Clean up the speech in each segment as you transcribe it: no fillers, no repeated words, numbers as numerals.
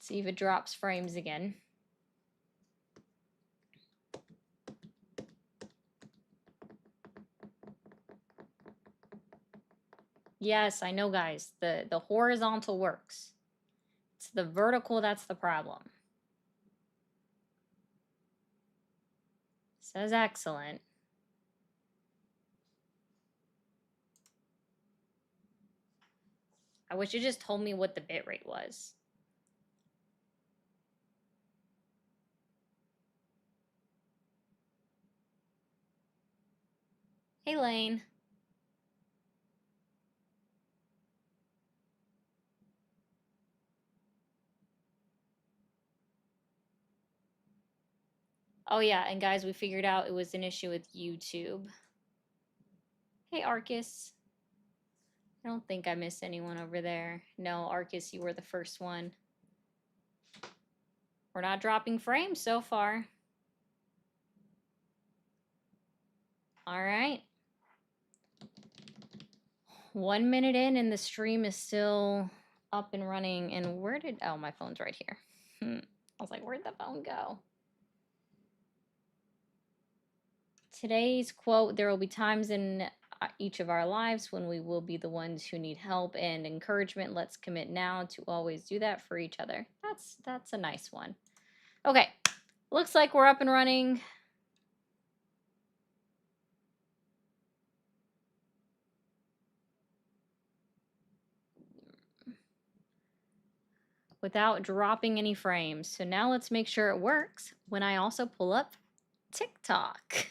See if it drops frames again. Yes, I know, guys. The horizontal works. It's the vertical that's the problem. Says excellent. I wish you just told me what the bitrate was. Hey, Lane. Oh, yeah, and guys, we figured out it was an issue with YouTube. Hey, Arcus. I don't think I missed anyone over there. No, Arcus, you were the first one. We're not dropping frames so far. All right. 1 minute in and the stream is still up and running. And where did... Oh, my phone's right here. I was like, where'd the phone go? Today's quote, there will be times in each of our lives when we will be the ones who need help and encouragement. Let's commit now to always do that for each other. That's a nice one. Okay, looks like we're up and running. Without dropping any frames. So now let's make sure it works when I also pull up TikTok.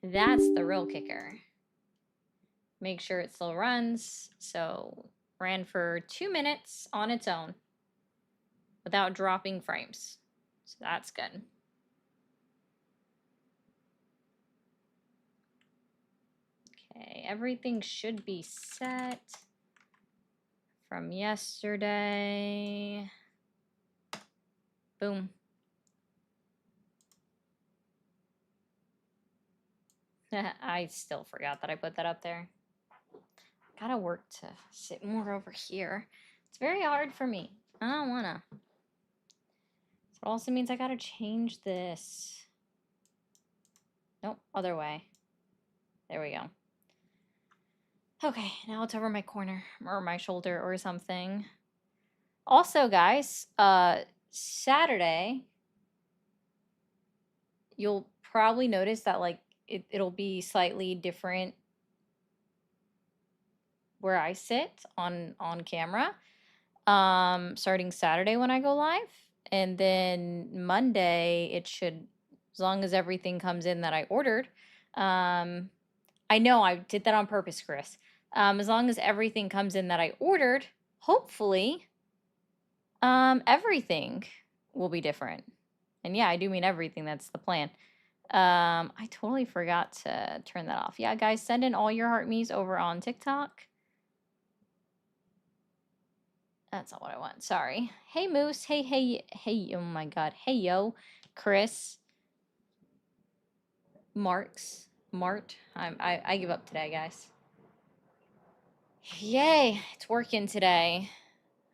That's the real kicker. Make sure it still runs. So ran for 2 minutes on its own without dropping frames. So that's good. Okay, everything should be set from yesterday. Boom. I still forgot that I put that up there. Gotta work to sit more over here. It's very hard for me. I don't wanna. So it also means I gotta change this. Nope, other way. There we go. Okay, now it's over my corner or my shoulder or something. Also, guys, Saturday, you'll probably notice that like it'll be slightly different where I sit on camera. Starting Saturday when I go live, and then Monday it should, as long as everything comes in that I ordered. I know I did that on purpose, Chris. As long as everything comes in that I ordered, hopefully, everything will be different. And yeah, I do mean everything. That's the plan. I totally forgot to turn that off. Yeah, guys, send in all your heart me's over on TikTok. That's not what I want. Sorry. Hey, Moose. Hey, hey, hey. Oh my God. Hey, yo, Chris. Mart. I give up today, guys. Yay, it's working today.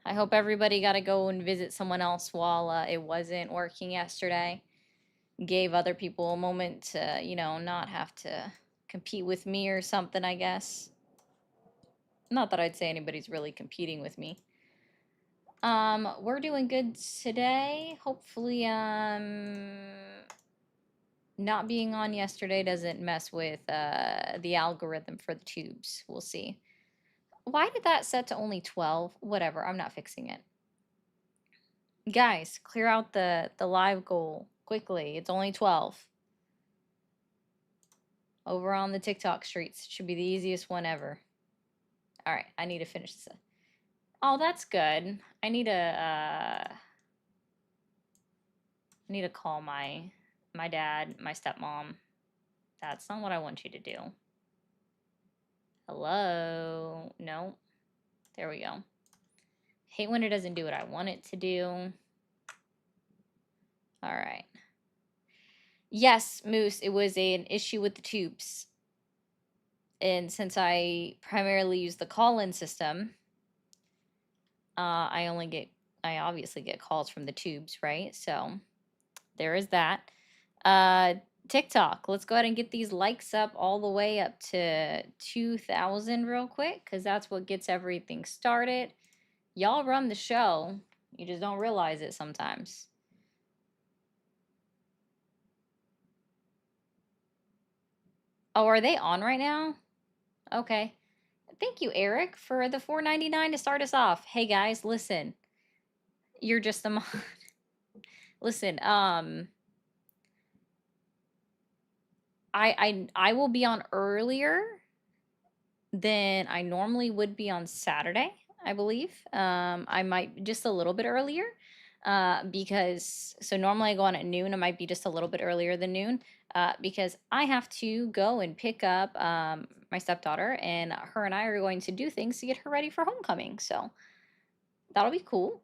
I hope everybody got to go and visit someone else while it wasn't working yesterday. Gave other people a moment to, you know, not have to compete with me or something, I guess. Not that I'd say anybody's really competing with me. We're doing good today. Hopefully, not being on yesterday doesn't mess with the algorithm for the tubes. We'll see. Why did that set to only 12? Whatever, I'm not fixing it. Guys, clear out the live goal quickly. It's only 12. Over on the TikTok streets. Should be the easiest one ever. All right, I need to finish this. Oh, that's good. I need to call my dad, my stepmom. That's not what I want you to do. Hello? No. There we go. Hate when it doesn't do what I want it to do. All right. Yes, Moose, it was an issue with the tubes. And since I primarily use the call-in system, I only get I obviously get calls from the tubes, right? So there is that. TikTok, let's go ahead and get these likes up all the way up to 2,000 real quick, because that's what gets everything started. Y'all run the show. You just don't realize it sometimes. Oh, are they on right now? Okay. Thank you, Eric, for the $4.99 to start us off. Hey guys, listen. You're just a mod. Listen, I will be on earlier than I normally would be on Saturday, I believe. I might just a little bit earlier. Because so normally I go on at noon. It might be just a little bit earlier than noon. Because I have to go and pick up my stepdaughter, and her and I are going to do things to get her ready for homecoming. So that'll be cool.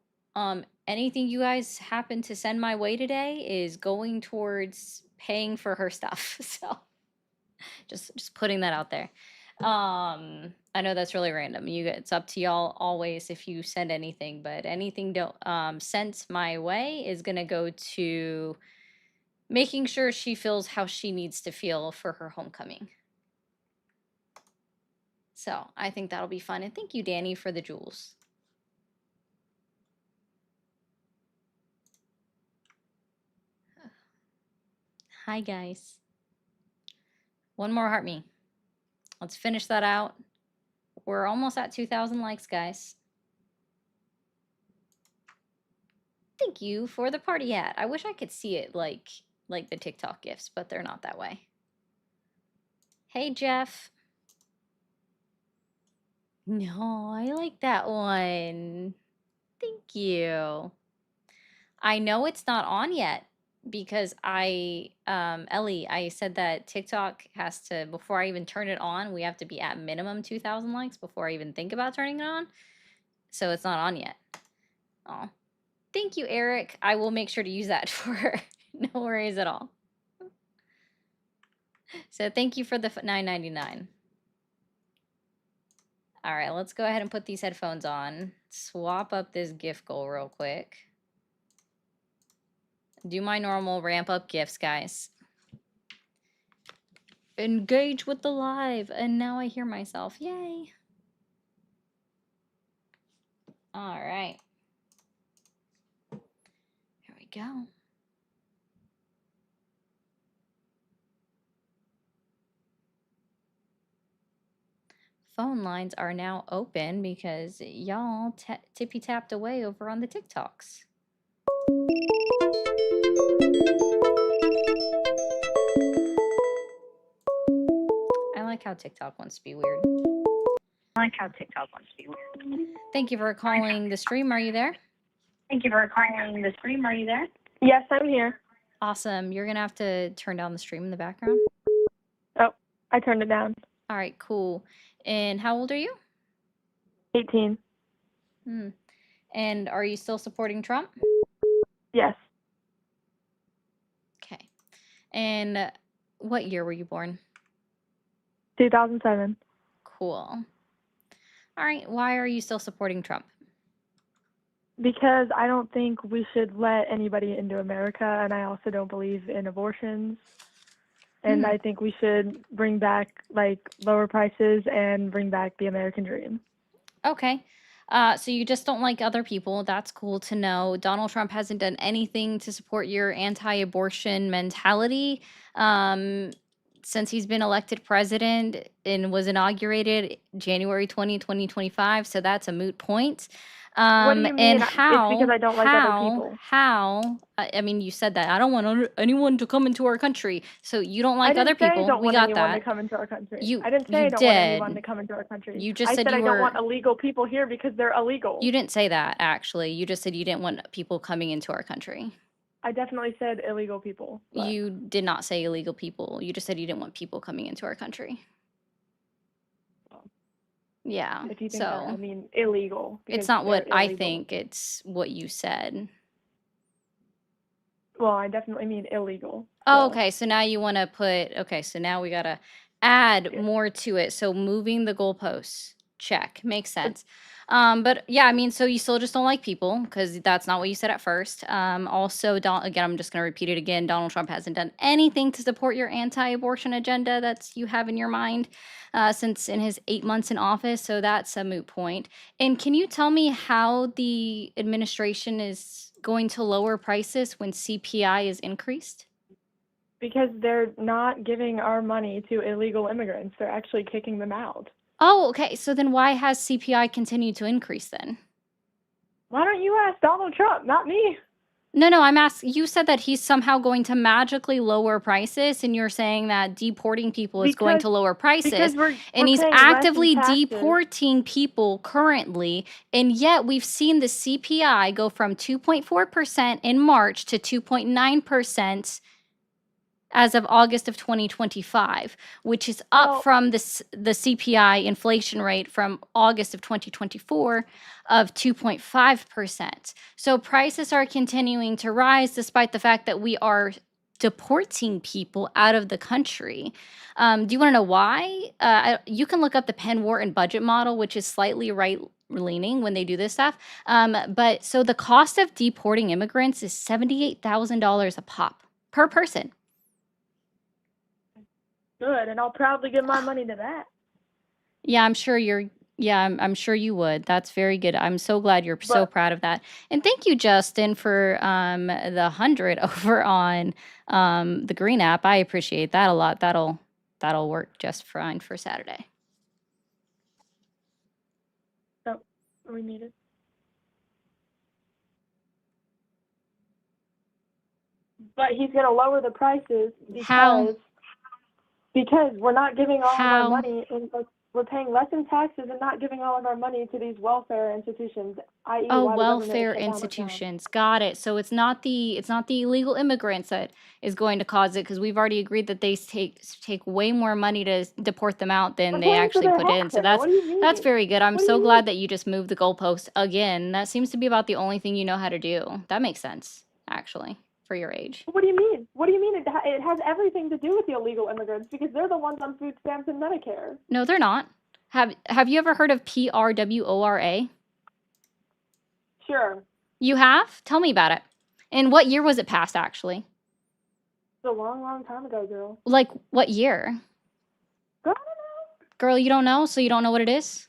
Anything you guys happen to send my way today is going towards paying for her stuff. So just putting that out there. I know that's really random. It's up to y'all always if you send anything, but anything don't sent my way is gonna go to making sure she feels how she needs to feel for her homecoming. So I think that'll be fun. And thank you, Danny, for the jewels. Hi, guys. One more heart me. Let's finish that out. We're almost at 2,000 likes, guys. Thank you for the party hat. I wish I could see it like the TikTok gifts, but they're not that way. Hey, Jeff. No, I like that one. Thank you. I know it's not on yet because Ellie, I said that TikTok has to, before I even turn it on, we have to be at minimum 2,000 likes before I even think about turning it on. So it's not on yet. Oh, thank you, Eric. I will make sure to use that for her. No worries at all. So thank you for the $9.99. All right, let's go ahead and put these headphones on. Swap up this gift goal real quick. Do my normal ramp up gifts, guys. Engage with the live. And now I hear myself. Yay. All right. Here we go. Phone lines are now open because y'all tippy tapped away over on the TikToks. I like how TikTok wants to be weird. Thank you for calling the stream. Are you there? Yes, I'm here. Awesome. You're going to have to turn down the stream in the background. Oh, I turned it down. All right, cool. And how old are you? 18. And are you still supporting Trump? Yes. Okay. And what year were you born? 2007. Cool. All right. Why are you still supporting Trump? Because I don't think we should let anybody into America, and I also don't believe in abortions. And I think we should bring back, like, lower prices and bring back the American dream. Okay. So you just don't like other people. That's cool to know. Donald Trump hasn't done anything to support your anti-abortion mentality since he's been elected president and was inaugurated January 2025. So that's a moot point. What do you mean? And It's because I don't like other people. I mean, you said that. I don't want anyone to come into our country. So you don't like other people. I didn't say I don't We want got anyone that. to come into our country. You- I didn't say you I don't want did. anyone to come into our country. You just I said said you I don't were- want illegal people here because they're illegal. You didn't say that, actually. You just said you didn't want people coming into our country. I definitely said illegal people. but- You did not say illegal people. You just said you didn't want people coming into our country. Yeah. If you think so that, I mean illegal. it's because not what they're I illegal. think, it's what you said. Well, I definitely mean illegal. Oh, so- okay. So now you want to so now we got to add Yeah. more to it. So moving the goalposts. Check. Makes sense. But yeah, I mean, so you still just don't like people because that's not what you said at first. Also, again, I'm just going to repeat it again. Donald Trump hasn't done anything to support your anti-abortion agenda that you have in your mind since in his 8 months in office. So that's a moot point. And can you tell me how the administration is going to lower prices when CPI is increased? Because they're not giving our money to illegal immigrants. They're actually kicking them out. Oh, okay. So then why has CPI continued to increase then? Why don't you ask Donald Trump, not me? No, I'm asking. You said that he's somehow going to magically lower prices, and you're saying that deporting people is going Because to lower prices, because we're and he's paying less in actively taxes. deporting people currently, and yet we've seen the CPI go from 2.4% in March to 2.9% as of August of 2025, which is up Well, from the CPI inflation rate from August of 2024 of 2.5%. So prices are continuing to rise despite the fact that we are deporting people out of the country. Do you want to know why? You can look up the Penn Wharton budget model, which is slightly right leaning when they do this stuff. But so the cost of deporting immigrants is $78,000 a pop per person. good, and I'll proudly give my money to that. Yeah, I'm sure I'm sure you would. That's very good. I'm so glad you're so But proud of that. And thank you, Justin, for the 100 over on the Green app. I appreciate that a lot. That'll work just fine for Saturday. oh, we need it. But he's gonna lower the prices How? because we're not giving all of How? our money, and we're paying less in taxes and not giving all of our money to these welfare institutions, i.e., Oh, why the government is welfare shut down right now. institutions. Got it. So it's not the illegal immigrants that is going to cause it because we've already agreed that they take way more money to deport them out than We're they paying for actually their put in. So healthcare. What do you that's mean? very good. I'm What do so you glad mean? that you just moved the goalpost again. That seems to be about the only thing you know how to do. That makes sense, actually, for your age. What do you mean? What do you mean? It has everything to do with the illegal immigrants because they're the ones on food stamps and Medicare. No, they're not. Have you ever heard of PRWORA? Sure. You have? Tell me about it. And what year was it passed, actually? It's a long, long time ago, girl. Like, what year? Girl, I don't know. Girl, you don't know, so you don't know what it is?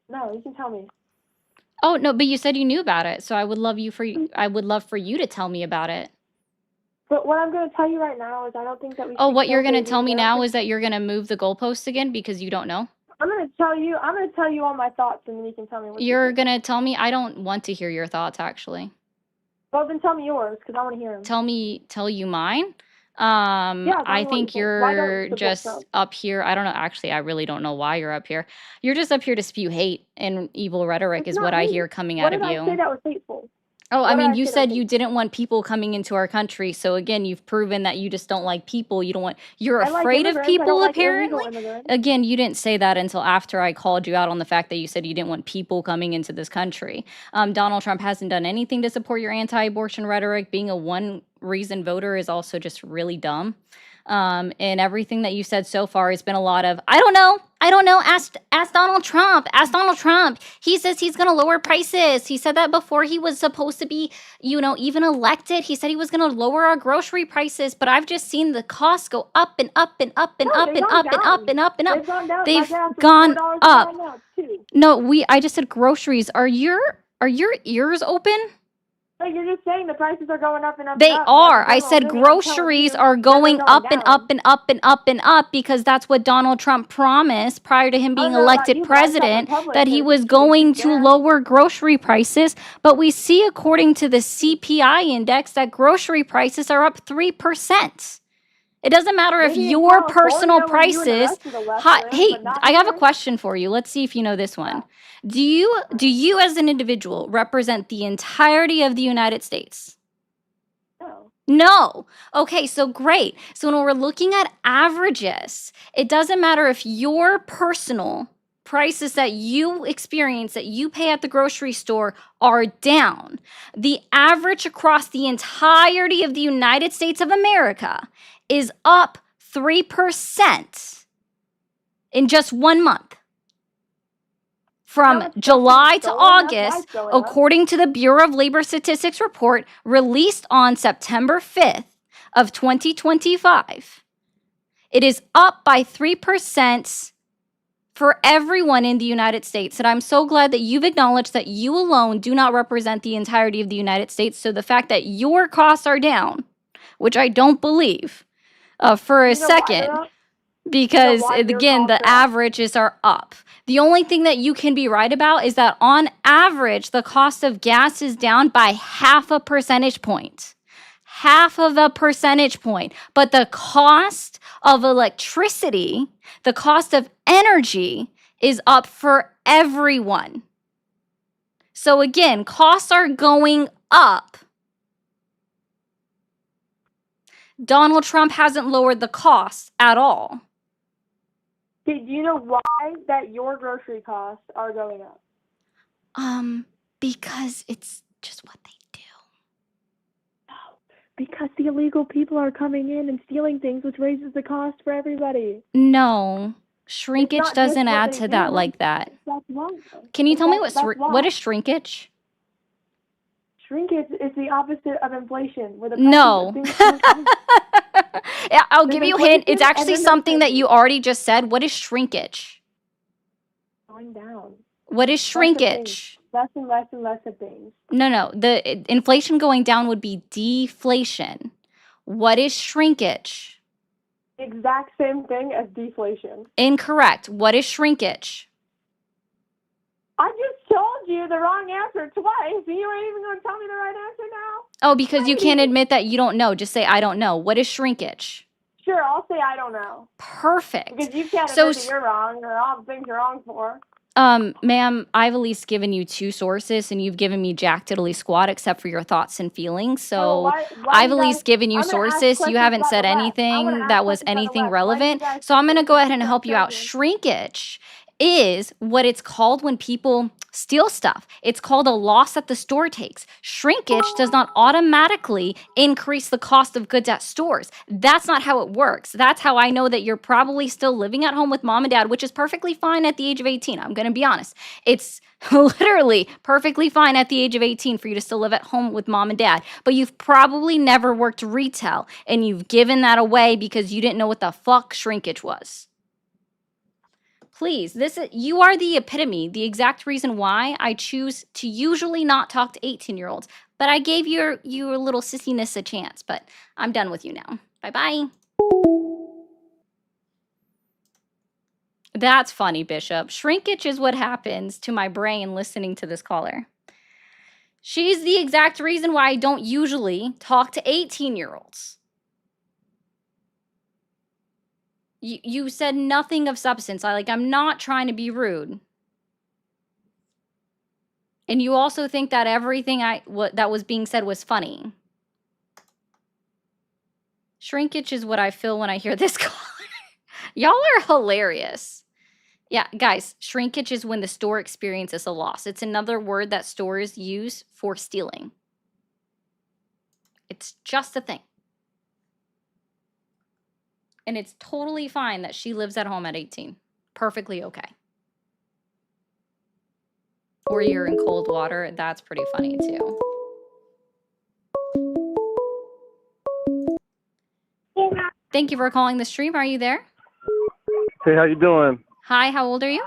No, you can tell me. Oh, no, but you said you knew about it, so I would love for you to tell me about it. But what I'm going to tell you right now is I don't think that we Oh, should what you're going to kill tell me baby now American. is that you're going to move the goalposts again because you don't know? I'm going to tell you all my thoughts, and then you can tell me what you You're think. going to tell me? I don't want to hear your thoughts, actually. Well, then tell me yours, because I want to hear them. Tell you mine? Yeah, tell I me what you think think. Why don't you're you support just Trump? up here. I don't know. Actually, I really don't know why you're up here. You're just up here to spew hate and evil rhetoric It's is not what I hate. hear coming What out of did I say you. that was hateful? Oh, I What did mean, I you say that was said you didn't want people coming into our country. So again, you've proven that you just don't like people. You're I like afraid of immigrants. I people, don't like apparently. illegal immigrants. Again, you didn't say that until after I called you out on the fact that you said you didn't want people coming into this country. Donald Trump hasn't done anything to support your anti-abortion rhetoric. Being a one reason voter is also just really dumb. And everything that you said so far has been a lot of, I don't know. Ask Donald Trump. Ask Donald Trump. He says he's going to lower prices. He said that before he was supposed to be, even elected. He said he was going to lower our grocery prices, but I've just seen the costs go up and up and up and No, up they've and gone up and up down. and up and up. They've gone down. They've My gas is gone $4 up. a gallon now, too. No, I just said groceries. Are your ears open? Like, you're just saying the prices are going up and up They and up. are. That's I the said general thing, and I'm telling groceries you are that they're going going up and down. up and up and up and up because that's what Donald Trump promised prior to him I don't being know about elected you, but I was at president, Publix that and he it was was going cheap to gas. lower grocery prices. But we see, according to the CPI index, that grocery prices are up 3%. It doesn't matter if Maybe in your personal California where you and the prices. rest of the left live, Hey, but not I have a here. question for you. Let's see if you know this one. Yeah. Do you as an individual represent the entirety of the United States? No. No. Okay, so great. So when we're looking at averages, it doesn't matter if your personal prices that you experience, that you pay at the grocery store, are down. The average across the entirety of the United States of America is up 3% in just 1 month. from much stuff July being to stolen? That's why August, it's going up. according to the Bureau of Labor Statistics report released on September 5th of 2025. It is up by 3% for everyone in the United States. And I'm so glad that you've acknowledged that you alone do not represent the entirety of the United States. So the fact that your costs are down, which I don't believe for a You know why they're second, up? because why your again, the costs are up? averages are up. The only thing that you can be right about is that on average, the cost of gas is down by 0.5 percentage point. 0.5 percentage point. But the cost of electricity, the cost of energy is up for everyone. So again, costs are going up. Donald Trump hasn't lowered the costs at all. Do you know why that your grocery costs are going up? Because it's just what they do. Because the illegal people are coming in and stealing things, which raises the cost for everybody. No, shrinkage not just doesn't what add they to that do. like that. That's wrong. Can you tell me That's what why. is shrinkage? Shrinkage is the opposite of inflation. Where the No. prices of things keep Yeah, I'll There's give you a hint. It's inflation, and actually then there's something that shrinkage. you already just said. What is shrinkage? going down. What is Less of shrinkage? Less and less and less of things. No. The inflation going down would be deflation. What is shrinkage? Exact same thing as deflation. Incorrect. What is shrinkage? I just told you the wrong answer twice, and you ain't even going to tell me the right answer now? Oh, because you can't admit that you don't know. Just say, I don't know. What is shrinkage? Sure, I'll say I don't know. Perfect. Because you can't So admit that you're wrong, or all the things you're wrong for. Ma'am, I've at least given you 2 sources, and you've given me jack diddly squat, except for your thoughts and feelings. So why I've you at guys- least given you I'm gonna ask sources. You questions haven't about said the left. I anything wanna ask that was questions about the anything left. Why do you relevant. guys So I'm going to think go this ahead and is help you out. crazy? Shrinkage is what it's called when people steal stuff. It's called a loss that the store takes. Shrinkage does not automatically increase the cost of goods at stores. That's not how it works. That's how I know that you're probably still living at home with mom and dad, which is perfectly fine at the age of 18. I'm going to be honest. It's literally perfectly fine at the age of 18 for you to still live at home with mom and dad. But you've probably never worked retail, and you've given that away because you didn't know what the fuck shrinkage was. Please, you are the epitome, the exact reason why I choose to usually not talk to 18-year-olds. But I gave your little sissiness a chance, but I'm done with you now. Bye-bye. That's funny, Bishop. Shrinkage is what happens to my brain listening to this caller. She's the exact reason why I don't usually talk to 18-year-olds. You said nothing of substance. I'm not trying to be rude. And you also think that everything that was being said was funny. Shrinkage is what I feel when I hear this caller. Y'all are hilarious. Yeah, guys, shrinkage is when the store experiences a loss. It's another word that stores use for stealing. It's just a thing. And it's totally fine that she lives at home at 18. Perfectly okay. Or you're in cold water. That's pretty funny too. Thank you for calling the stream. Are you there? Hey, how you doing? Hi, how old are you?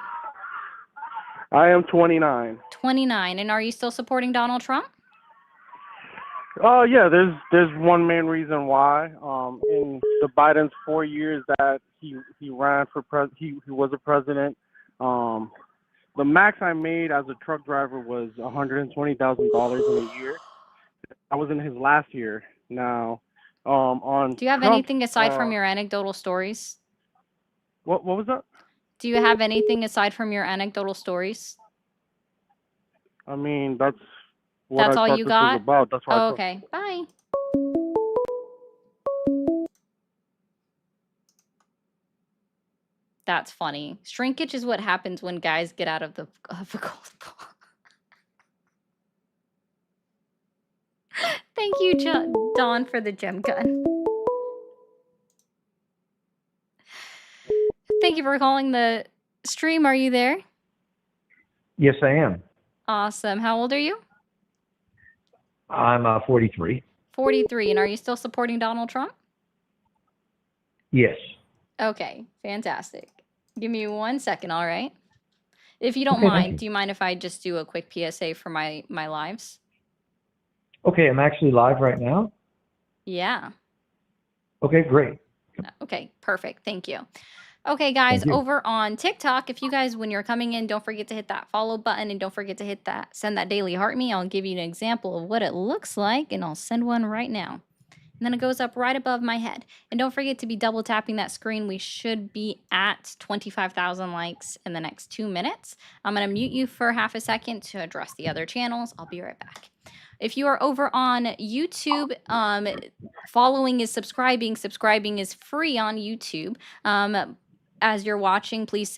I am 29. 29. And are you still supporting Donald Trump? Oh yeah, there's one main reason why. In the Biden's 4 years that he ran for he was a president, the max I made as a truck driver was $120,000 in a year. I was in his last year. Now, on Do you have Trump, anything aside from your anecdotal stories? What was that? Do you have anything aside from your anecdotal stories? I mean, that's what That's I all thought you this got? was about. That's why I Oh, thought. okay. Bye. That's funny. Shrinkage is what happens when guys get out of the cold pool. Thank you, Dawn, for the gem gun. Thank you for calling the stream. Are you there? Yes, I am. Awesome. How old are you? I'm 43. 43. And are you still supporting Donald Trump? Yes. Okay, fantastic. Give me 1 second, all right? If you don't Okay, thank mind, you. do you mind if I just do a quick PSA for my lives? Okay, I'm actually live right now. Yeah. Okay, great. Okay, perfect. Thank you. Okay, guys, Thank you. over on TikTok, if you guys, when you're coming in, don't forget to hit that follow button and don't forget to hit that, send that daily heart me. I'll give you an example of what it looks like and I'll send one right now. And then it goes up right above my head. And don't forget to be double tapping that screen. We should be at 25,000 likes in the next 2 minutes. I'm going to mute you for half a second to address the other channels. I'll be right back. If you are over on YouTube, following is subscribing. Subscribing is free on YouTube. As you're watching, please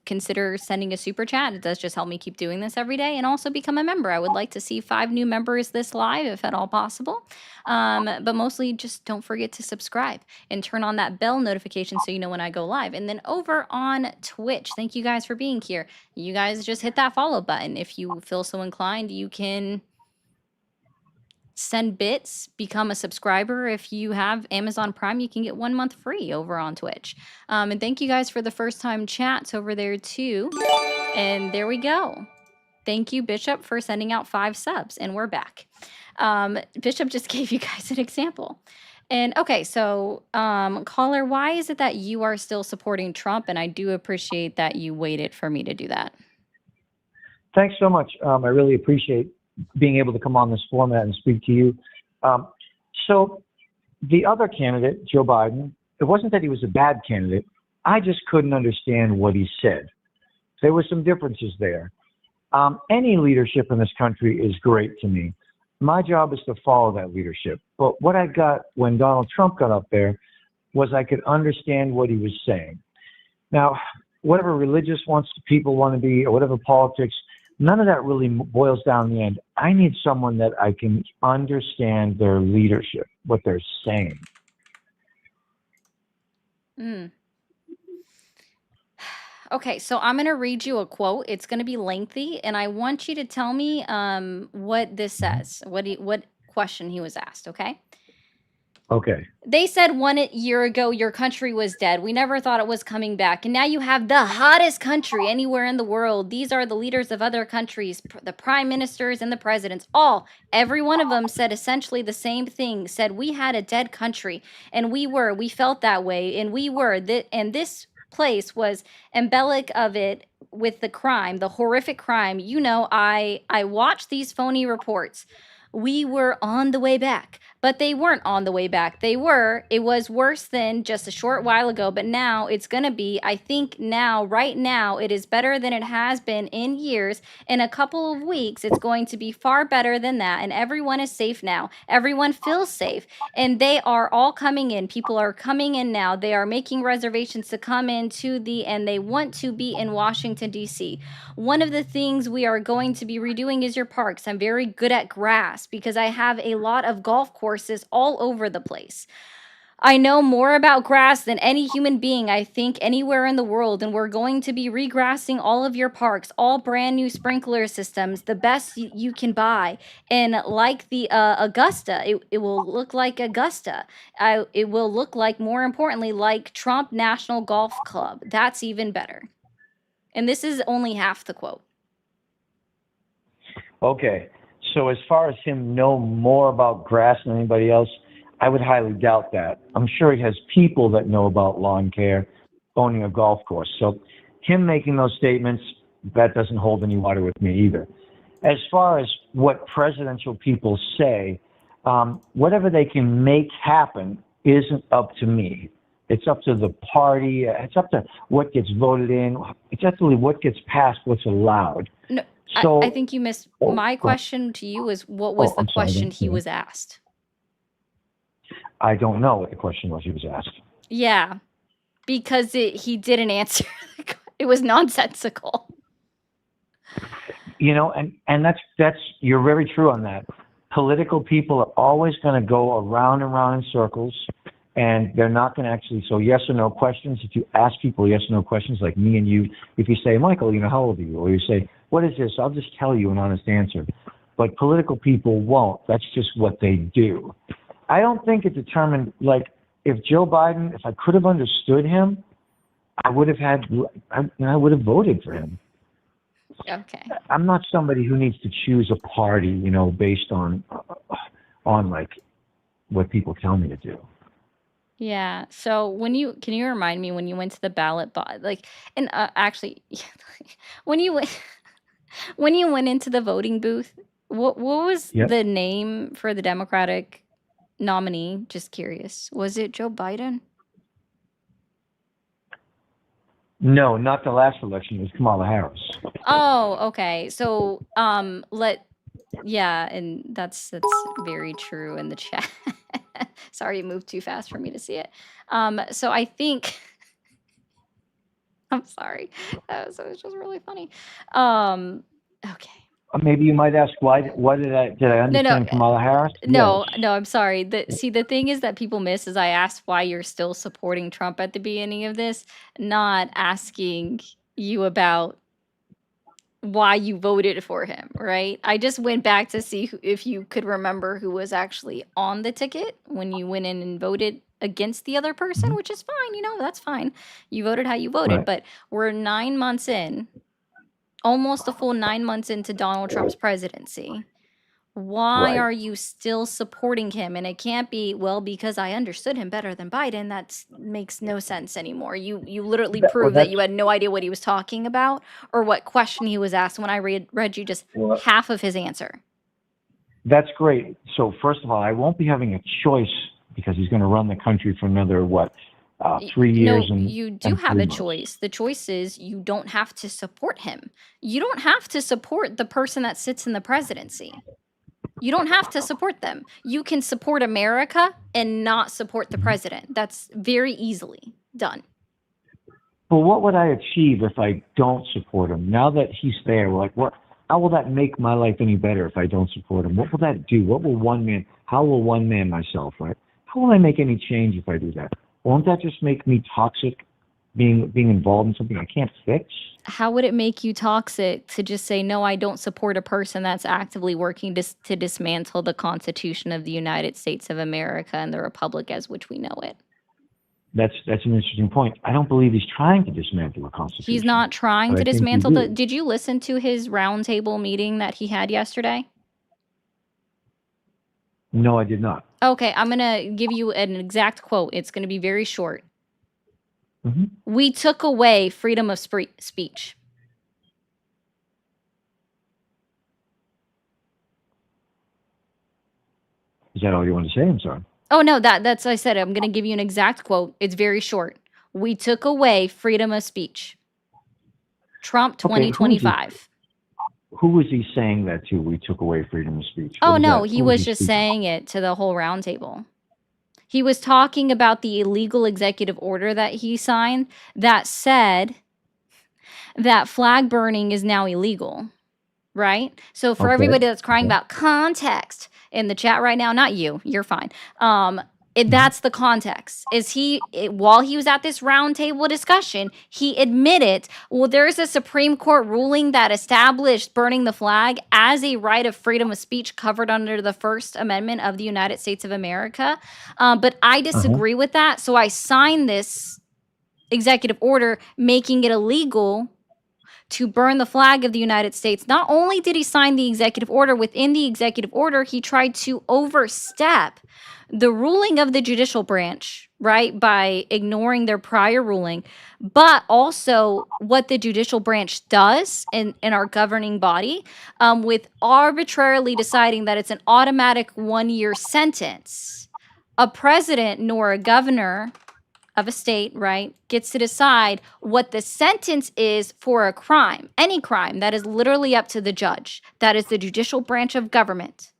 consider sending a super chat. It does just help me keep doing this every day, and also become a member. I would like to see 5 new members this live, if at all possible. But mostly, just don't forget to subscribe and turn on that bell notification so you know when I go live. And then over on Twitch, thank you guys for being here. You guys just hit that follow button. If you feel so inclined, you can send bits, become a subscriber. If you have Amazon Prime, you can get 1 month free over on Twitch. And thank you guys for the first time chats over there too. And there we go. Thank you, Bishop, for sending out 5 subs. And we're back. Bishop just gave you guys an example. And okay, so caller, why is it that you are still supporting Trump? And I do appreciate that you waited for me to do that. Thanks so much. I really appreciate being able to come on this format and speak to you. So the other candidate, Joe Biden, it wasn't that he was a bad candidate. I just couldn't understand what he said. There were some differences there. Any leadership in this country is great to me. My job is to follow that leadership. But what I got when Donald Trump got up there was I could understand what he was saying. Now, whatever religious people want to be or whatever politics, none of that really boils down in the end. I need someone that I can understand their leadership, what they're saying. Okay, so I'm going to read you a quote. It's going to be lengthy, and I want you to tell me what this says, what question he was asked, okay? Okay. They said 1 year ago your country was dead. We never thought it was coming back. And now you have the hottest country anywhere in the world. These are the leaders of other countries, the prime ministers and the presidents. Every one of them said essentially the same thing, said we had a dead country. And we felt that way. And we were, and this place was embellic of it with the crime, the horrific crime. You know, I watched these phony reports. We were on the way back, but they weren't on the way back. It was worse than just a short while ago, but now it's going to be, I think right now, it is better than it has been in years. In a couple of weeks, it's going to be far better than that. And everyone is safe now. Everyone feels safe. And they are all coming in. People are coming in now. They are making reservations to come and they want to be in Washington, D.C. One of the things we are going to be redoing is your parks. I'm very good at grass because I have a lot of golf courses all over the place. I know more about grass than any human being, I think, anywhere in the world, and we're going to be regrassing all of your parks, all brand new sprinkler systems, the best you can buy. And like the Augusta, it will look like Augusta. It will look like, more importantly, like Trump National Golf Club. That's even better. And this is only half the quote. Okay. So as far as him know more about grass than anybody else, I would highly doubt that. I'm sure he has people that know about lawn care, owning a golf course. So him making those statements, that doesn't hold any water with me either. As far as what presidential people say, whatever they can make happen isn't up to me. It's up to the party. It's up to what gets voted in. It's actually what gets passed, what's allowed. No, So, I think you missed. My question to you is, what was the question he was asked? I don't know what the question was he was asked. Yeah, because he didn't answer. It was nonsensical. You know, and that's you're very true on that. Political people are always going to go around and around in circles. and they're not going to actually, so yes or no questions, if you ask people yes or no questions like me and you, if you say, Michael, how old are you? Or you say, what is this? I'll just tell you an honest answer. But political people won't. That's just what they do. I don't think it determined, like, if Joe Biden, if I could have understood him, I would have voted for him. Okay. I'm not somebody who needs to choose a party, based on like what people tell me to do. Yeah. So can you remind me when you went to the ballot box, like, and actually, when you went when you went into the voting booth, what was Yep. the name for the Democratic nominee? Just curious. Was it Joe Biden? No, not the last election. It was Kamala Harris. Oh, okay. So, yeah, and that's very true in the chat. Sorry, it moved too fast for me to see it. So I think I'm sorry. So it was just really funny. Okay. Maybe you might ask why did I understand Kamala Harris? No, Yes. no, I'm sorry. The thing is that people miss is I asked why you're still supporting Trump at the beginning of this, not asking you about why you voted for him, right? I just went back to see if you could remember who was actually on the ticket when you went in and voted against the other person, Mhm. which is fine, that's fine. You voted how you voted, Right. but we're 9 months in, almost a full 9 months into Donald Trump's presidency. Why Right. are you still supporting him? And it can't be, well, because I understood him better than Biden. That makes no sense anymore. You literally proved that you had no idea what he was talking about or what question he was asked when I read you just Well, half of his answer. that's great. So first of all, I won't be having a choice because he's going to run the country for another 3 years. No, and you do and have 3 a months. choice. The choice is you don't have to support him. You don't have to support the person that sits in the presidency. You don't have to support them. You can support America and not support the president. That's very easily done. But what would I achieve if I don't support him? Now that he's there, how will that make my life any better if I don't support him? What will that do? How will one man myself, right? How will I make any change if I do that? Won't that just make me toxic, being involved in something I can't fix? How would it make you toxic to just say, no, I don't support a person that's actively working to dismantle the Constitution of the United States of America and the Republic as which we know it? That's an interesting point. I don't believe he's trying to dismantle the Constitution. He's not trying but to I think he dismantle will. Did you listen to his roundtable meeting that he had yesterday? No, I did not. Okay, I'm going to give you an exact quote. It's going to be very short. Mm-hmm. We took away freedom of speech. Is that all you want to say? I'm sorry. Oh, no, that's I said. I'm going to give you an exact quote. It's very short. We took away freedom of speech. Trump 2025. Who was he saying that to? We took away freedom of speech. Oh, no, he was just saying it to the whole roundtable. He was talking about the illegal executive order that he signed that said that flag burning is now illegal, right? So for everybody that's crying about context in the chat right now, not you, you're fine. That's the context. While he was at this roundtable discussion, he admitted, well, there's a Supreme Court ruling that established burning the flag as a right of freedom of speech covered under the First Amendment of the United States of America. But I disagree with that. So I signed this executive order making it illegal to burn the flag of the United States. Not only did he sign the executive order, within the executive order, he tried to overstep the ruling of the judicial branch, right, by ignoring their prior ruling, but also what the judicial branch does in our governing body, with arbitrarily deciding that it's an automatic 1-year sentence. A president nor a governor of a state, right, gets to decide what the sentence is for a crime, any crime. That is literally up to the judge. That is the judicial branch of government's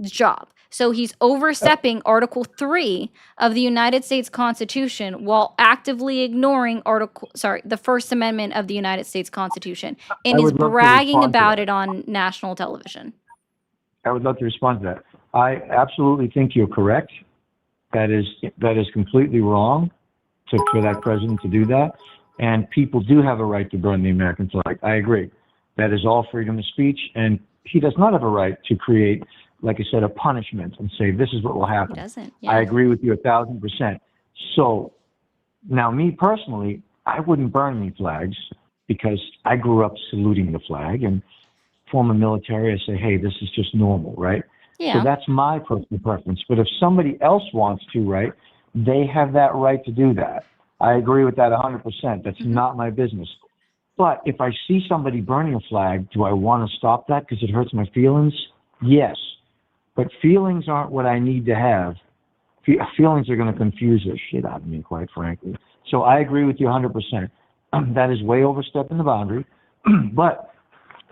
job. So he's overstepping Article 3 of the United States Constitution while actively ignoring the First Amendment of the United States Constitution, and is bragging about it on national television. I would love to respond to that. I absolutely think you're correct. That is completely wrong for that president to do that. And people do have a right to burn the American flag. I agree. That is all freedom of speech. And he does not have a right to create, like I said, a punishment and say, this is what will He happen. doesn't. I Yeah. agree with you 1,000%. So now, me personally, I wouldn't burn any flags because I grew up saluting the flag, and former military, I say, hey, this is just normal, right? So Yeah. that's my personal preference. But if somebody else wants to, right, they have that right to do that. I agree with that 100%. That's Mhm. not my business. But if I see somebody burning a flag, do I want to stop that because it hurts my feelings? Yes. But feelings aren't what I need to have. Feelings are going to confuse the shit out of me, quite frankly. So I agree with you 100%. That is way overstepping the boundary, but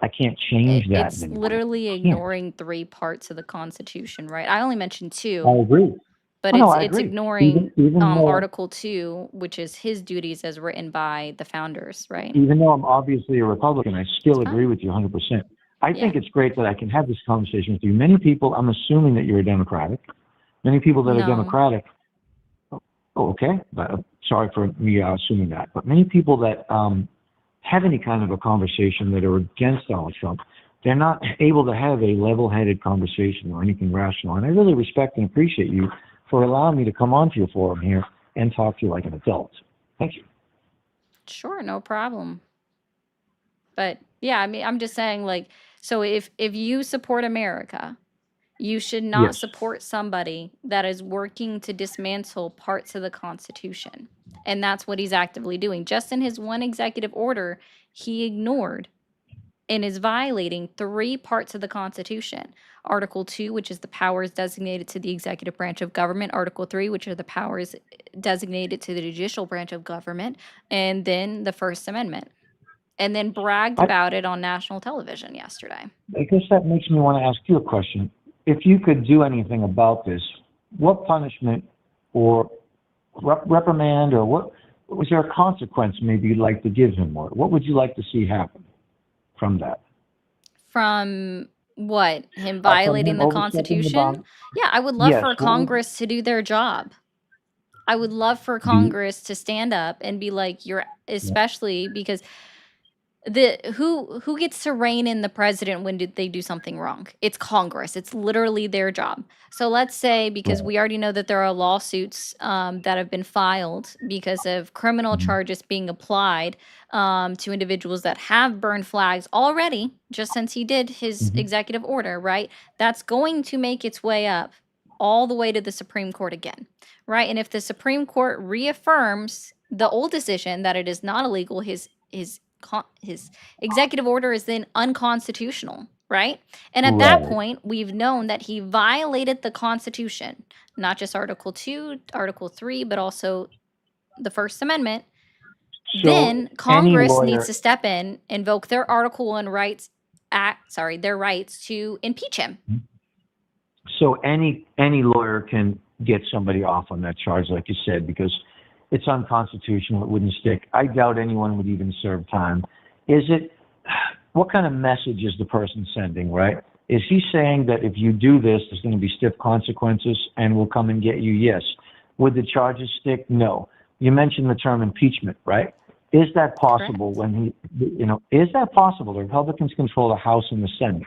I can't change that. It's in any way. literally I can't. ignoring 3 parts of the Constitution, right? I only mentioned 2. I agree. But Oh, no, I it's agree. ignoring Even though Article 2, which is his duties as written by the founders, right? even though I'm obviously a Republican, I still It's agree fine. with you 100%. I Yeah. think it's great that I can have this conversation with you. Many people, I'm assuming that you're a Democratic. Many people that are No. Democratic. Oh, okay. But, sorry for me assuming that. But many people that have any kind of a conversation that are against Donald Trump, they're not able to have a level-headed conversation or anything rational. And I really respect and appreciate you for allowing me to come onto your forum here and talk to you like an adult. Thank you. Sure, no problem. But yeah, I mean, I'm just saying, like, so if you support America, you should not Yes. support somebody that is working to dismantle parts of the Constitution. And that's what he's actively doing. Just in his one executive order, he ignored and is violating 3 parts of the Constitution. Article 2, which is the powers designated to the executive branch of government. Article 3, which are the powers designated to the judicial branch of government. And then the First Amendment. And then bragged I- about it on national television yesterday. I guess that makes me want to ask you a question. If you could do anything about this, what punishment or reprimand or what was there a consequence maybe you'd like to give him, or what would you like to see happen from that? From what? Him From violating him the overstepping the Constitution? bound? Yeah, I would love Yes. for What would, Congress to do their job. I would love for do you, Congress to stand up and be like, you're, especially because who gets to rein in the president when did they do something wrong? It's Congress. It's literally their job. So let's say, because right. we already know that there are lawsuits that have been filed because of criminal Mhm. charges being applied to individuals that have burned flags already, just since he did his Mhm. executive order, right? That's going to make its way up all the way to the Supreme Court again, right? And if the Supreme Court reaffirms the old decision that it is not illegal, his executive order is then unconstitutional, right? And at that Right. point, we've known that he violated the Constitution, not just Article 2, Article 3, but also the First Amendment. So Then any Congress lawyer, needs to step in, invoke their Article 1 rights their rights to impeach him. so any lawyer can get somebody off on that charge, like you said, because it's unconstitutional. It wouldn't stick. I doubt anyone would even serve time. Is it? What kind of message is the person sending? Right? Is he saying that if you do this, there's going to be stiff consequences and we'll come and get you? Yes. Would the charges stick? No. You mentioned the term impeachment, right? Is that possible when is that possible? The Republicans control the House and the Senate.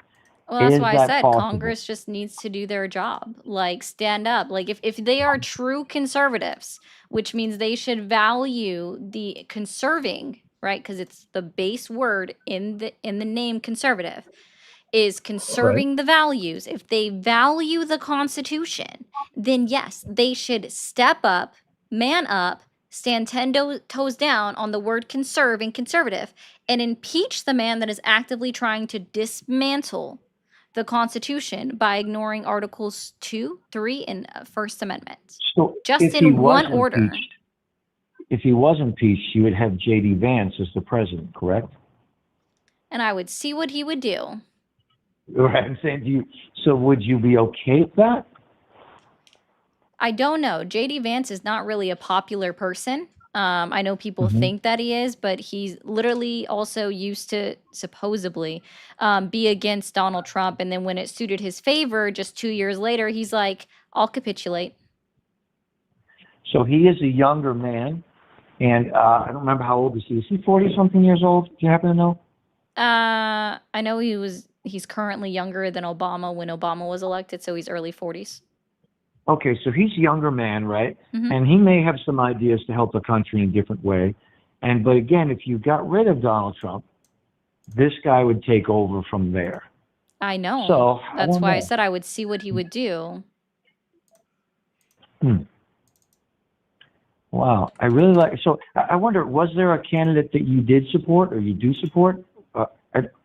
Well, that's Is why I that said possible? Congress just needs to do their job. Like, stand up. Like, if they are true conservatives, which means they should value the conserving, right? Because it's the base word in the name conservative, is Right. conserving the values. If they value the Constitution, then yes, they should step up, man up, stand 10 toes down on the word conserve and conservative, and impeach the man that is actively trying to dismantle the Constitution by ignoring Articles 2, 3, and First Amendment. So Just if he in was one order. impeached, you would have J.D. Vance as the president, correct? And I would see what he would do. Right. I'm saying, so would you be okay with that? I don't know. JD Vance is not really a popular person. I know people Mhm. think that he is, but he's literally also used to supposedly be against Donald Trump. And then when it suited his favor, just 2 years later, he's like, I'll capitulate. So he is a younger man, and I don't remember how old is he. Is he 40 something years old? Do you happen to know? I know he's currently younger than Obama when Obama was elected, so he's early 40s. Okay, so he's a younger man, right? Mhm. And he may have some ideas to help the country in a different way. But again, if you got rid of Donald Trump, this guy would take over from there. I know. So I That's don't why I know. said I would see what he would do. Wow, I really like. So I wonder, was there a candidate that you did support or you do support?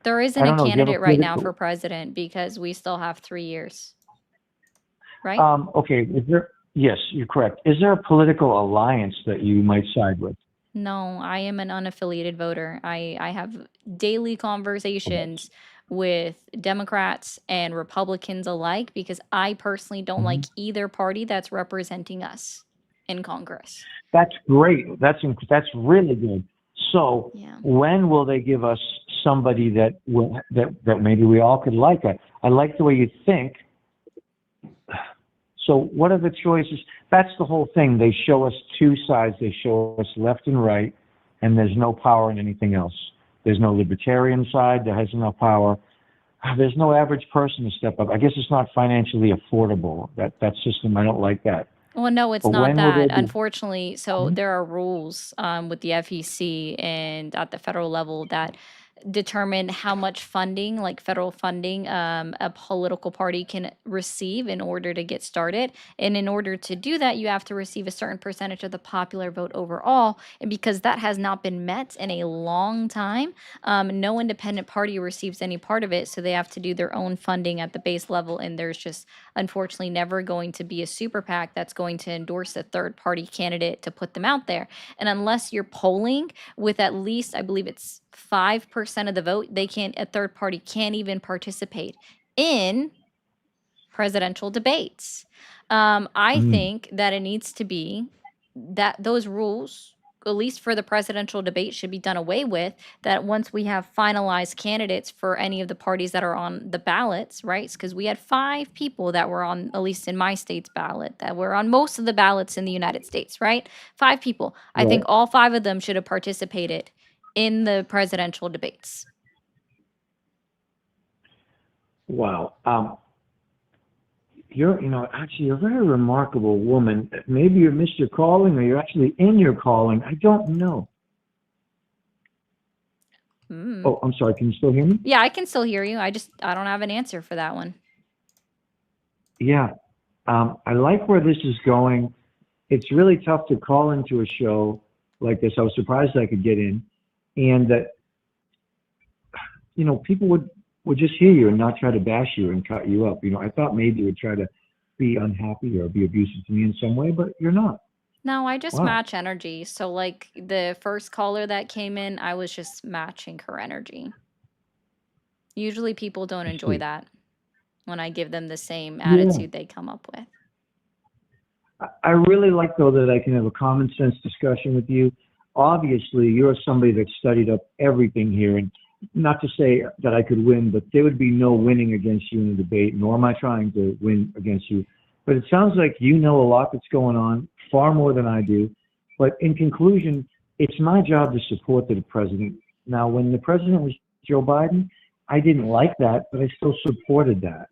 There isn't I a don't know. Do you have a candidate right now political- for president because we still have 3 years. Right? Okay, is there? Yes, you're correct. Is there a political alliance that you might side with? No, I am an unaffiliated voter. I have daily conversations with Democrats and Republicans alike because I personally don't like either party that's representing us in Congress. That's great. That's really good. So Yeah. when will they give us somebody that will that maybe we all could like? I like the way you think. So what are the choices? That's the whole thing. They show us two sides. They show us left and right, and there's no power in anything else. There's no libertarian side that has enough power. There's no average person to step up. I guess it's not financially affordable. That system, I don't like that. Well, no, it's But not when will there that. be- Unfortunately, so there are rules with the FEC and at the federal level that determine how much funding, like federal funding, a political party can receive in order to get started. And in order to do that, you have to receive a certain percentage of the popular vote overall. And because that has not been met in a long time, no independent party receives any part of it. So they have to do their own funding at the base level. And there's just unfortunately never going to be a super PAC that's going to endorse a third party candidate to put them out there. And unless you're polling with at least, I believe it's 5% of the vote, a third party can't even participate in presidential debates. I think that it needs to be that those rules, at least for the presidential debate, should be done away with. That once we have finalized candidates for any of the parties that are on the ballots, right? Because we had 5 people that were on, at least in my state's ballot, that were on most of the ballots in the United States, right? 5 people. I think all 5 of them should have participated in the presidential debates. Wow. Actually, you're a very remarkable woman. Maybe you missed your calling or you're actually in your calling. I don't know. Oh, I'm sorry. Can you still hear me? Yeah, I can still hear you. I don't have an answer for that one. Yeah. I like where this is going. It's really tough to call into a show like this. I was surprised I could get in. And that, people would just hear you and not try to bash you and cut you up. I thought maybe you would try to be unhappy or be abusive to me in some way, but you're not. No, I just Wow. match energy. So like the first caller that came in, I was just matching her energy. Usually people don't enjoy see. that when I give them the same attitude they come up with. I really like, though, that I can have a common sense discussion with you. Obviously, you're somebody that studied up everything here, and not to say that I could win, but there would be no winning against you in a debate, nor am I trying to win against you. But it sounds like you know a lot that's going on, far more than I do. But in conclusion, it's my job to support the president. Now, when the president was Joe Biden, I didn't like that, but I still supported that.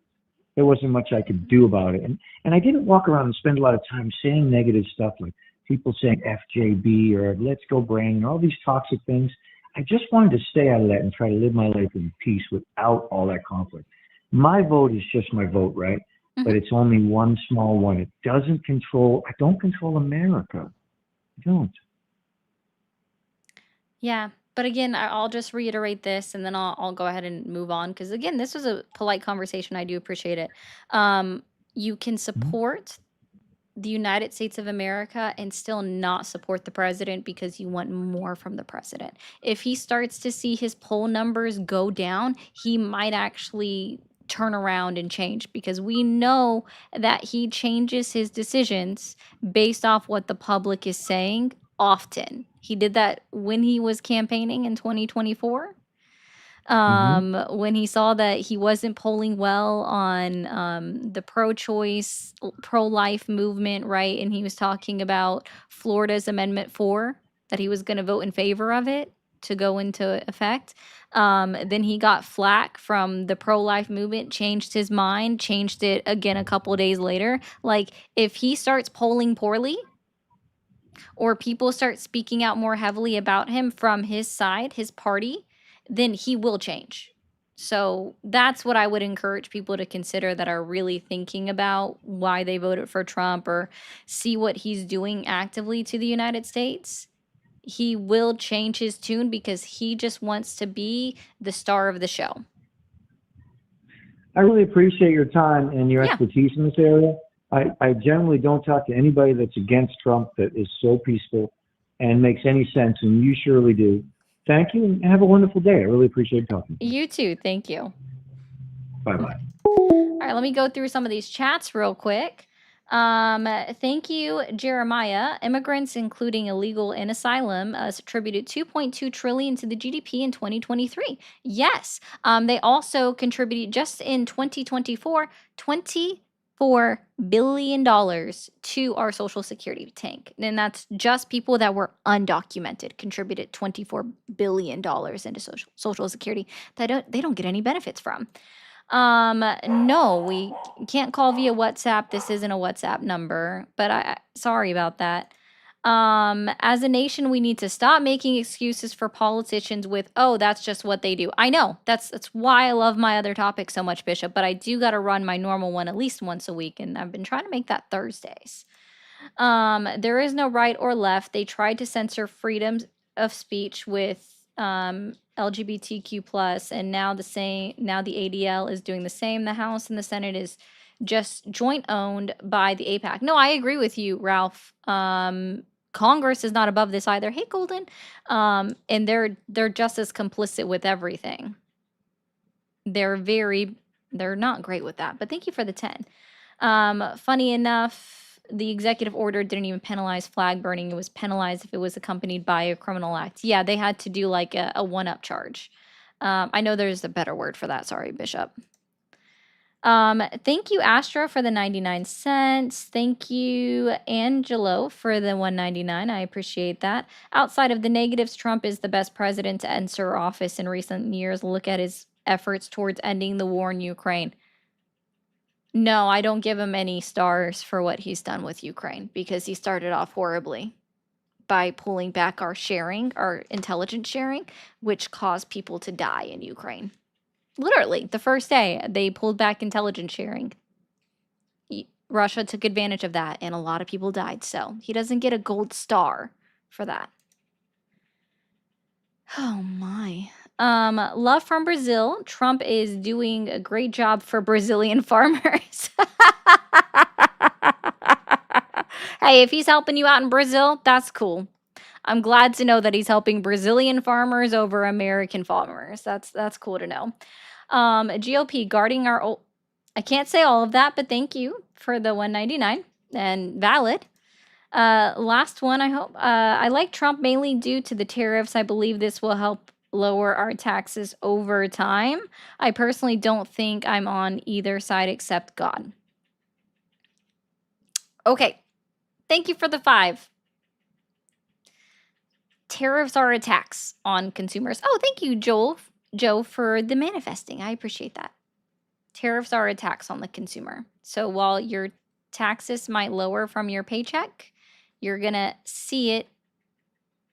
There wasn't much I could do about it. And I didn't walk around and spend a lot of time saying negative stuff like people saying FJB or let's go Brandon, all these toxic things. I just wanted to stay out of that and try to live my life in peace without all that conflict. My vote is just my vote, right? But it's only one small one. It doesn't control, I don't control America. I don't. Yeah. But again, I'll just reiterate this and then I'll go ahead and move on. Because again, this was a polite conversation. I do appreciate it. You can support the United States of America and still not support the president because you want more from the president. If he starts to see his poll numbers go down, he might actually turn around and change because we know that he changes his decisions based off what the public is saying often. He did that when he was campaigning in 2024. when he saw that he wasn't polling well on the pro-choice, pro-life movement, right? And he was talking about Florida's Amendment 4, that he was going to vote in favor of it to go into effect. Then he got flack from the pro-life movement, changed his mind, changed it again a couple days later. Like, if he starts polling poorly, or people start speaking out more heavily about him from his side, his party, then he will change. So that's what I would encourage people to consider that are really thinking about why they voted for Trump or see what he's doing actively to the United States. He will change his tune because he just wants to be the star of the show. I really appreciate your time and your Yeah. expertise in this area. I generally don't talk to anybody that's against Trump that is so peaceful and makes any sense, and you surely do. Thank you, and have a wonderful day. I really appreciate talking. You too. Thank you. Bye-bye. All right, let me go through some of these chats real quick. Thank you, Jeremiah. Immigrants, including illegal and asylum, attributed 2.2 trillion to the GDP in 2023. Yes, they also contributed just in 2024, $24 billion to our Social Security tank, and that's just people that were undocumented contributed $24 billion into Social Security that they don't get any benefits from. No, we can't call via WhatsApp. This isn't a WhatsApp number, but sorry about that. As a nation, we need to stop making excuses for politicians with, oh, that's just what they do. I know that's why I love my other topic so much, Bishop, but I do got to run my normal one at least once a week, and I've been trying to make that Thursdays. There is no right or left. They tried to censor freedom of speech with LGBTQ plus, and now the ADL is doing the same. The House and the Senate is just joint owned by the APAC. No, I agree with you, Ralph. Congress is not above this either. Hey, Golden. And they're just as complicit with everything. They're not great with that. But thank you for the 10. Funny enough, the executive order didn't even penalize flag burning. It was penalized if it was accompanied by a criminal act. Yeah, they had to do like a one-up charge. I know there's a better word for that. Sorry, Bishop. Thank you, Astro, for the 99 cents. Thank you, Angelo, for the 199. I appreciate that. Outside of the negatives, Trump is the best president to enter office in recent years. Look at his efforts towards ending the war in Ukraine. No, I don't give him any stars for what he's done with Ukraine because he started off horribly by pulling back our intelligence sharing, which caused people to die in Ukraine. Literally, the first day they pulled back intelligence sharing. Russia took advantage of that, and a lot of people died. So he doesn't get a gold star for that. Oh my. Love from Brazil. Trump is doing a great job for Brazilian farmers. Hey, if he's helping you out in Brazil, that's cool. I'm glad to know that he's helping Brazilian farmers over American farmers. That's cool to know. GOP guarding our I can't say all of that, but thank you for the 199 and valid. Last one, I hope. I like Trump mainly due to the tariffs. I believe this will help lower our taxes over time. I personally don't think I'm on either side except God. Okay. Thank you for the 5. Tariffs are a tax on consumers. Oh, thank you, Joe, for the manifesting. I appreciate that. Tariffs are a tax on the consumer. So while your taxes might lower from your paycheck, you're going to see it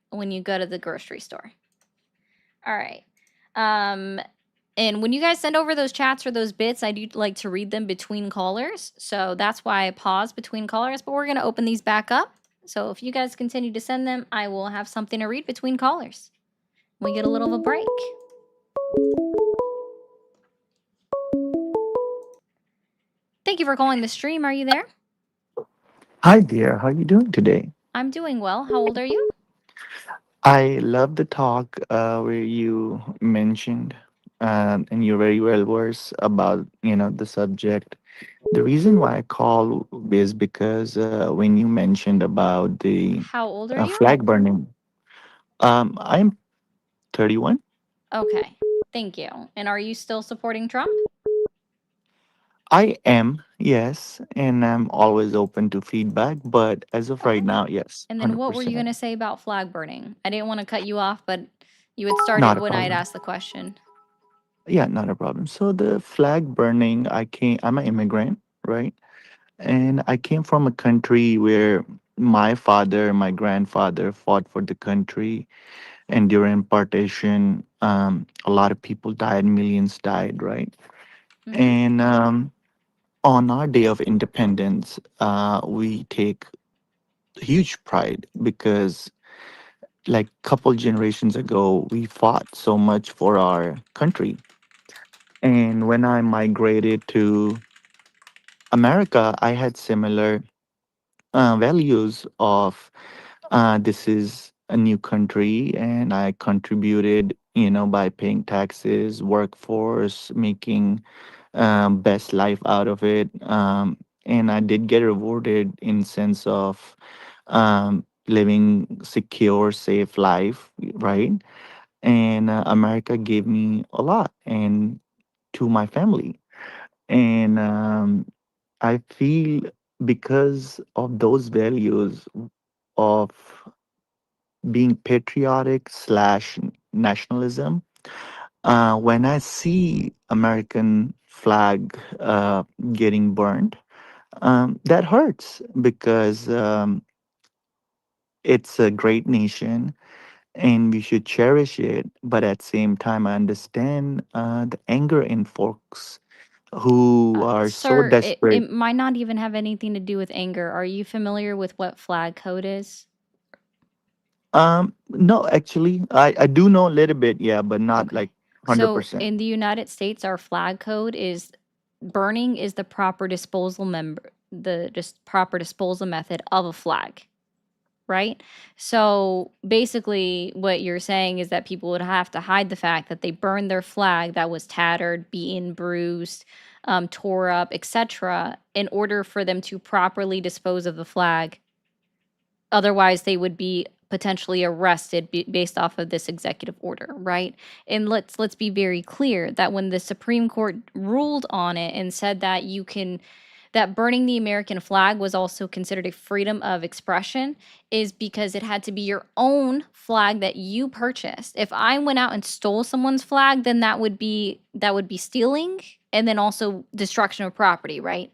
when you go to the grocery store. All right. And when you guys send over those chats or those bits, I do like to read them between callers. So that's why I pause between callers, but we're going to open these back up. So if you guys continue to send them, I will have something to read between callers. We get a little of a break. Thank you for calling the stream. Are you there? Hi dear, how are you doing today? I'm doing well. How old are you? I love the talk where you mentioned and you're very well versed about the subject. The reason why I call is because when you mentioned about the How old are you? flag burning, I'm 31. Okay. Thank you. And are you still supporting Trump? I am, yes, and I'm always open to feedback, but as of right Okay. now, yes, And then what were you 100%. going to say about flag burning? I didn't want to cut you off, but you had started Not a when I had problem. asked the question. Yeah, not a problem. So the flag burning, I'm an immigrant, right? And I came from a country where my father, my grandfather fought for the country, and during partition, a lot of people died, millions died, right? Mm-hmm. And on our day of independence, we take huge pride because, like, couple generations ago, we fought so much for our country. And when I migrated to America, I had similar values of this is a new country, and I contributed, by paying taxes, workforce, making best life out of it. And I did get rewarded in sense of living secure, safe life, right? And America gave me a lot, and to my family. And I feel because of those values of being patriotic slash nationalism, when I see American flag getting burned, that hurts because it's a great nation and we should cherish it. But at the same time, I understand the anger in folks who are so Sir, it, desperate. it might not even have anything to do with anger. Are you familiar with what flag code is? No, actually, I do know a little bit, yeah, but not Okay. like So 100%. in the United States, our flag code is burning is the proper disposal the just proper disposal method of a flag, right? So basically, what you're saying is that people would have to hide the fact that they burned their flag that was tattered, beaten, bruised, tore up, etc., in order for them to properly dispose of the flag. Otherwise, they would be potentially arrested based off of this executive order, right? And let's be very clear that when the Supreme Court ruled on it and said that that burning the American flag was also considered a freedom of expression is because it had to be your own flag that you purchased. If I went out and stole someone's flag, then that would be stealing and then also destruction of property, right?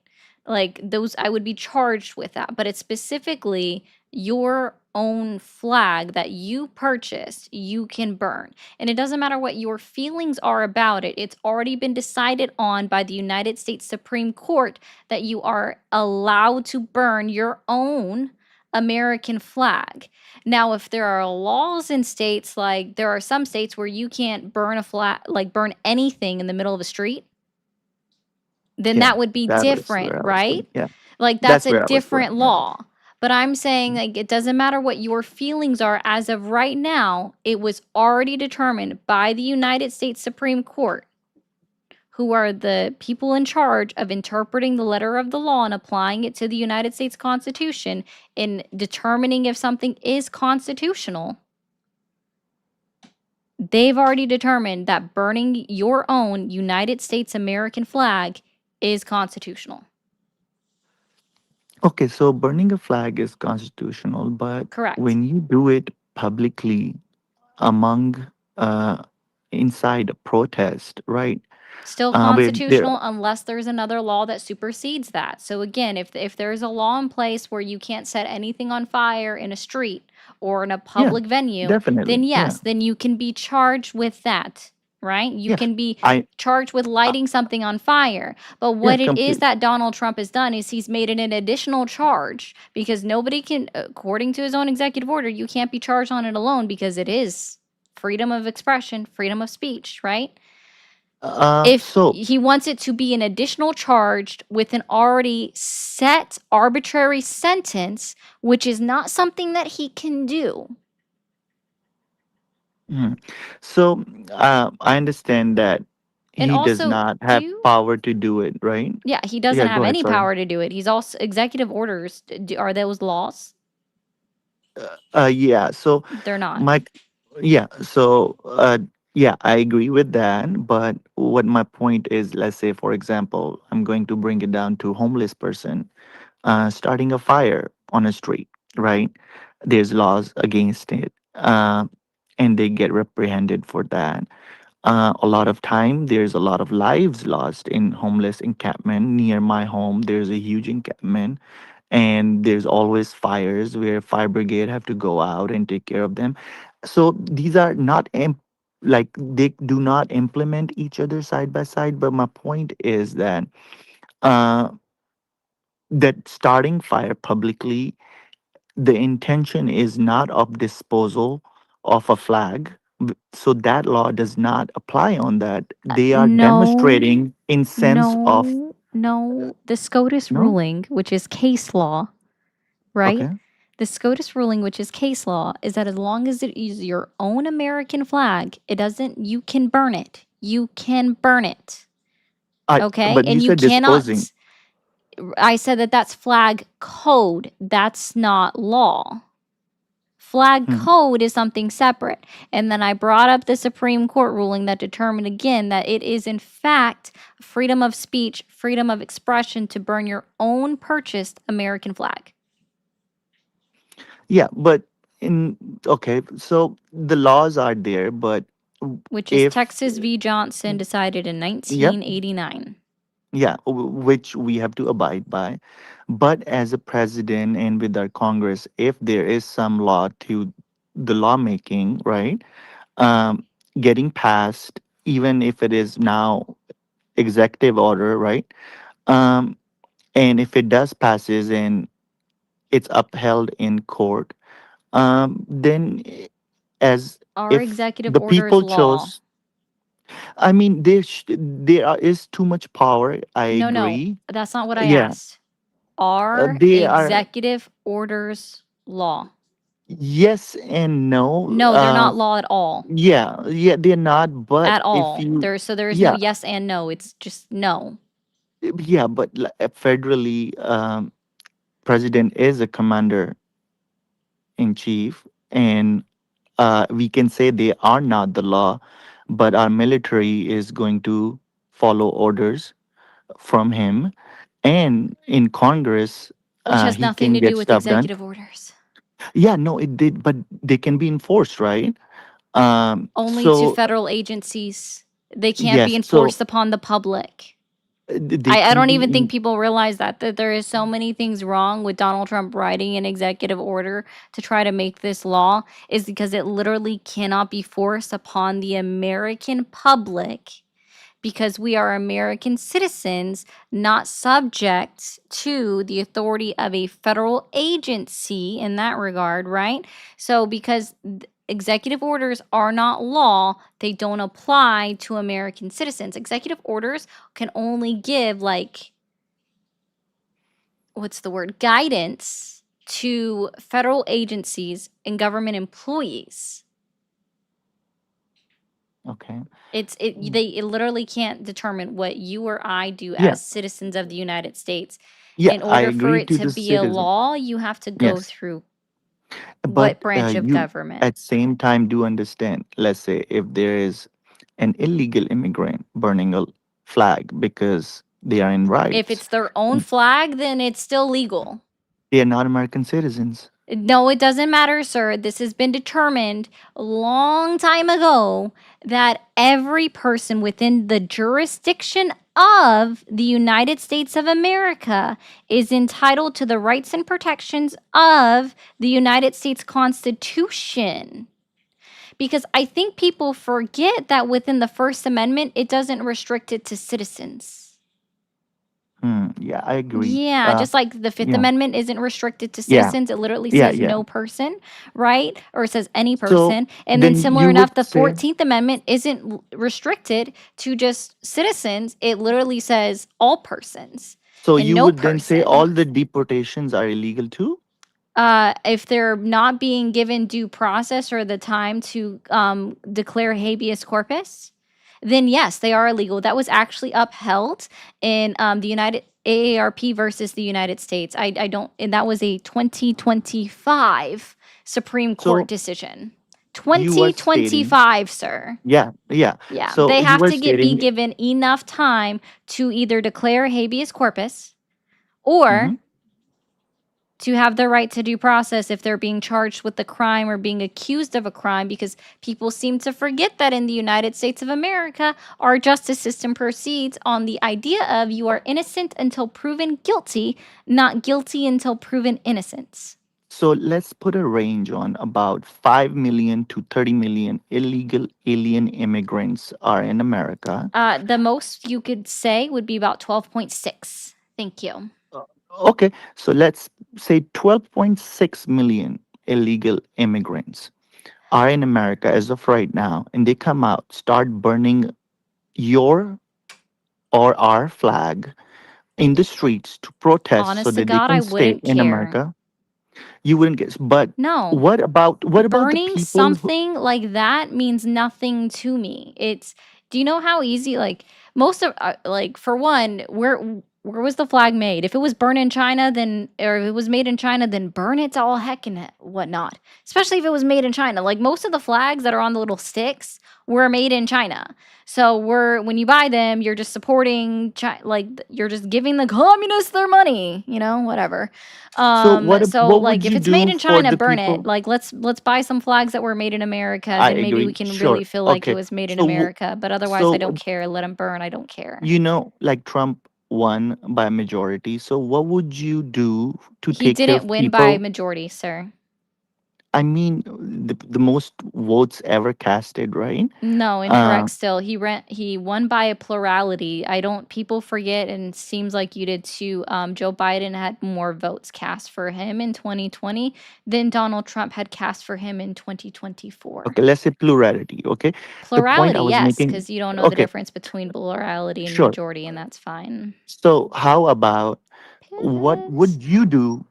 Like those I would be charged with that. But it's specifically your own flag that you purchased, you can burn. And it doesn't matter what your feelings are about it. It's already been decided on by the United States Supreme Court that you are allowed to burn your own American flag. Now, if there are laws in states, like there are some states where you can't burn a flag, like burn anything in the middle of a street, then Yeah, that would be that was different, where I was right? going. Yeah, Like that's that's a where I was going. different Yeah. law. But I'm saying Mm. like it doesn't matter what your feelings are as of right now, it was already determined by the United States Supreme Court, who are the people in charge of interpreting the letter of the law and applying it to the United States Constitution in determining if something is constitutional. They've already determined that burning your own United States American flag is constitutional. Okay, so burning a flag is constitutional, but Correct. when you do it publicly among uh, inside a protest, right? Still Where there, constitutional unless there's another law that supersedes that. So again, if there's a law in place where you can't set anything on fire in a street or in a yeah, public venue, then definitely, yeah, yes, then you can be charged with that, right? You yeah. can be I, charged with I lighting something on fire. But yeah, what it is complete. that Donald Trump has done is he's made it an additional charge because nobody can, according to his own executive order, you can't be charged on it alone because it is freedom of expression, freedom of speech, right? If So he wants it to be an additional charge with an already set arbitrary sentence, which is not something that he can do. Mhm. So I understand that And he does also, not do have you? power to do it, right? Yeah, he doesn't Yeah, have go ahead. any Sorry. power to do it. He's also executive orders. Are those laws? Yeah. So They're not. my, yeah. So Yeah, I agree with that. But what my point is, let's say, for example, I'm going to bring it down to homeless person starting a fire on a street, right? There's laws against it, and they get reprehended for that. A lot of time, there's a lot of lives lost in homeless encampment. Near my home, there's a huge encampment, and there's always fires where fire brigade have to go out and take care of them. So these are not like they do not implement each other side by side. But my point is that uh, that starting fire publicly, the intention is not of disposal of a flag. So that law does not apply on that. They are No, demonstrating in sense of no. The SCOTUS no. ruling, which is case law, right? Okay. The SCOTUS ruling, which is case law, is that as long as it is your own American flag, it doesn't, you can burn it. You can burn it. Okay? But you And you said disposing. cannot, I said that that's flag code. That's not law. Flag Hmm. code is something separate. And then I brought up the Supreme Court ruling that determined again that it is, in fact, freedom of speech, freedom of expression to burn your own purchased American flag, Yeah, but in okay, so the laws are there, but which is if Texas v. Johnson, decided in yep, 1989. yeah, which we have to abide by. But as a president and with our Congress, if there is some law to the lawmaking, right, um, getting passed, even if it is now executive order, right, um, and if it does passes and it's upheld in court, then as Our if executive the order is people law. chose, I mean, is too much power. I No, agree. that's not what I Yeah, asked. Are they are. executive orders law? Yes and no. No, they're not law at all. Yeah, they're not. But At if all. you, There is no yeah, yes and no. It's just no. yeah, but federally, president is a commander in chief, and we can say they are not the law, but our military is going to follow orders from him, and in Congress, Which has he nothing can to get do with stuff done. executive orders. Yeah, no, it did, but they can be enforced, right? Only to So federal agencies. They can't be yes, so enforced upon the public. they I can don't be even think in. people realize that there is so many things wrong with Donald Trump writing an executive order to try to make this law is because it literally cannot be forced upon the American public because we are American citizens, not subject to the authority of a federal agency in that regard, right? So, because executive orders are not law, they don't apply to American citizens. Executive orders can only give, like, what's the word? Guidance to federal agencies and government employees. Okay. They literally can't determine what you or I do Yeah, as citizens of the United States. yeah, In I order for agree it to to the be a citizen. law, you have to go Yes, through but what branch of you government? at same time do understand. Let's say if there is an illegal immigrant burning a flag because they are in If rights, it's their own flag, then it's still legal. they are not American citizens. No, it doesn't matter, sir. This has been determined a long time ago that every person within the jurisdiction of the United States of America is entitled to the rights and protections of the United States Constitution. Because I think people forget that within the First Amendment, it doesn't restrict it to citizens. Yeah, I agree. Yeah, just like the Fifth Yeah, Amendment isn't restricted to yeah, citizens, it literally yeah, says yeah. no person, right? Or it says any So person. And then, then similar you enough, would the say, 14th Amendment isn't restricted to just citizens, it literally says all persons so and you no would then say all person. the deportations are illegal too? If they're not being given due process or the time to declare habeas corpus, then yes, they are illegal. That was actually upheld in the United AARP versus the United States. I don't, and that was a 2025 Supreme Court So decision. you were stating, 2025, sir. yeah, yeah. Yeah, So they you have were to be stating, given enough time to either declare habeas corpus or mhm. to have the right to due process if they're being charged with a crime or being accused of a crime, because people seem to forget that in the United States of America, our justice system proceeds on the idea of you are innocent until proven guilty, not guilty until proven innocence. So let's put a range on about 5 million to 30 million illegal alien immigrants are in America. The most you could say would be about 12.6. Thank you. Okay, so let's say 12.6 million illegal immigrants are in America as of right now, and they come out, start burning your or our flag in the streets to protest so Honest to that they God, I can stay wouldn't in care. America. You wouldn't get, but No. what about the Burning people who, something like that means nothing to me. Do you know how easy, like, most of, like, for one, where was the flag made? If it was burned in China, then, or if it was made in China, then burn it to all heck and whatnot. Especially if it was made in China. Like, most of the flags that are on the little sticks were made in China. So when you buy them, you're just supporting China, like, you're just giving the communists their money, whatever. so So what like, would if you it's made do in for China, the burn it. people? Like, let's buy some flags that were made in America. I Then maybe we agree, can sure. really feel like it Okay, was made in so America. But otherwise, I so don't care. Let them burn. I don't care. like Trump won by majority. So what would you do to He take care didn't of win by people? majority, sir. I mean, the most votes ever casted, right? No, Uh, incorrect still. He won by a plurality. I don't People forget, and seems like you did too. Joe Biden had more votes cast for him in 2020 than Donald Trump had cast for him in 2024. okay, let's say plurality. Okay, the point I Plurality, was yes, making. because you don't know the Okay, difference between plurality and sure. majority, and that's fine. So how about what Pivot. would you do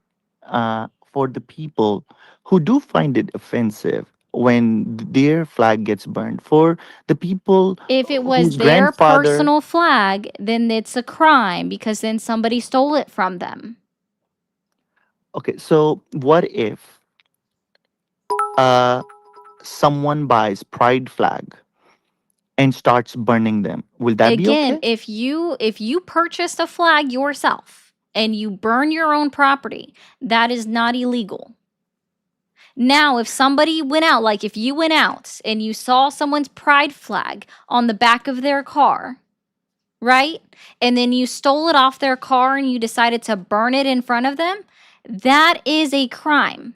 for the people who do find it offensive when their flag gets burned? For the people If it was whose their grandfather. personal flag, then it's a crime because then somebody stole it from them. Okay, so what if uh, someone buys pride flag and starts burning them? Will that be Again, okay? if you purchased a flag yourself and you burn your own property, that is not illegal. Now, if somebody went out, like if you went out and you saw someone's pride flag on the back of their car, right? And then you stole it off their car and you decided to burn it in front of them, that is a crime.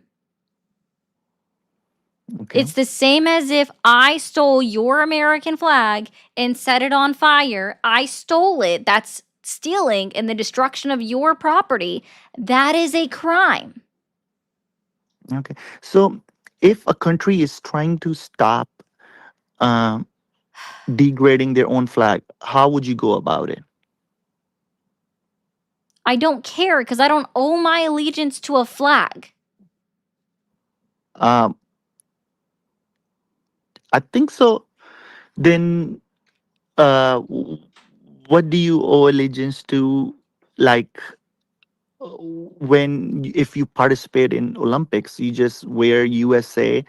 Okay. It's the same as if I stole your American flag and set it on fire. I stole it. That's stealing and the destruction of your property. That is a crime. Okay. So if a country is trying to stop um, degrading their own flag, how would you go about it? I don't care because I don't owe my allegiance to a flag. Um, I think so. Then, what do you owe allegiance to? Like, if you participate in Olympics, you just wear USA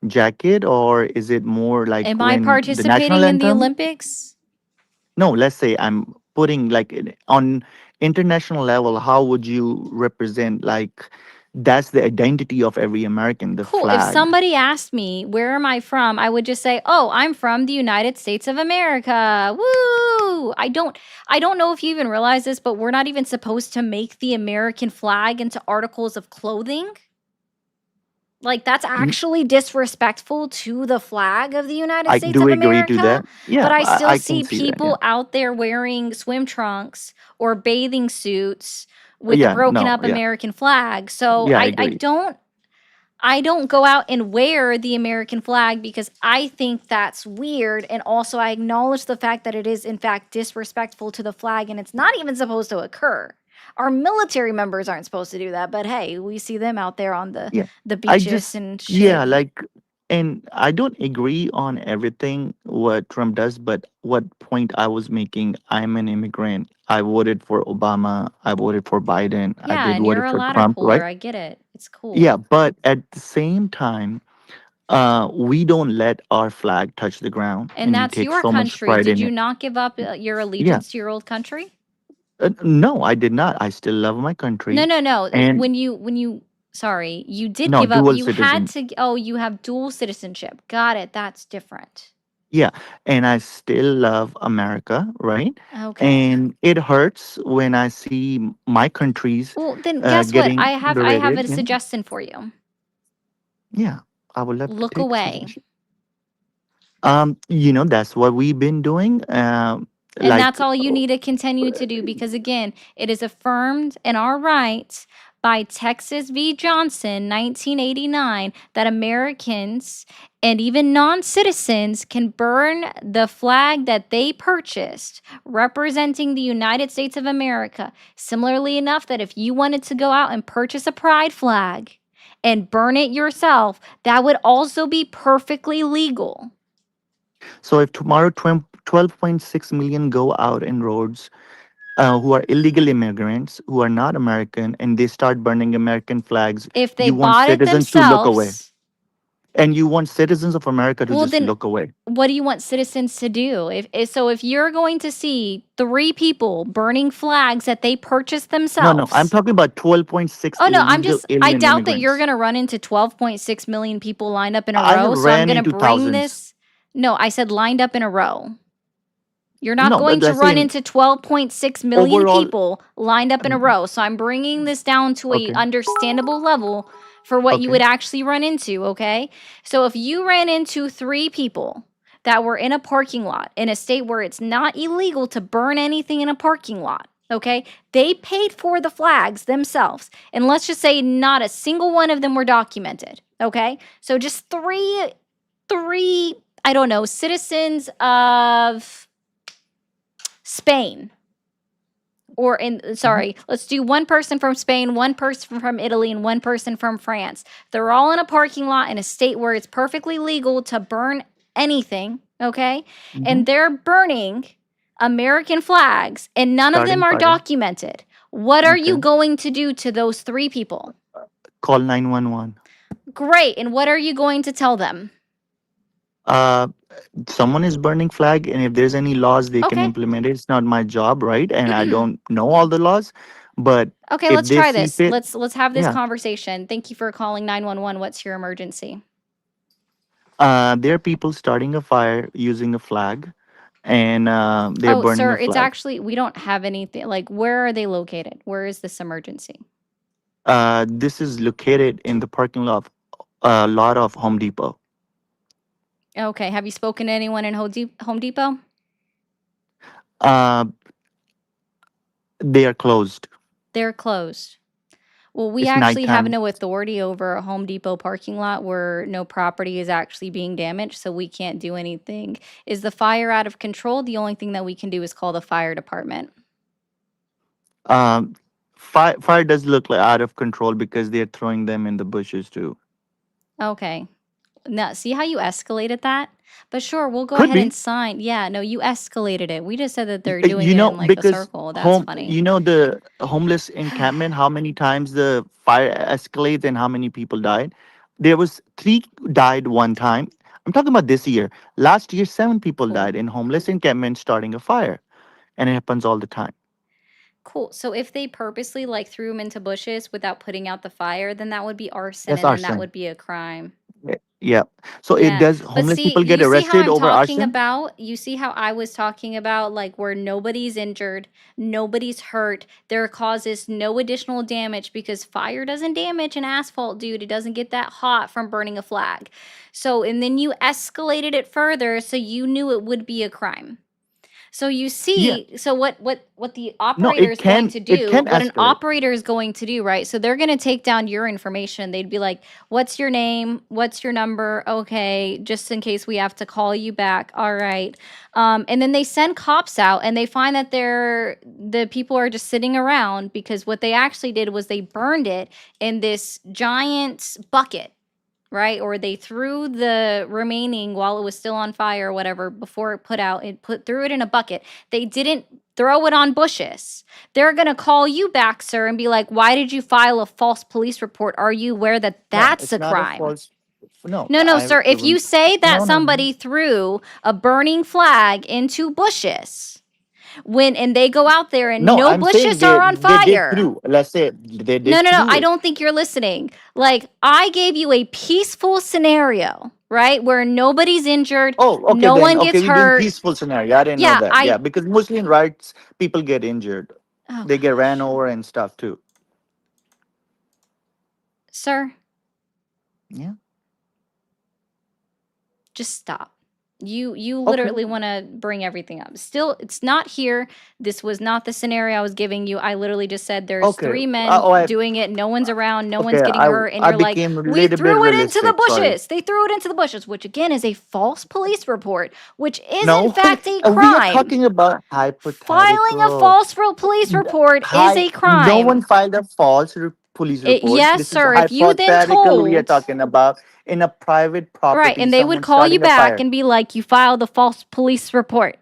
jacket, or is it more like Am I when the national participating in the anthem? Olympics? No, let's say I'm putting like on international level, how would you represent, like, that's the identity of every American, the Cool. If flag. somebody asked me, where am I from? I would just say, oh, I'm from the United States of America. Woo! I don't know if you even realize this, but we're not even supposed to make the American flag into articles of clothing. Like, that's N- actually disrespectful to the flag of the United I States do of agree to America. that. Yeah, But I still I can see see that. Yeah. people out there wearing swim trunks or bathing suits with a Yeah, broken no, up yeah. American flag. So Yeah, I I agree. don't go out and wear the American flag because I think that's weird. And also, I acknowledge the fact that it is, in fact, disrespectful to the flag and it's not even supposed to occur. Our military members aren't supposed to do that, but hey, we see them out there on the, Yeah. the I beaches just, and yeah, shit. like, and I don't agree on everything what Trump does, but what point I was making, I'm an immigrant. I voted for Obama. I voted for Biden. I Yeah, did and you're voted a for ladder Trump, puller. right? I get it. It's cool. Yeah, but at the same time, We don't let our flag touch the ground, And and we that's take your so much country. pride Did in you it. not give up your Yeah. allegiance to your old country? No, I did not. I still love my No, country, no, no. and When you sorry, you did no give up. dual You had citizen. to. Oh, you have dual citizenship. Got it. That's different. Yeah, and I still love America, right? Okay. And it hurts when I see my countries Well, then guess what? getting I have a berated. suggestion for you. Yeah, I would love to Look take away. suggestions. That's what we've been doing. And Like, that's all you need to continue to do because, again, it is affirmed in our rights by Texas v. Johnson, 1989, that Americans and even non citizens can burn the flag that they purchased representing the United States of America. Similarly enough, that if you wanted to go out and purchase a pride flag and burn it yourself, that would also be perfectly legal. so if tomorrow 12.6 million go out in roads who are illegal immigrants, who are not American, and they start burning American flags, If they you want bought it citizens to look away. themselves, And you want citizens of America to well, just then look away. what do you want citizens to do? If you're going to see 3 people burning flags that they purchased No, I'm themselves. talking about 12.6 Oh no, illegal I alien doubt that you're immigrants. going to run into 12.6 million people lined up in a I have row, so I'm ran going to into bring thousands. this. No, I said lined up in a row. You're not No, going but to let's say run into 12.6 million overall. people lined up in a row. So I'm bringing this down to a Okay, understandable level for what you okay. would actually run into, okay? So if you ran into 3 people that were in a parking lot in a state where it's not illegal to burn anything in a parking lot, okay? They paid for the flags themselves. And let's just say not a single one of them were documented, okay? So just three I don't know, citizens of Spain, or Mhm. let's do one person from Spain, one person from Italy, and one person from France. They're all in a parking lot in a state where it's perfectly legal to burn anything, okay? And Mhm. they're burning American flags, and none of them Starting are fire. documented. What are Okay. you going to do to those 3 people? Call 911. Great. And what are you going to tell them? Uh, Someone is burning flag, and if there's any laws they can Okay. implement it. It's not my job, right? And I don't know all the laws, but Okay, if let's they try see this. fit, Let's have this yeah. conversation. Thank you for calling 911. What's your emergency? There are people starting a fire using a flag, and they're Oh, burning sir, a it's flag. actually, we don't have anything. Like, where are they located? Where is this emergency? This is located in the parking lot, lot of Home Depot. Okay, have you spoken to anyone in Home Depot? Uh, they are closed. They're closed. Well, we It's actually have nighttime. no authority over a Home Depot parking lot where no property is actually being damaged, so we can't do anything. Is the fire out of control? The only thing that we can do is call the fire department. Um, fire does look like out of control because they're throwing them in the bushes too. Okay. Now, see how you escalated that? But sure, we'll go Could ahead and be. sign. Yeah, no, you escalated it. We just said that they're doing You it know, in like a because circle. That's funny. the homeless encampment, how many times the fire escalates and how many people died. There was 3 died one time. I'm talking about this year. Last year, 7 people Cool. died in homeless encampment starting a fire, and it happens all the time. Cool. So if they purposely like threw them into bushes without putting out the fire, then that would be arson That's and then that arson. would be a crime. Yeah. So it Yeah. does But homeless see, people get you see how arrested I'm over talking arson? about? You see how I was talking about like where nobody's injured, nobody's hurt, there causes no additional damage because fire doesn't damage an asphalt, dude. It doesn't get that hot from burning a flag. So, and then you escalated it further so you knew it would be a crime. So you Yeah. see, so what the No, operator is going to it do, can what an escalate. operator is going to do, right? So they're going to take down your information. They'd be like, "What's your name? What's your number? Okay, just in case we have to call you back. All right." And then they send cops out, and they find that the people are just sitting around because what they actually did was they burned it in this giant bucket, right? Or they threw the remaining while it was still on fire or whatever before it put out. Threw it in a bucket. They didn't throw it on bushes. They're gonna call you back, sir, and be like, "Why did you file a false police report? Are you aware that No, that's it's a not a crime?" false. No, No, I sir. If you wouldn't. say that No, no, no. somebody threw a burning flag into bushes and they go out there and No, no I'm saying bushes are on they did fire. through. Let's say they No, did no, no. through I it. don't think you're listening. Like, I gave you a peaceful scenario, right? Where nobody's injured, Oh, okay no then. one Okay, gets you're doing hurt. peaceful scenario. I didn't know Yeah, that. Yeah, because Muslim rights people get injured. oh They get ran gosh. over and stuff too. Sir, Yeah. just stop. You Okay. literally want to bring everything up. Still, it's not here. This was not the scenario I was giving you. I literally just said there's Okay. 3 men Oh, I doing it. No one's around. No one's okay. getting hurt. And I you're like, became a we little bit threw it into the realistic. Sorry. bushes. They threw it into the bushes, which again is a false police report, which is in No, fact a we are crime. talking about Filing a hypothetical. false police report is a No one crime. filed a false police report. Yes, This is a sir. If you then hypothetical we are told, talking about in a private right, property. and they would Someone call you starting a back fire. and be like, you filed a false police report.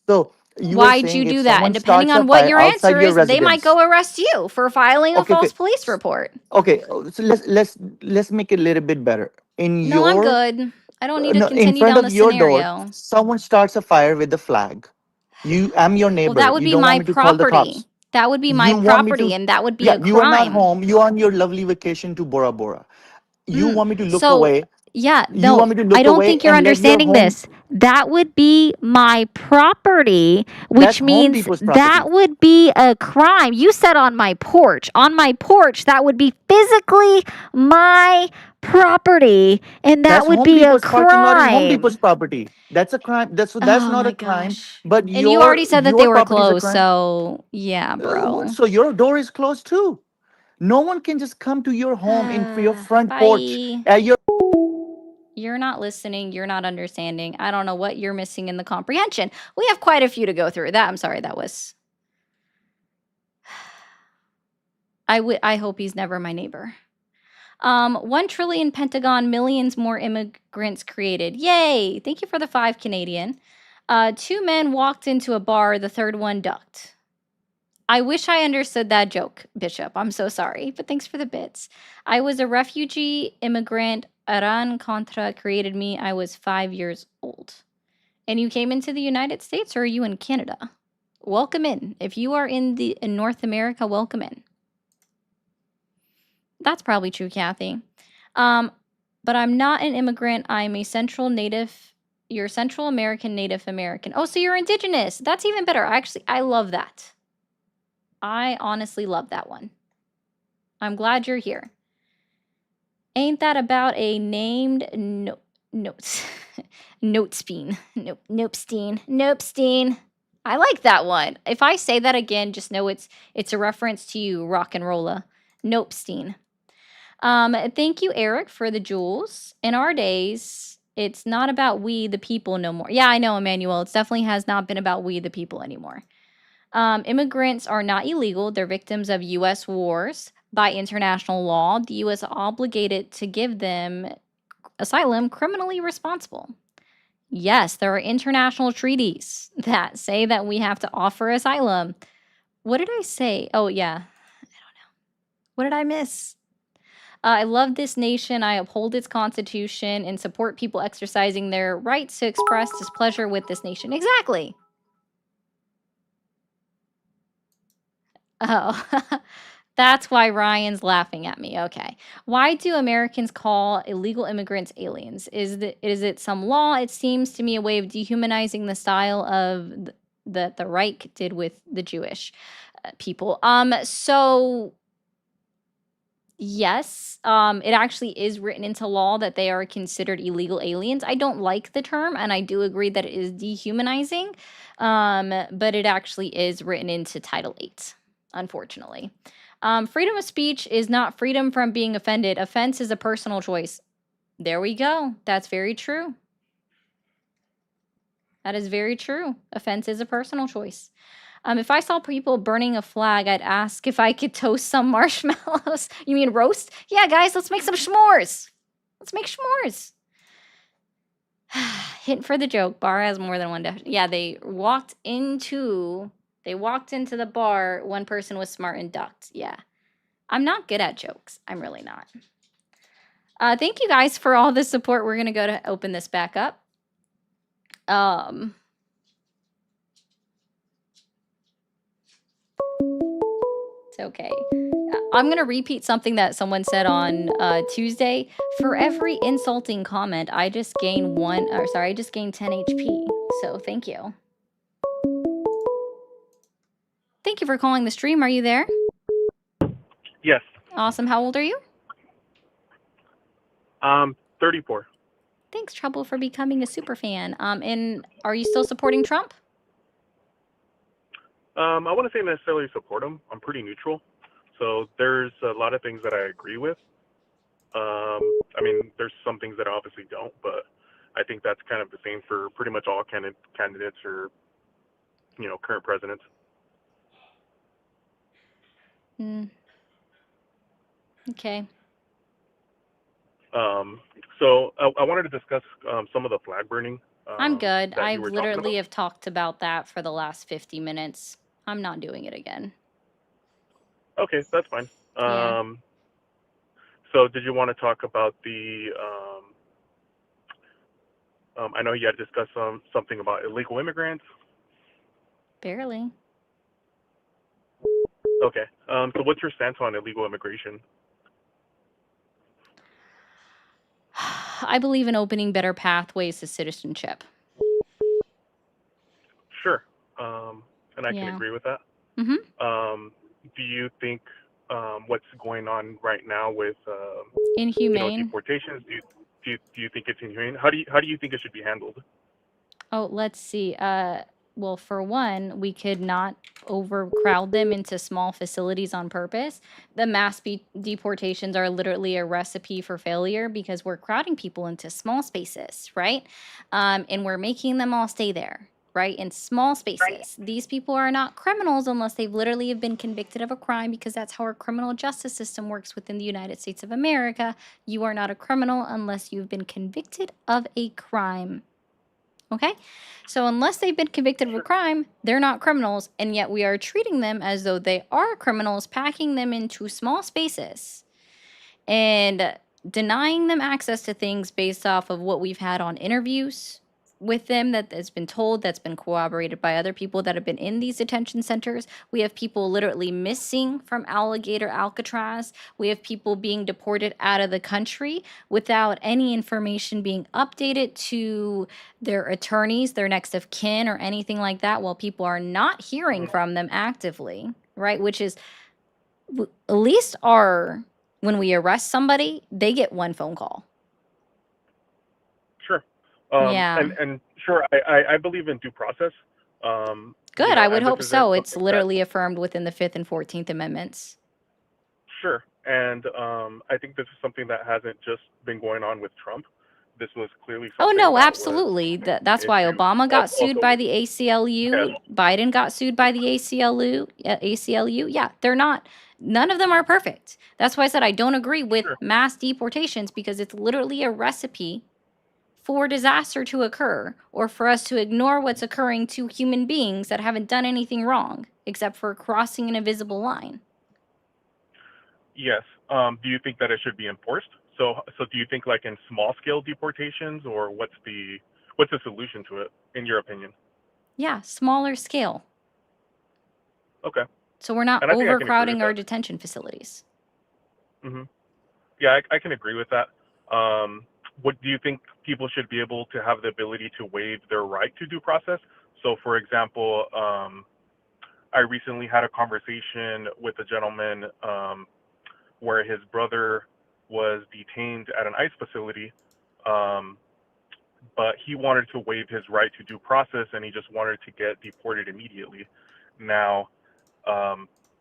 So you were Why'd you saying if do that? And someone depending starts a on what fire your outside answer your is, they might residence. go arrest you for filing a Okay, okay, false police report. okay. So let's make it a little bit better. In No, I'm your good. I don't need to no, in continue front down of the your door, scenario. someone starts a fire with a flag. I'm your Well, that neighbor. would You be don't want my me to call the property. cops. That would be my You want me property, to, and that would be yeah, a you are not crime. home. You are on your lovely vacation to Bora Bora. You Mm. want me to look So, away. yeah, You no, want me to I look don't away think you're and let your understanding home, this. That would be my property, that's which Home means Depot's that property. would be a crime. You said on my porch. On my porch, that would be physically my property, and that That's would Home be a Depot's parking lot is Home Depot's crime. property. That's a crime. That's Oh not my a crime. gosh. But And you already said that they your were property is a closed, crime. so yeah, bro. So your door is closed too. No one can just come to your home in your front porch Bye. at your. You're not listening. You're not understanding. I don't know what you're missing in the comprehension. We have quite a few to go through. I'm sorry. That was. I hope he's never my neighbor. 1 trillion Pentagon, millions more immigrants created. Yay! Thank you for the 5 Canadian. 2 men walked into a bar. The third one ducked. I wish I understood that joke, Bishop. I'm so sorry, but thanks for the bits. I was a refugee immigrant. Iran Contra created me. I was 5 years old. And you came into the United States, or are you in Canada? Welcome in. If you are in North America, welcome in. That's probably true, Kathy. But I'm not an immigrant. I'm a Central Native. You're Central American, Native American. Oh, so you're indigenous. That's even better. Actually, I love that. I honestly love that one. I'm glad you're here. Ain't that about a named notes? Notespeen. Nopestein. I like that one. If I say that again, just know it's a reference to you, rock and rolla. Nopestein. Thank you, Eric, for the jewels. In our days, it's not about we the people no more. Yeah, I know, Emmanuel. It definitely has not been about we the people anymore. Immigrants are not illegal. They're victims of U.S. wars. By international law, the U.S. obligated to give them asylum criminally responsible. Yes, there are international treaties that say that we have to offer asylum. What did I say? Oh, yeah. I don't know. What did I miss? I love this nation. I uphold its constitution and support people exercising their rights to express displeasure with this nation. Exactly. Oh, that's why Ryan's laughing at me. Okay. Why do Americans call illegal immigrants aliens? Is it some law? It seems to me a way of dehumanizing the style of that the Reich did with the Jewish people. So yes, it actually is written into law that they are considered illegal aliens. I don't like the term, and I do agree that it is dehumanizing, but it actually is written into Title 8, unfortunately. Freedom of speech is not freedom from being offended. Offense is a personal choice. There we go. That's very true. That is very true. Offense is a personal choice. If I saw people burning a flag, I'd ask if I could toast some marshmallows. You mean roast? Yeah, guys, let's make some s'mores. Let's make s'mores. Hint for the joke. Bar has more than one definition. Yeah, they walked into the bar. One person was smart and ducked. Yeah. I'm not good at jokes. I'm really not. Thank you guys for all the support. We're gonna go to open this back up. It's okay. I'm gonna repeat something that someone said on Tuesday. For every insulting comment, I just gain 10 HP. So thank you. Thank you for calling the stream. Are you there? Yes. Awesome. How old are you? 34. Thanks, Trouble, for becoming a super fan. And are you still supporting Trump? I wouldn't say necessarily support him. I'm pretty neutral. So there's a lot of things that I agree with. I mean, there's some things that I obviously don't, but I think that's kind of the same for pretty much all candidates or, current presidents. Okay. So I wanted to discuss some of the flag burning. I'm good. That I you were talking literally about. have talked about that for the last 50 minutes. I'm not doing it again. Okay, that's fine. Yeah. So did you want to talk about the? I know you had discussed something about illegal immigrants. Barely. Okay. So what's your stance on illegal immigration? I believe in opening better pathways to citizenship. Sure. And I can agree with that. Mm-hmm. Do you think what's going on right now with Inhumane. deportations? Do you think it's inhumane? How do you think it should be handled? Oh, let's see. Well, for one, we could not overcrowd them into small facilities on purpose. The mass deportations are literally a recipe for failure because we're crowding people into small spaces, right? And we're making them all stay there, right? In small spaces. Right. These people are not criminals unless they've literally have been convicted of a crime, because that's how our criminal justice system works within the United States of America. You are not a criminal unless you've been convicted of a crime. Okay? So unless they've been convicted of a crime, they're not criminals, and yet we are treating them as though they are criminals, packing them into small spaces and denying them access to things based off of what we've had on interviews with them that has been told, that's been corroborated by other people that have been in these detention centers. We have people literally missing from Alligator Alcatraz. We have people being deported out of the country without any information being updated to their attorneys, their next of kin, or anything like that, while people are not hearing from them actively, right? Which is at least when we arrest somebody, they get one phone call. Sure. Yeah. And sure, I believe in due process. Good. I would hope so. It's literally affirmed within the 5th and 14th Amendments. Sure. And I think this is something that hasn't just been going on with Trump. This was clearly something. Oh, no, absolutely. That's why Obama got sued by the ACLU. Yes. Biden got sued by the ACLU. Yeah, none of them are perfect. That's why I said I don't agree with mass deportations, because it's literally a recipe for disaster to occur, or for us to ignore what's occurring to human beings that haven't done anything wrong except for crossing an invisible line. Yes. Do you think that it should be enforced? So do you think like in small scale deportations, or what's the solution to it in your opinion? Yeah, smaller scale. Okay. So we're not overcrowding our detention facilities. Mm-hmm. Yeah, I can agree with that. What do you think people should be able to have the ability to waive their right to due process? So, for example, I recently had a conversation with a gentleman where his brother was detained at an ICE facility, but he wanted to waive his right to due process, and he just wanted to get deported immediately. Now,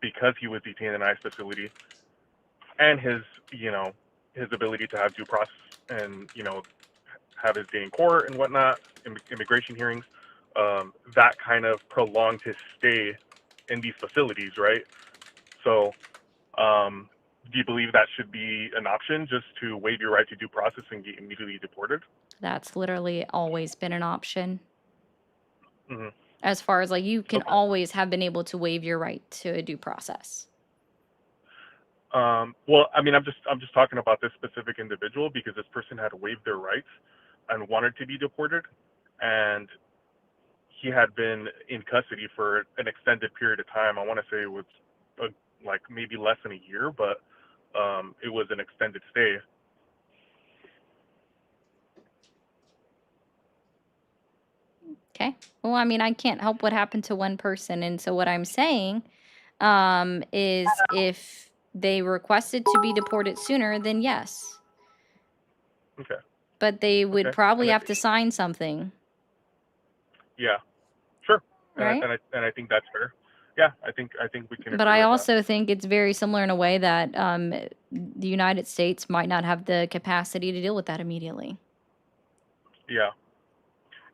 because he was detained in an ICE facility, and his ability to have due process and, have his day in court and whatnot, immigration hearings, that kind of prolonged his stay in these facilities, right? So, do you believe that should be an option, just to waive your right to due process and get immediately deported? That's literally always been an option. Mm-hmm. As far as you can always have been able to waive your right to a due process. Well, I mean, I'm just talking about this specific individual because this person had waived their rights and wanted to be deported, and he had been in custody for an extended period of time. I want to say it was like maybe less than a year, but it was an extended stay. Okay. Well, I mean, I can't help what happened to one person, and so what I'm saying is if they requested to be deported sooner, then yes. Okay. But they would Okay. probably And have to sign something, yeah, sure. right? And I think that's fair. Yeah, I think we can But agree I with that. also think it's very similar in a way that the United States might not have the capacity to deal with that immediately. Yeah.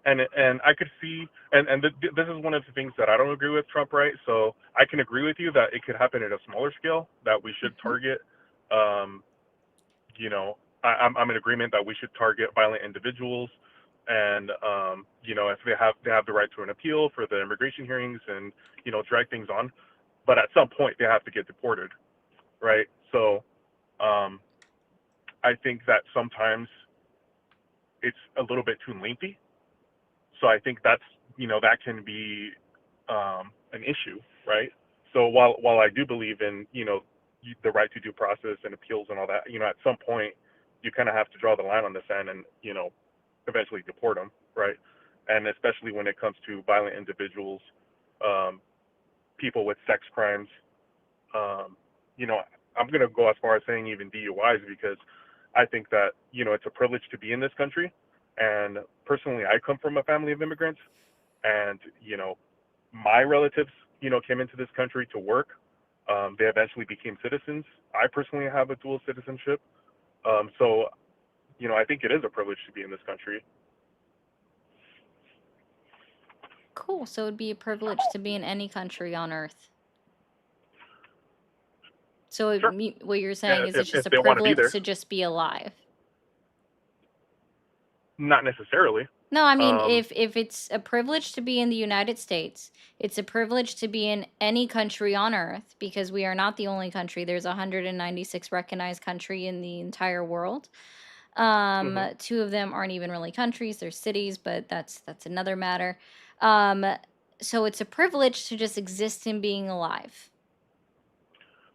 And I could see, this is one of the things that I don't agree with Trump, right? So I can agree with you that it could happen at a smaller scale, that we should target, you know, I'm in agreement that we should target violent individuals, and you know, if they have the right to an appeal for the immigration hearings, and you know, drag things on, but at some point they have to get deported, right? So I think that sometimes it's a little bit too lengthy. So I think that's, you know, that can be an issue, right? So while I do believe in, you know, the right to due process and appeals and all that, you know, at some point you kind of have to draw the line on the sand and, you know, eventually deport them, right? And especially when it comes to violent individuals, people with sex crimes, you know, I'm going to go as far as saying even DUIs, because I think that, you know, it's a privilege to be in this country. And personally, I come from a family of immigrants, and, you know, my relatives, you know, came into this country to work. They eventually became citizens. I personally have a dual citizenship. So, you know, I think it is a privilege to be in this country. Cool. So it'd be a privilege to be in any country on earth. So Sure. what you're saying is it's just If a they want to be privilege there. to just be alive. Not necessarily. No, I mean, if it's a privilege to be in the United States, it's a privilege to be in any country on earth, because we are not the only country. There's 196 recognized country in the entire world. Two of them aren't even really countries; they're cities, but that's another matter. So it's a privilege to just exist in being alive.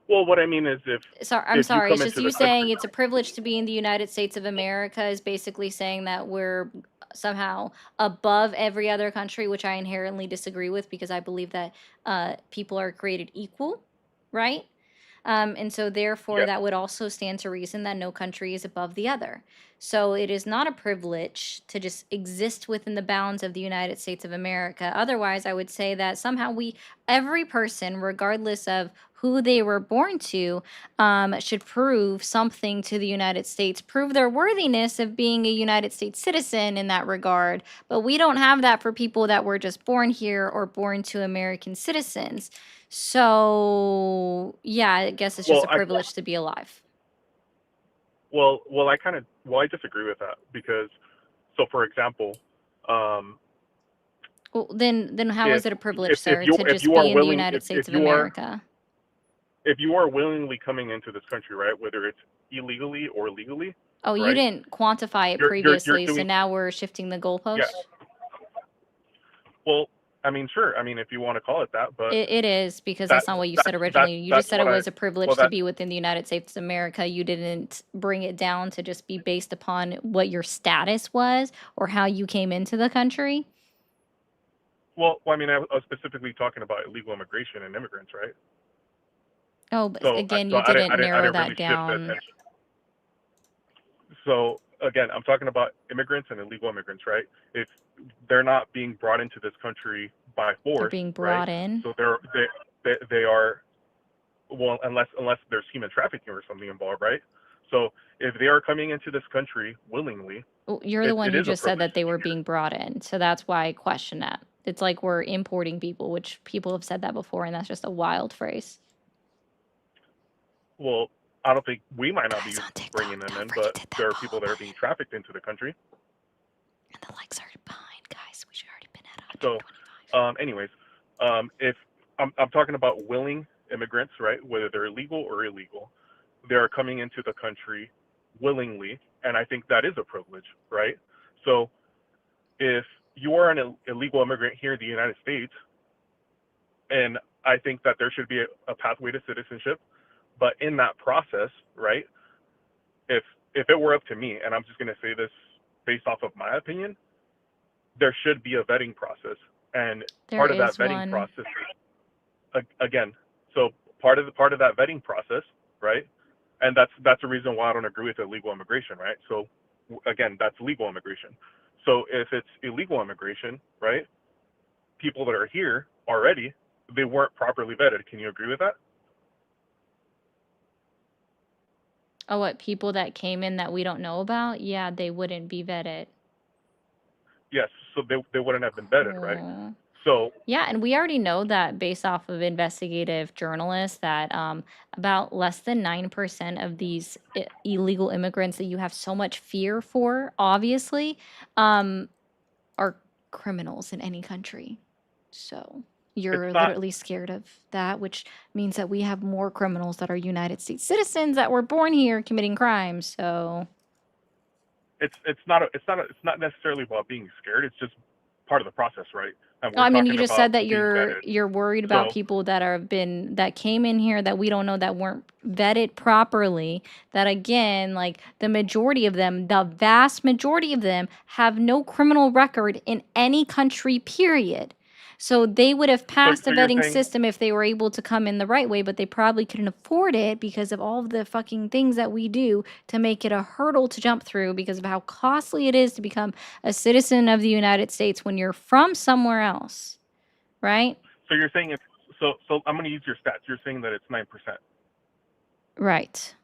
Well, what I mean is I'm if you sorry. come It's just into you the country, saying it's a privilege to be in the United States of America is basically saying that we're somehow above every other country, which I inherently disagree with, because I believe that people are created equal, right? And so therefore yeah. that would also stand to reason that no country is above the other. So it is not a privilege to just exist within the bounds of the United States of America. Otherwise, I would say that somehow every person, regardless of who they were born to, should prove something to the United States, prove their worthiness of being a United States citizen in that regard. But we don't have that for people that were just born here or born to American citizens. So, yeah, I guess it's just a privilege to be alive. Well, I disagree with that, because, so for example, Well, then how is it a privilege, if sir, you to just be in the United States of America? If you are willingly coming into this country, right, whether it's illegally or legally. Oh, you right, didn't quantify it you're previously, so doing, now we're shifting the goalpost? yeah. Well, I mean, sure. I mean, if you want to call it that, but It is, because that's not what you said originally. You just said it was a privilege to be within the United States of America. You didn't bring it down to just be based upon what your status was or how you came into the country. Well, I mean, I was specifically talking about illegal immigration and immigrants, right? Oh, but So, again, so you I didn't narrow really that shift the down. attention. So again, I'm talking about immigrants and illegal immigrants, right? If they're not being brought into this country by force, They're being brought in. So they are, well, unless there's human trafficking or something involved, right? So if they are coming into this country willingly, Well, you're the one who just said that they were being brought in, so that's why I question that. It's like we're importing people, which people have said that before, and that's just a wild phrase. Well, I don't think we might not be bringing them in, but there are people that are being trafficked into the country. And the likes are behind, guys. We should already been at 125. So, anyways, if I'm talking about willing immigrants, right, whether they're legal or illegal, they're coming into the country willingly, and I think that is a privilege, right? So if you are an illegal immigrant here in the United States, and I think that there should be a pathway to citizenship, but in that process, right, if it were up to me, and I'm just going to say this based off of my opinion, there should be a vetting process, and There part of that is vetting one. process, again, so part of that vetting process, right, and that's the reason why I don't agree with illegal immigration, right? So again, that's legal immigration. So if it's illegal immigration, right, people that are here already, they weren't properly vetted. Can you agree with that? Oh, what, people that came in that we don't know about? Yeah, they wouldn't be vetted. Yes. So they wouldn't have been vetted, right? Oh. So Yeah, and we already know that based off of investigative journalists that about less than 9% of these illegal immigrants that you have so much fear for, obviously, are criminals in any country. So you're it's not literally scared of that, which means that we have more criminals that are United States citizens that were born here committing crimes. So it's not necessarily about being scared. It's just part of the process, right? And no, we're I mean, you talking just said about that being vetted. you're worried about So people that came in here that we don't know that weren't vetted properly. That again, like the majority of them, the vast majority of them have no criminal record in any country, period. So they would have passed the you're vetting saying, system if they were able to come in the right way, but they probably couldn't afford it because of all of the fucking things that we do to make it a hurdle to jump through because of how costly it is to become a citizen of the United States when you're from somewhere else, right? so you're saying it's so I'm going to use your stats. You're saying that it's 9%. Right.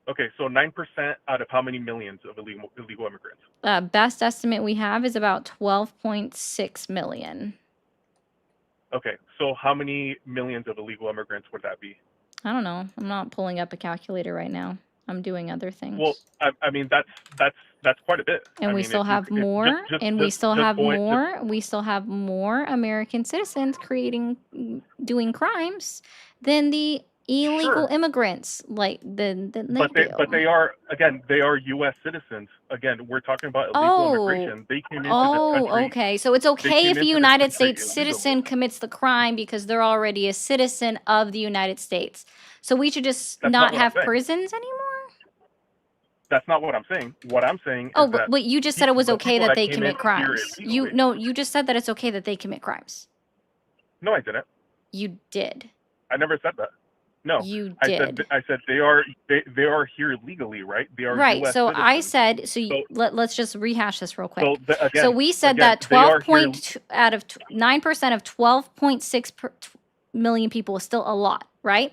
Okay, so 9% out of how many millions of illegal immigrants? Best estimate we have is about 12.6 million. Okay, so how many millions of illegal immigrants would that be? I don't know. I'm not pulling up a calculator right now. I'm doing other things. Well, I mean that's quite a bit. And I we mean, still if you have more, and we still have more. We still have more American citizens doing crimes than the illegal Sure. immigrants. Like the But they are, again, they are U.S. citizens. Again, we're talking about illegal Oh, immigration. They came into this country. okay. So it's okay came if a into this United country States illegally. citizen commits the crime because they're already a citizen of the United States. So we should just That's not not what I'm have saying. prisons anymore? That's not what I'm saying. What I'm saying Oh, is that but you just said it was the okay people that that they came in commit here crimes. illegally. You just said that it's okay that they commit crimes. No, I didn't. You did. I never said that. No, You I did. said they are here legally, right? They are Right. U.S. So I citizens. said, So let's just rehash this real quick. so So again, we said that they are 12 here. point out of 9% of 12.6 million people is still a lot, right?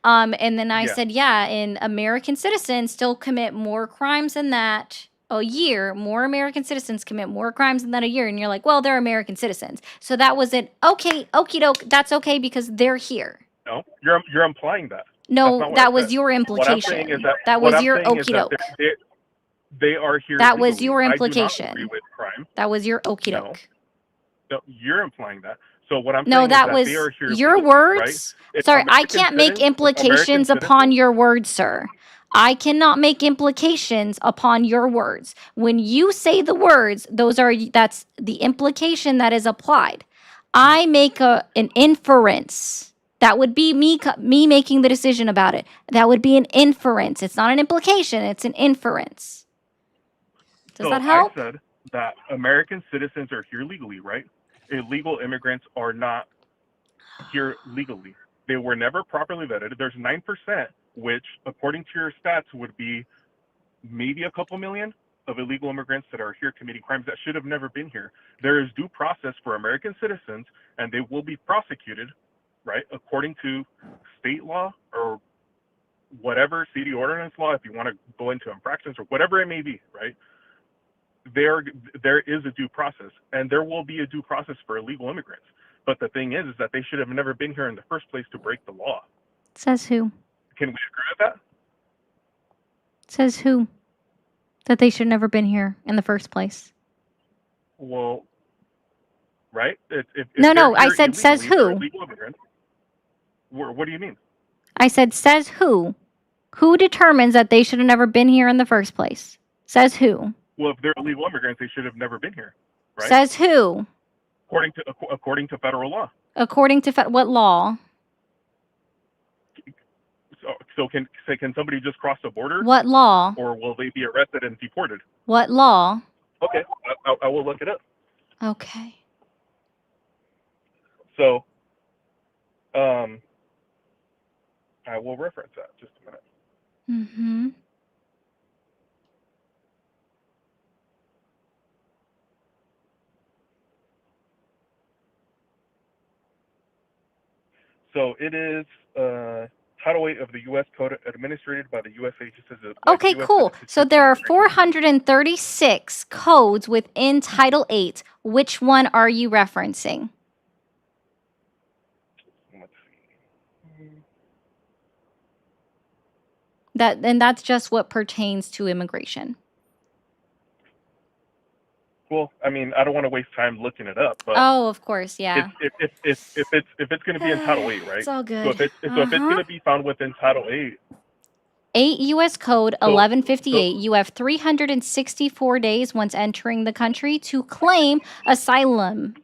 And then I Yeah. said, yeah, and American citizens still commit more crimes than that a year. More American citizens commit more crimes than that a year. And you're like, well, they're American citizens. So that was it. Okay, okie doke. That's okay because they're here. No, you're implying that. No, That's not what that I was said. your What I'm implication. saying is that That what was I'm your saying is okie that doke. they are here. That was legally. your I do not implication. agree with crime. That was your okie No. doke. No, you're implying that. So what I'm No, saying that is that was they are here your legally, words. right? If Sorry, I American can't make citizens- if American implications upon citizens- your words, sir. I cannot make implications upon your words. When you say the words, that's the implication that is applied. I make an inference. That would be me making the decision about it. That would be an inference. It's not an implication, it's an inference. Does that help? I said that American citizens are here legally, right? Illegal immigrants are not here legally. They were never properly vetted. There's 9%, which, according to your stats, would be maybe a couple million of illegal immigrants that are here committing crimes that should have never been here. There is due process for American citizens, and they will be prosecuted, right, according to state law or whatever, city ordinance law, if you want to go into infractions or whatever it may be, right? There is a due process, and there will be a due process for illegal immigrants. But the thing is that they should have never been here in the first place to break the law. Says who? Can we agree with that? Says who? That they should never been here in the first place. Well, right? If No, they're I here said says illegally, they're who? illegal immigrants. What do you mean? I said says who? Who determines that they should have never been here in the first place? Says who? Well, if they're illegal immigrants, they should have never been here, right? Says who? According to federal law. According to what law? So can somebody just cross the border, What law? or will they be arrested and deported? What law? Okay, I will look it up. Okay. So, I will reference that. Just a minute. Mm-hmm. So it is Title 8 of the U.S. Code, administered by the U.S. agencies. Okay, cool. So there are 436 codes within Title 8. Which one are you referencing? Let's see. And that's just what pertains to immigration. Well, I mean, I don't want to waste time looking it up, but Oh, of course, yeah. if it's going to be in Title 8, right? It's all good. So if it's going to be found within Title 8, 8 U.S. Code So- 1158, you have 364 days once entering the country to claim asylum.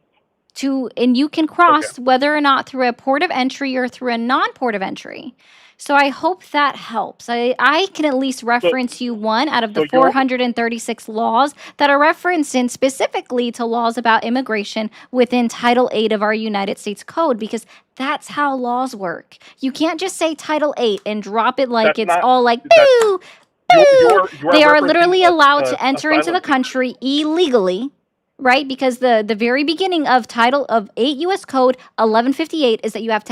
And you can cross whether or not through a port of entry or through a non-port of entry. So I hope that helps. I can at least reference you one out of the so you're- 436 laws that are referenced in specifically to laws about immigration within Title 8 of our United States Code, because that's how laws work. You can't just say Title 8 and drop it like That's it's not- all like, that's- boo, you're they are referencing literally allowed to enter into the asylum. country illegally, right? Because the very beginning of Title of 8 U.S. Code 1158 is that you have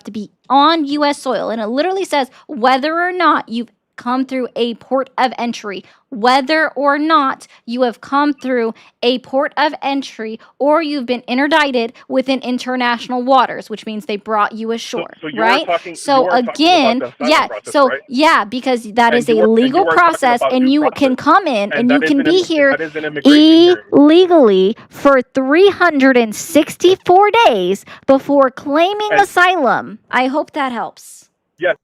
to be on U.S. soil, and it literally says whether or not you've come through a port of entry, whether or not you have come through a port of entry, or you've been interdicted within international waters, which means they brought you ashore, So you are right? talking- So you are talking again, about the asylum yeah, process, so right? yeah, because that And is a you are- and legal you are talking process, about and due you process. can come in and you that is can an be im- here that is an immigration hearing. illegally for 364 days before claiming And- asylum. I hope that helps. Yes.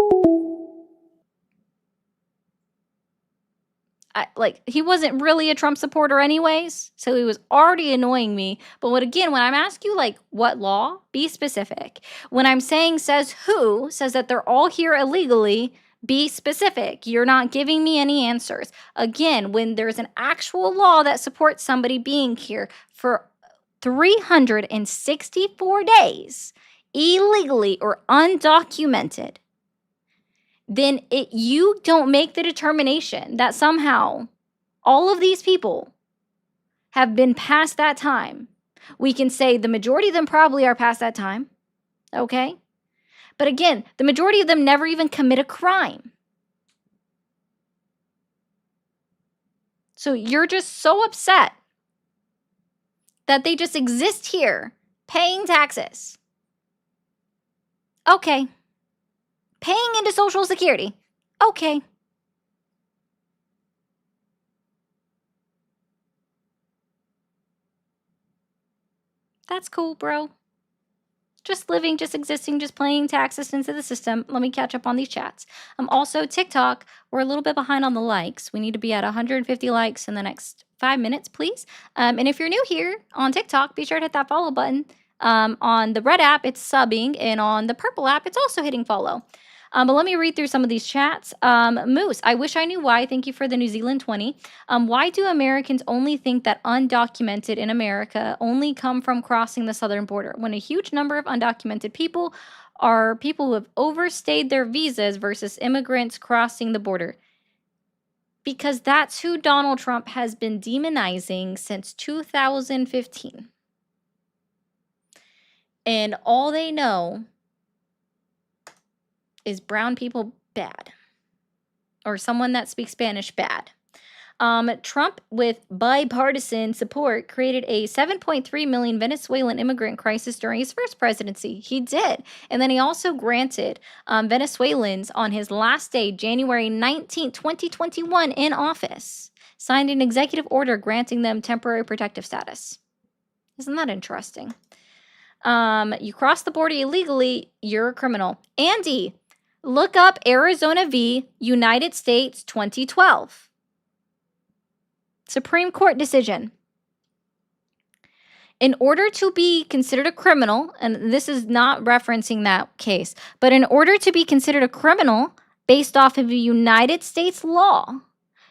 He wasn't really a Trump supporter anyways, so he was already annoying me. But when I'm asking you, like, what law, be specific. When I'm saying says that they're all here illegally, be specific. You're not giving me any answers. Again, when there's an actual law that supports somebody being here for 364 days illegally or undocumented, then you don't make the determination that somehow all of these people have been past that time. We can say the majority of them probably are past that time, okay? But again, the majority of them never even commit a crime. So you're just so upset that they just exist here paying taxes. Okay. Paying into Social Security. Okay. That's cool, bro. Just living, just existing, just paying taxes into the system. Let me catch up on these chats. Also, TikTok, we're a little bit behind on the likes. We need to be at 150 likes in the next 5 minutes, please. And if you're new here on TikTok, be sure to hit that follow button. On the red app, it's subbing, and on the purple app, it's also hitting follow. But let me read through some of these chats. Moose, I wish I knew why. Thank you for the New Zealand 20. Why do Americans only think that undocumented in America only come from crossing the southern border when a huge number of undocumented people are people who have overstayed their visas versus immigrants crossing the border? Because that's who Donald Trump has been demonizing since 2015. And all they know is brown people bad, or someone that speaks Spanish bad. Trump, with bipartisan support, created a 7.3 million Venezuelan immigrant crisis during his first presidency. He did. And then he also granted Venezuelans on his last day, January 19, 2021, in office, signed an executive order granting them temporary protective status. Isn't that interesting? You cross the border illegally, you're a criminal. Andy, Look up Arizona v. United States 2012. Supreme Court decision. In order to be considered a criminal, and this is not referencing that case, but in order to be considered a criminal based off of a United States law,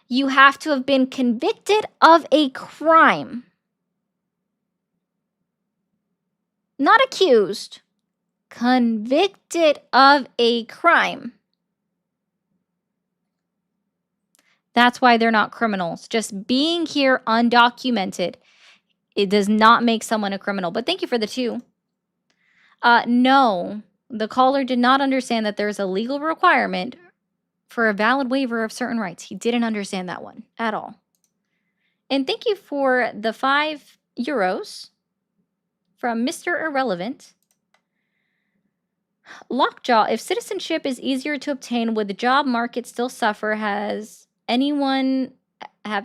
you have to have been convicted of a crime. Not accused, convicted of a crime. That's why they're not criminals. Just being here undocumented, it does not make someone a criminal. But thank you for the 2. No, the caller did not understand that there's a legal requirement for a valid waiver of certain rights. He didn't understand that one at all. And thank you for the €5 from Mr. Irrelevant. Lockjaw, if citizenship is easier to obtain, would the job market still suffer? Have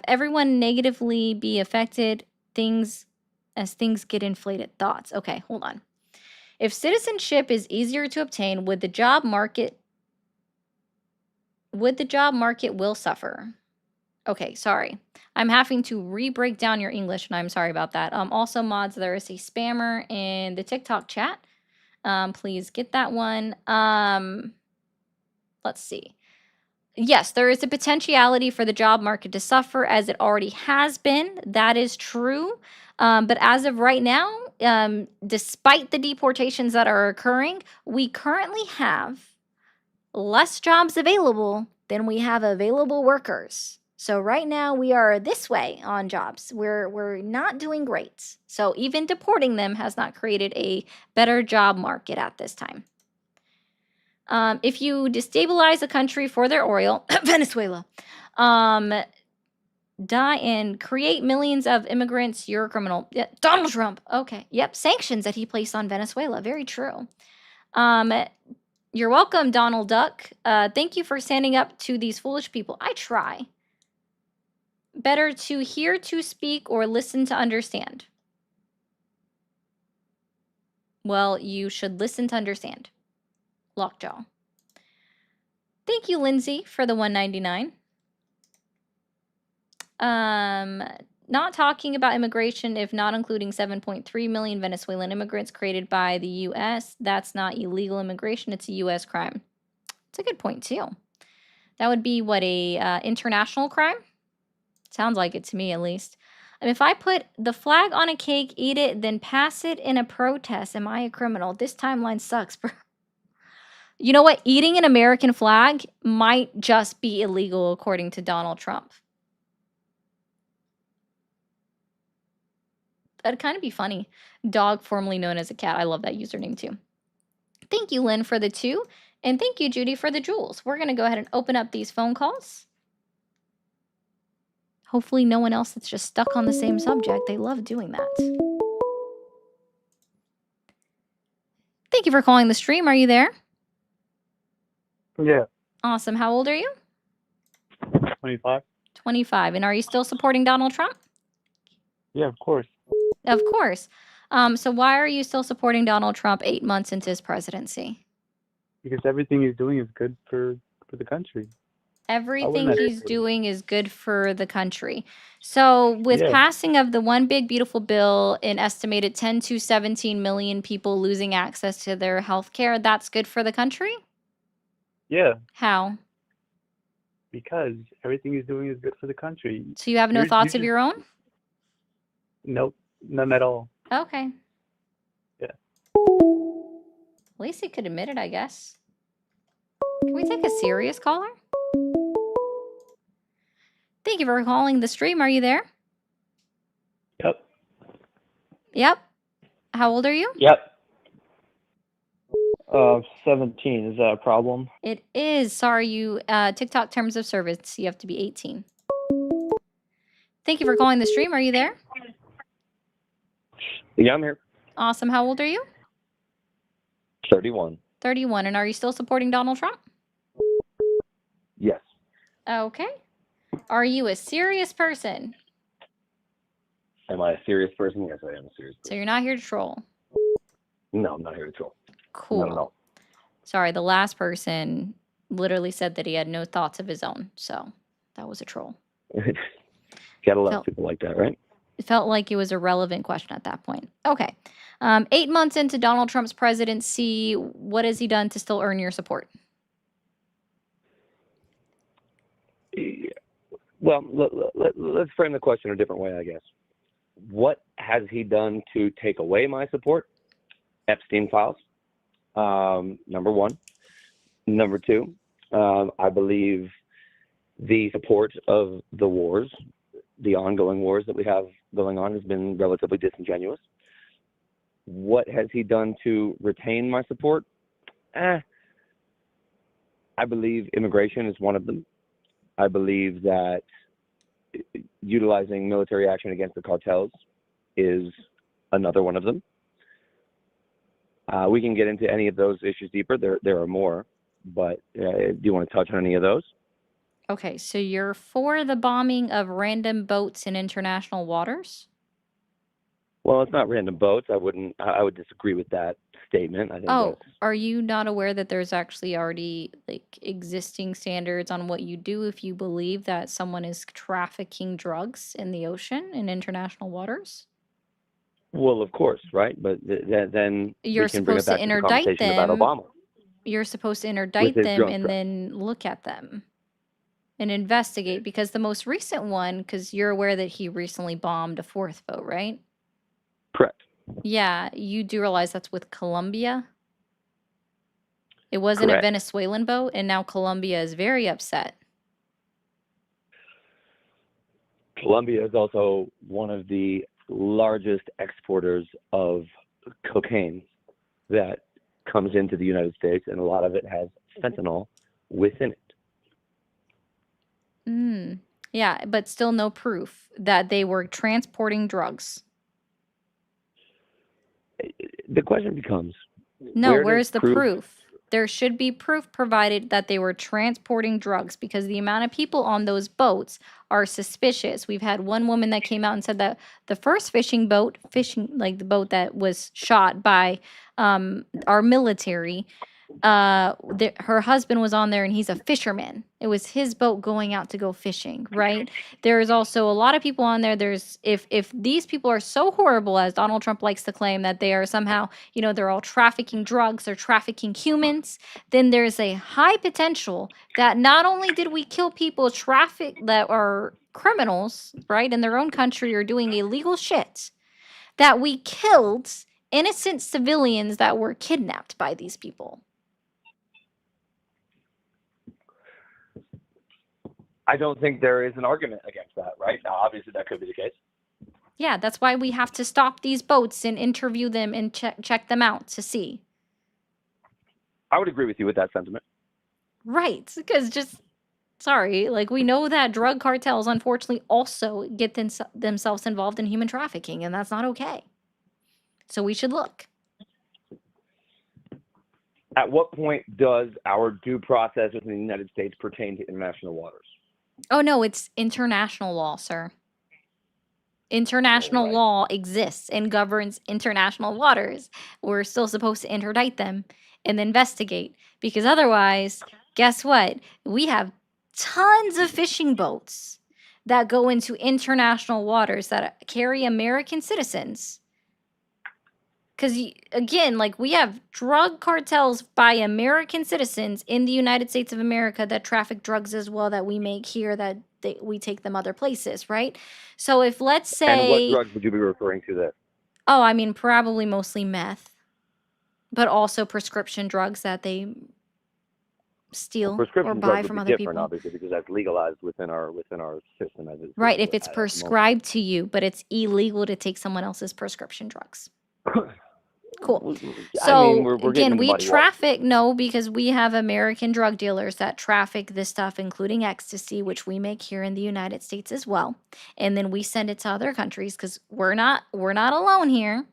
everyone negatively be affected as things get inflated? Thoughts. Okay, hold on. If citizenship is easier to obtain, would the job market will suffer? Okay, sorry. I'm having to re-break down your English, and I'm sorry about that. Also, mods, there is a spammer in the TikTok chat. Please get that one. Let's see. Yes, there is a potentiality for the job market to suffer, as it already has been. That is true. But as of right now, despite the deportations that are occurring, we currently have less jobs available than we have available workers. So right now we are this way on jobs. We're not doing great. So even deporting them has not created a better job market at this time. If you destabilize a country for their oil, Venezuela, die and create millions of immigrants, you're a criminal. Yeah, Donald Trump. Okay. Yep. Sanctions that he placed on Venezuela. Very true. You're welcome, Donald Duck. Thank you for standing up to these foolish people. I try. Better to hear to speak or listen to understand. Well, you should listen to understand. Lockjaw. Thank you, Lindsay, for the $1.99. Not talking about immigration if not including 7.3 million Venezuelan immigrants created by the U.S. That's not illegal immigration. It's a U.S. crime. It's a good point, too. That would be, what, a international crime? Sounds like it to me, at least. And if I put the flag on a cake, eat it, then pass it in a protest, am I a criminal? This timeline sucks, bro. You know what? Eating an American flag might just be illegal according to Donald Trump. That'd kind of be funny. Dog formerly known as a cat. I love that username too. Thank you, Lynn, for the 2. And thank you, Judy, for the jewels. We're going to go ahead and open up these phone calls. Hopefully no one else that's just stuck on the same subject. They love doing that. Thank you for calling the stream. Are you there? Yeah, Awesome. How old are you? 25. 25. And are you still supporting Donald Trump? Yeah, of course. Of course. So why are you still supporting Donald Trump 8 months into his presidency? Because everything he's doing is good for the country. Everything I he's say? doing is good for the country. So with Yeah. passing of the One Big Beautiful Bill, an estimated 10 to 17 million people losing access to their health care, that's good for the country? Yeah, How? because everything he's doing is good for the country. So you have no You're- thoughts you of just- your own? Nope, none at all. Okay. Yeah. At least he could admit it, I guess. Can we take a serious caller? Thank you for calling the stream. Are you there? Yep. Yep. How old are you? Yep. 17. Is that a problem? It is. Sorry, you TikTok terms of service. You have to be 18. Thank you for calling the stream. Are you there? Yeah, I'm here. Awesome. How old are you? 31. 31. And are you still supporting Donald Trump? Yes. Okay. Are you a serious person? Am I a serious person? Yes, I am a serious So person. you're not here to troll. No, I'm not here to troll. Cool. Not at all. Sorry, the last person literally said that he had no thoughts of his own. So that was a troll. Gotta love Felt, people like that, right? it felt like it was a relevant question at that point. Okay. 8 months into Donald Trump's presidency, what has he done to still earn your support? Well, let's frame the question a different way, I guess. What has he done to take away my support? Epstein files, number one. Number two, I believe the support of the wars, the ongoing wars that we have going on, has been relatively disingenuous. What has he done to retain my support? I believe immigration is one of them. I believe that utilizing military action against the cartels is another one of them. We can get into any of those issues deeper. There are more, but do you want to touch on any of those? Okay, so you're for the bombing of random boats in international waters? Well, it's not random boats. I would disagree with that statement. I think Oh, that's are you not aware that there's actually already like existing standards on what you do if you believe that someone is trafficking drugs in the ocean in international waters? well, of course, right? But then we You're can bring it supposed to back to the interdict conversation about them. Obama You're supposed to with interdict his them drone and strike. then look at them and investigate, because the most recent one, because you're aware that he recently bombed a fourth boat, right? Correct. Yeah, you do realize that's with Colombia. It wasn't a Correct. Venezuelan boat, and now Colombia is very upset. Colombia is also one of the largest exporters of cocaine that comes into the United States, and a lot of it has fentanyl within it. Yeah, but still no proof that they were transporting drugs. The question becomes, No, where does where's the proof? proof? There should be proof provided that they were transporting drugs, because the amount of people on those boats are suspicious. We've had one woman that came out and said that the first fishing, like the boat that was shot by our military, her husband was on there and he's a fisherman. It was his boat going out to go fishing, right? There is also a lot of people on there. There's if these people are so horrible as Donald Trump likes to claim, that they are somehow, they're all trafficking drugs, they're trafficking humans, then there's a high potential that not only did we kill people that are criminals, right, in their own country or doing illegal shit, that we killed innocent civilians that were kidnapped by these people. I don't think there is an argument against that, right? Now, obviously, that could be the case. Yeah, that's why we have to stop these boats and interview them and check them out to see. I would agree with you with that sentiment. Right, because sorry, like we know that drug cartels unfortunately also get themselves involved in human trafficking, and that's not okay. So we should look. At what point does our due process within the United States pertain to international waters? Oh, no, it's international law, sir. International law exists and governs international waters. We're still supposed to interdict them and investigate, because otherwise, guess what? We have tons of fishing boats that go into international waters that carry American citizens. Because, again, like we have drug cartels by American citizens in the United States of America that traffic drugs as well, that we make here, that we take them other places, right? So if, let's say... And what drugs would you be referring to there? Oh, I mean, probably mostly meth, but also prescription drugs that they steal or buy from other people. Obviously, because that's legalized within our system. As right, if it's prescribed to you, but it's illegal to take someone else's prescription drugs. Cool. So again, we traffic, because we have American drug dealers that traffic this stuff, including ecstasy, which we make here in the United States as well. And then we send it to other countries, because we're not alone here.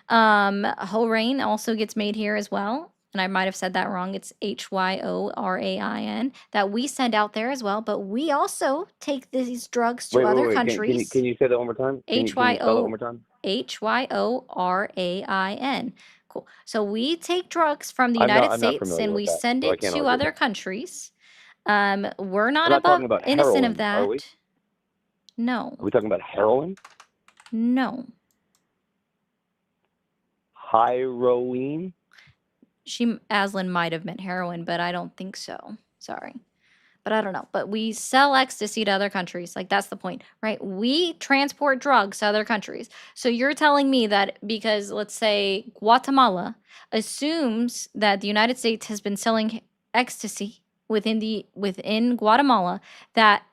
Hyorain also gets made here as well. And I might have said that wrong. It's HYORAIN, that we send out there as well. But we also take these drugs to other countries. Can you say that one more time? HYORAIN. Cool. So we take drugs from the I'm United not States familiar and with we that, send so I it can't to argue with other that. countries. We're We're not not talking above about innocent of heroin, are we? that. No. Are we talking about heroin? No. Heroin? Aslan might have meant heroin, but I don't think so. Sorry. But I don't know. But we sell ecstasy to other countries. Like, that's the point, right? We transport drugs to other countries. So you're telling me that because, let's say, Guatemala assumes that the United States has been selling ecstasy within Guatemala, that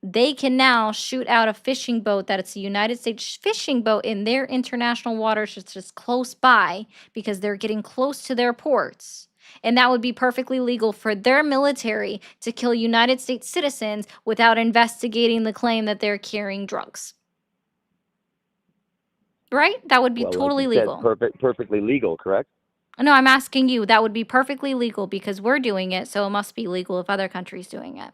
they can now shoot out a fishing boat that it's a United States fishing boat in their international waters, it's just close by because they're getting close to their ports. And that would be perfectly legal for their military to kill United States citizens without investigating the claim that they're carrying drugs. Right? That would be Well, like totally you said, legal. perfectly legal, correct? No, I'm asking you. That would be perfectly legal because we're doing it, so it must be legal if other countries doing it.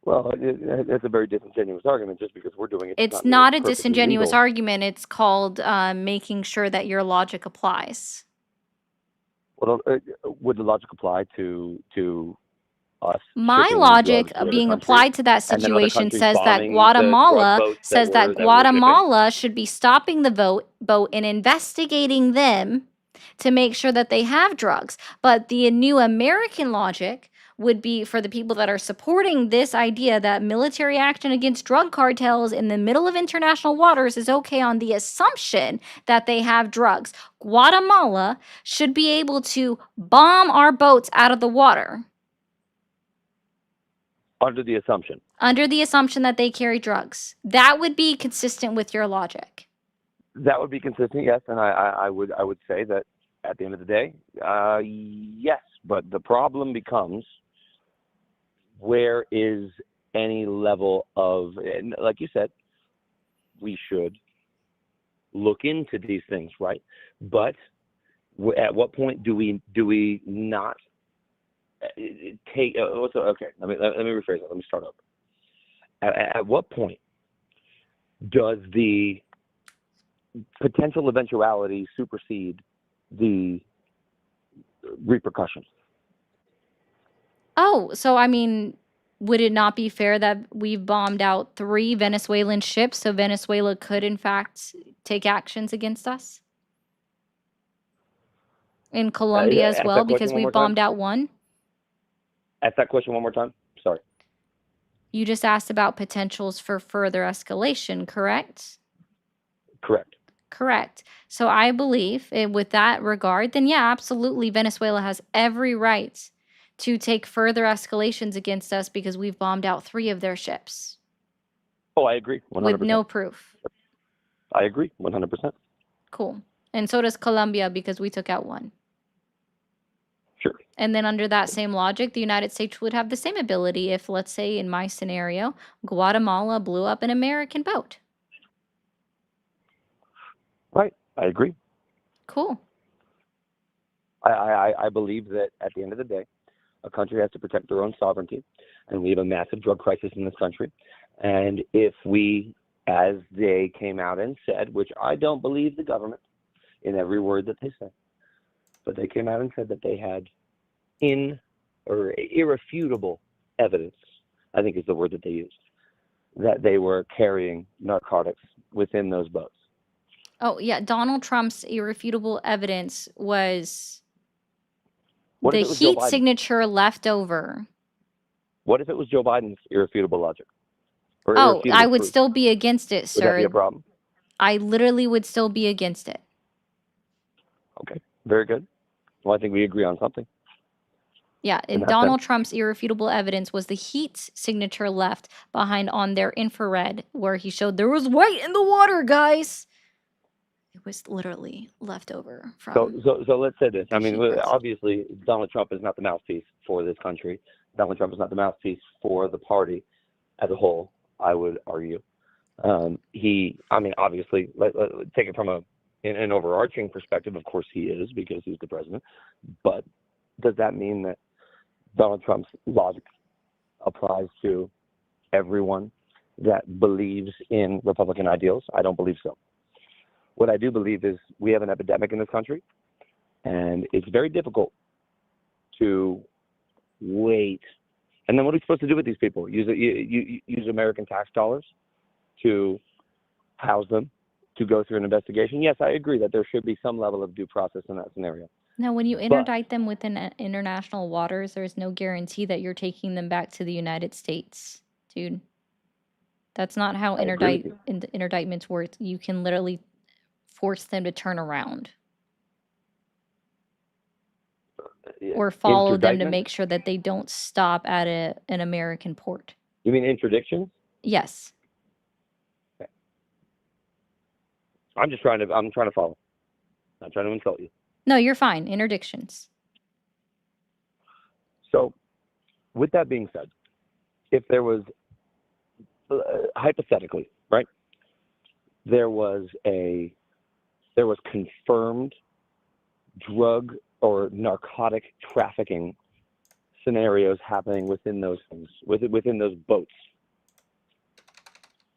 Well, it's a very disingenuous argument. Just because we're doing it, does It's not mean not it's a perfectly disingenuous legal. argument. It's called making sure that your logic applies. Well, would the logic apply to us My shipping logic drugs to other being countries, applied to that and then other situation countries says that bombing the drug boats that we're shipping? Guatemala should be stopping the boat and investigating them to make sure that they have drugs. But the new American logic would be for the people that are supporting this idea that military action against drug cartels in the middle of international waters is okay on the assumption that they have drugs. Guatemala should be able to bomb our boats out of the water Under the assumption. that they carry drugs. That would be consistent with your logic. That would be consistent, yes, and I would say that at the end of the day, yes. But the problem becomes, where is any level of, and like you said, we should look into these things, right? But at what point do we not take? Okay, let me rephrase it. Let me start over. At what point does the potential eventuality supersede the repercussions? Oh, so I mean, would it not be fair that we've bombed out 3 Venezuelan ships so Venezuela could in fact take actions against us? In Colombia as Ask well, that because question one we've more time. bombed out 1? Ask that question one more time. Sorry. You just asked about potentials for further escalation, correct? Correct. Correct. So I believe with that regard, then yeah, absolutely, Venezuela has every right to take further escalations against us because we've bombed out 3 of their ships Oh, I agree. 100%. with no proof. I agree. 100%. Cool. And so does Colombia because we took out 1. Sure. And then under that same logic, the United States would have the same ability if, let's say, in my scenario, Guatemala blew up an American boat. Right. I agree. Cool. I believe that at the end of the day, a country has to protect their own sovereignty, and we have a massive drug crisis in this country. And if we, as they came out and said, which I don't believe the government in every word that they said, but they came out and said that they had irrefutable evidence, I think is the word that they used, that they were carrying narcotics within those boats. Oh, yeah. Donald Trump's irrefutable evidence was What the if it was Joe heat Biden? signature left over. What if it was Joe Biden's irrefutable logic? Or Oh, irrefutable I would proof? still be against it, Would that be sir. a problem? I literally would still be against it. Okay, very good. Well, I think we agree on something. Yeah, In and that Donald sense. Trump's irrefutable evidence was the heat signature left behind on their infrared, where he showed there was white in the water, guys. It was literally left over from. So let's say this. I mean, heat residue. obviously, Donald Trump is not the mouthpiece for this country. Donald Trump is not the mouthpiece for the party as a whole, I would argue. Obviously, take it from an overarching perspective, of course he is, because he's the president. But does that mean that Donald Trump's logic applies to everyone that believes in Republican ideals? I don't believe so. What I do believe is we have an epidemic in this country, And it's very difficult to wait. And then what are we supposed to do with these people? Use American tax dollars to house them, to go through an investigation? Yes, I agree that there should be some level of due process in that scenario. Now, when you But interdict them within international waters, there's no guarantee that you're taking them back to the United States, dude. That's not how I agree with you. interdictments work. You can literally force them to turn around or follow them to Interdictment? make sure that they don't stop at an American port. You mean interdictions? Yes. I'm trying to follow. Not trying to insult you. No, you're fine. Interdictions. So, with that being said, if there was, hypothetically, right, there was confirmed drug or narcotic trafficking scenarios happening within those things, within those boats,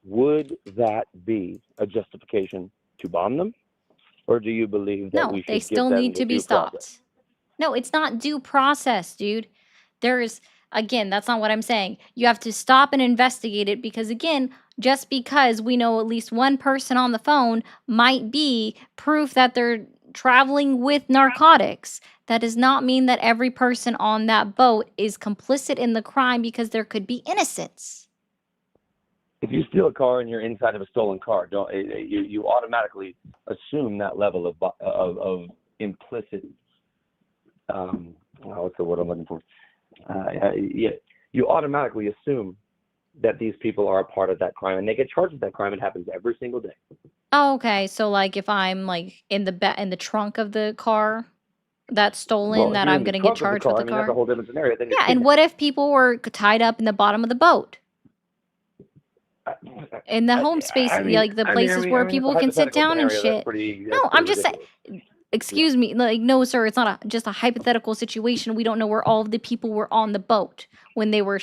would that be a justification to bomb them? Or do you believe that No, we should they give still them need the to be due process? stopped. No, it's not due process, dude. Again, that's not what I'm saying. You have to stop and investigate it because, again, just because we know at least one person on the phone might be proof that they're traveling with narcotics. That does not mean that every person on that boat is complicit in the crime because there could be innocents. If you steal a car and you're inside of a stolen car, you automatically assume that level of implicit. What's the word I'm looking for? You automatically assume that these people are a part of that crime, and they get charged with that crime. It happens every single day. Oh, okay. So, like, if I'm like in the trunk of the car that's stolen, Well, if that you're I'm in the going to get trunk of the charged with car, the I mean, that's a car. whole different scenario. Then you're Yeah, and kidnapped. what if people were tied up in the bottom of the boat? In the home space, like the places where it's a people can sit hypothetical down and scenario. That's shit. pretty No, I'm just saying. ridiculous. Excuse me, like no, sir. It's not just a hypothetical situation. We don't know where all of the people were on the boat when they were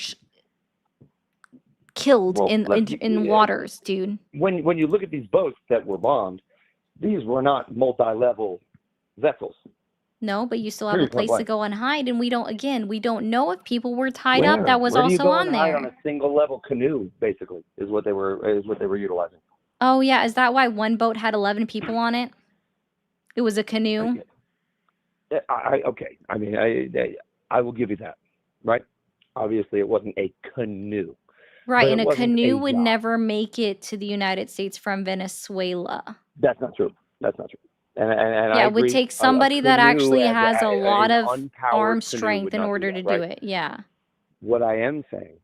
killed Well, in waters, dude. When you look at these boats that were bombed, these were not multi-level vessels. No, but you still have a Period, point place to blank. go and hide, and we don't know if people were tied up Where? that was Where do you also go on and hide on there. a single level canoe? Basically, is what they were utilizing. Oh yeah, is that why one boat had 11 people on it? It was a canoe. Okay. I mean, I will give you that, right? Obviously, it wasn't a canoe. Right, But and it a wasn't canoe a would yacht. never make it to the United States from Venezuela. That's not true. That's not true. And Yeah, I it would agree. take somebody that canoe actually as has a lot an of unpowered arm canoe strength would in not do order that, to do right? it. Yeah. What I am saying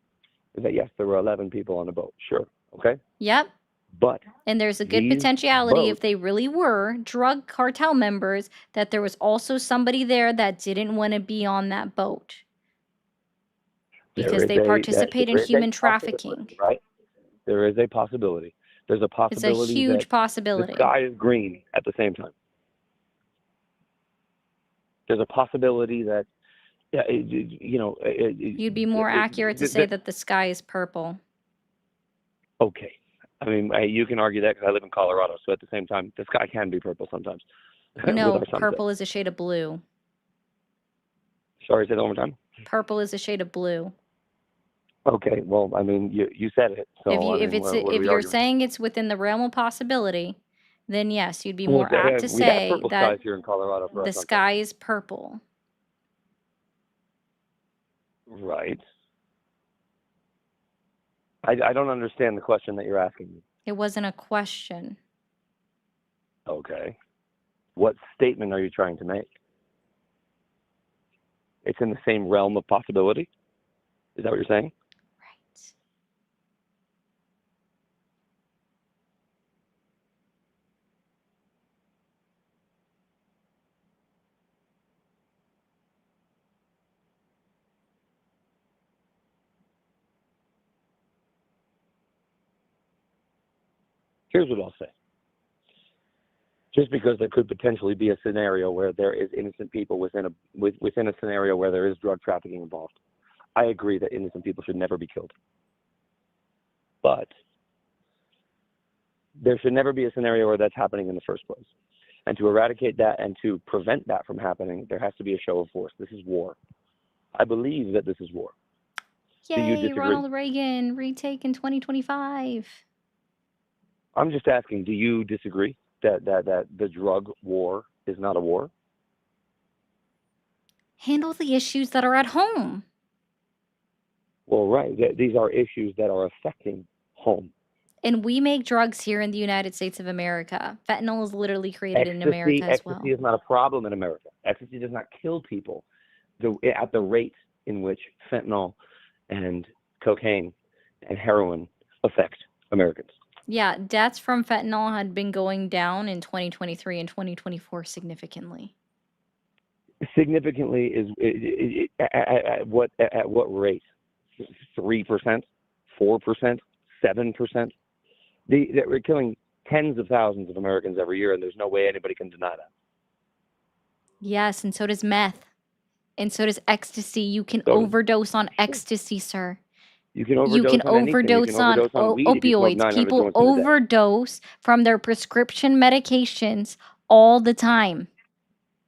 is that yes, there were 11 people on the boat. Sure. Okay. Yep. But And there's a good these potentiality if boats, they really were drug cartel members that there was also somebody there that didn't want to be on that boat because they participate in human trafficking. Right? There is a possibility. There's a It's a possibility huge that possibility. the sky is green at the same time. There's a possibility that, You'd be more accurate to say that the sky is purple. Okay. I mean, you can argue that because I live in Colorado, so at the same time, the sky can be purple sometimes. No, with our sunset. purple is a shade of blue. Sorry, say that one more time. Purple is a shade of blue. Okay, well, I mean, you said it. So If you're saying it's within the realm of possibility, then yes, you'd be more apt to we have say purple that skies here in Colorado for the us, sky is purple. Right. I don't understand the question that you're asking me. It wasn't a question. Okay. What statement are you trying to make? It's in the same realm of possibility? Is that what you're saying? Right. Here's what I'll say. Just because there could potentially be a scenario where there is innocent people within a scenario where there is drug trafficking involved, I agree that innocent people should never be killed. But there should never be a scenario where that's happening in the first place. And to eradicate that and to prevent that from happening, there has to be a show of force. This is war. I believe that this is war. Do you Yay, disagree? Ronald Reagan, retake in 2025. I'm just asking, do you disagree that the drug war is not a war? Handle the issues that are at home. Well, right. These are issues that are affecting home. And we make drugs here in the United States of America. Fentanyl is literally created in America as well. Ecstasy is not a problem in America. Ecstasy does not kill people at the rate in which fentanyl and cocaine and heroin affect Americans. Yeah, deaths from fentanyl had been going down in 2023 and 2024 significantly. Significantly is at what rate? 3%, 4%, 7%. We're killing tens of thousands of Americans every year, and there's no way anybody can deny that. Yes, and so does meth. And so does ecstasy. You can overdose on ecstasy, sir. You can overdose on opioids. People overdose from their prescription medications all the time.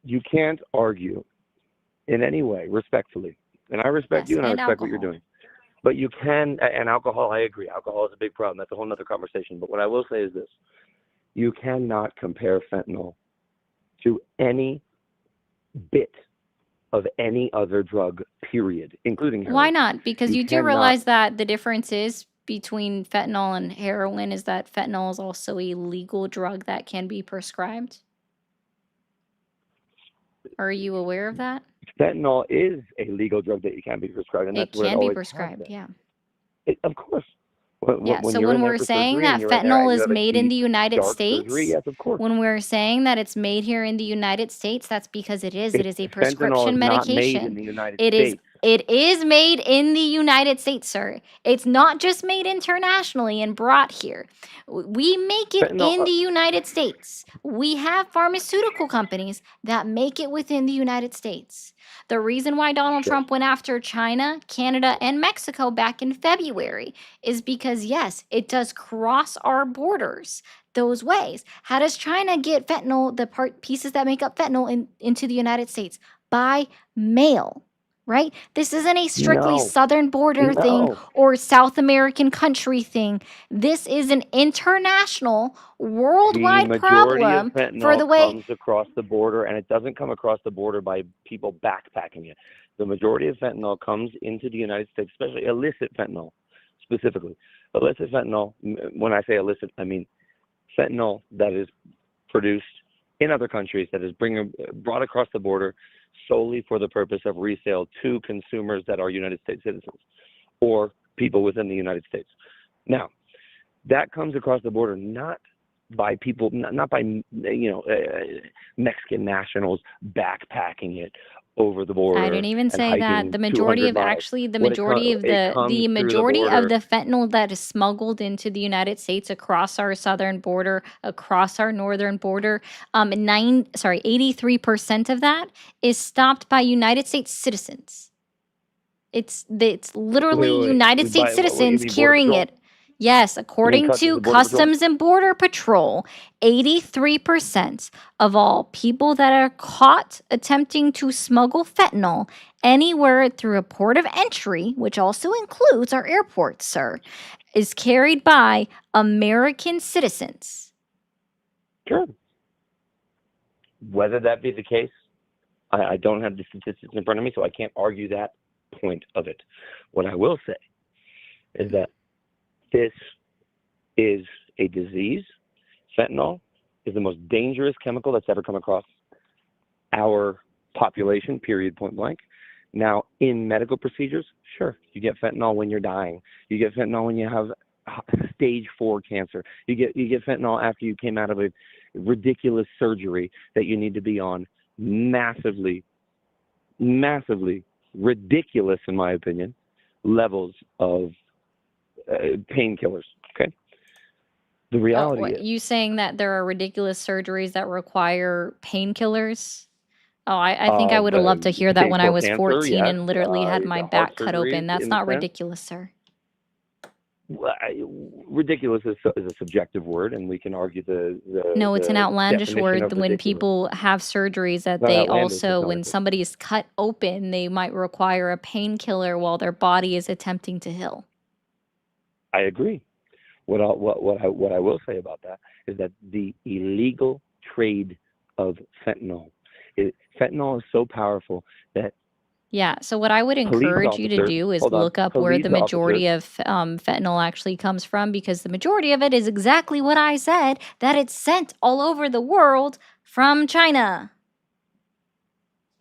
You can't argue in any way, respectfully. And I respect you, and I respect what you're doing. But you can, and alcohol, I agree. Alcohol is a big problem. That's a whole other conversation. But what I will say is this. You cannot compare fentanyl to any bit of any other drug, period, including heroin. Why not? Because you do realize that the difference is between fentanyl and heroin is that fentanyl is also a legal drug that can be prescribed. Are you aware of that? Fentanyl is a legal drug that you can be prescribed, and it can be prescribed. Yeah. Of course. So when we're saying that fentanyl is made in the United States, yes, of course. When we're saying that it's made here in the United States, that's because it is. It is a prescription medication. It is made in the United States, sir. It's not just made internationally and brought here. We make it in the United States. We have pharmaceutical companies that make it within the United States. The reason why Donald Trump went after China, Canada, and Mexico back in February is because, yes, it does cross our borders those ways. How does China get fentanyl, the pieces that make up fentanyl, into the United States? By mail. Right? This isn't a strictly southern border thing or South American country thing. This is an international, worldwide problem for the way comes across the border, and it doesn't come across the border by people backpacking it. The majority of fentanyl comes into the United States, especially illicit fentanyl, specifically. Illicit fentanyl, when I say illicit, I mean fentanyl that is produced in other countries that is brought across the border solely for the purpose of resale to consumers that are United States citizens or people within the United States. Now, that comes across the border not by people, not by Mexican nationals backpacking it over the border. I didn't even say that. The majority of the majority of the fentanyl that is smuggled into the United States across our southern border, across our northern border, 83% of that is stopped by United States citizens. It's literally United States citizens carrying it. Yes, according to Customs and Border Patrol, 83% of all people that are caught attempting to smuggle fentanyl anywhere through a port of entry, which also includes our airports, sir, is carried by American citizens. Sure. Whether that be the case, I don't have the statistics in front of me, so I can't argue that point of it. What I will say is that this is a disease. Fentanyl is the most dangerous chemical that's ever come across our population, period, point blank. Now, in medical procedures, sure, you get fentanyl when you're dying. You get fentanyl when you have stage 4 cancer. You get fentanyl after you came out of a ridiculous surgery that you need to be on massively ridiculous, in my opinion, levels of painkillers. Okay. The reality is, you saying that there are ridiculous surgeries that require painkillers? Oh, I think I would have loved to hear that when I was 14 and literally had my back cut open. That's not ridiculous, sir. Ridiculous is a subjective word, and we can argue No, it's an the outlandish definition word of when ridiculous. people have surgeries that Not they outlandish, it's also, not when like somebody is cut open, they might require a painkiller while their body is attempting to heal. I agree. What I will say about that is that the illegal trade of fentanyl is so powerful that Yeah, so what I would police encourage you to officers, do is hold on, look up where police the majority of fentanyl actually comes from, because the majority of it is exactly what I said, that it's sent all over the world from China.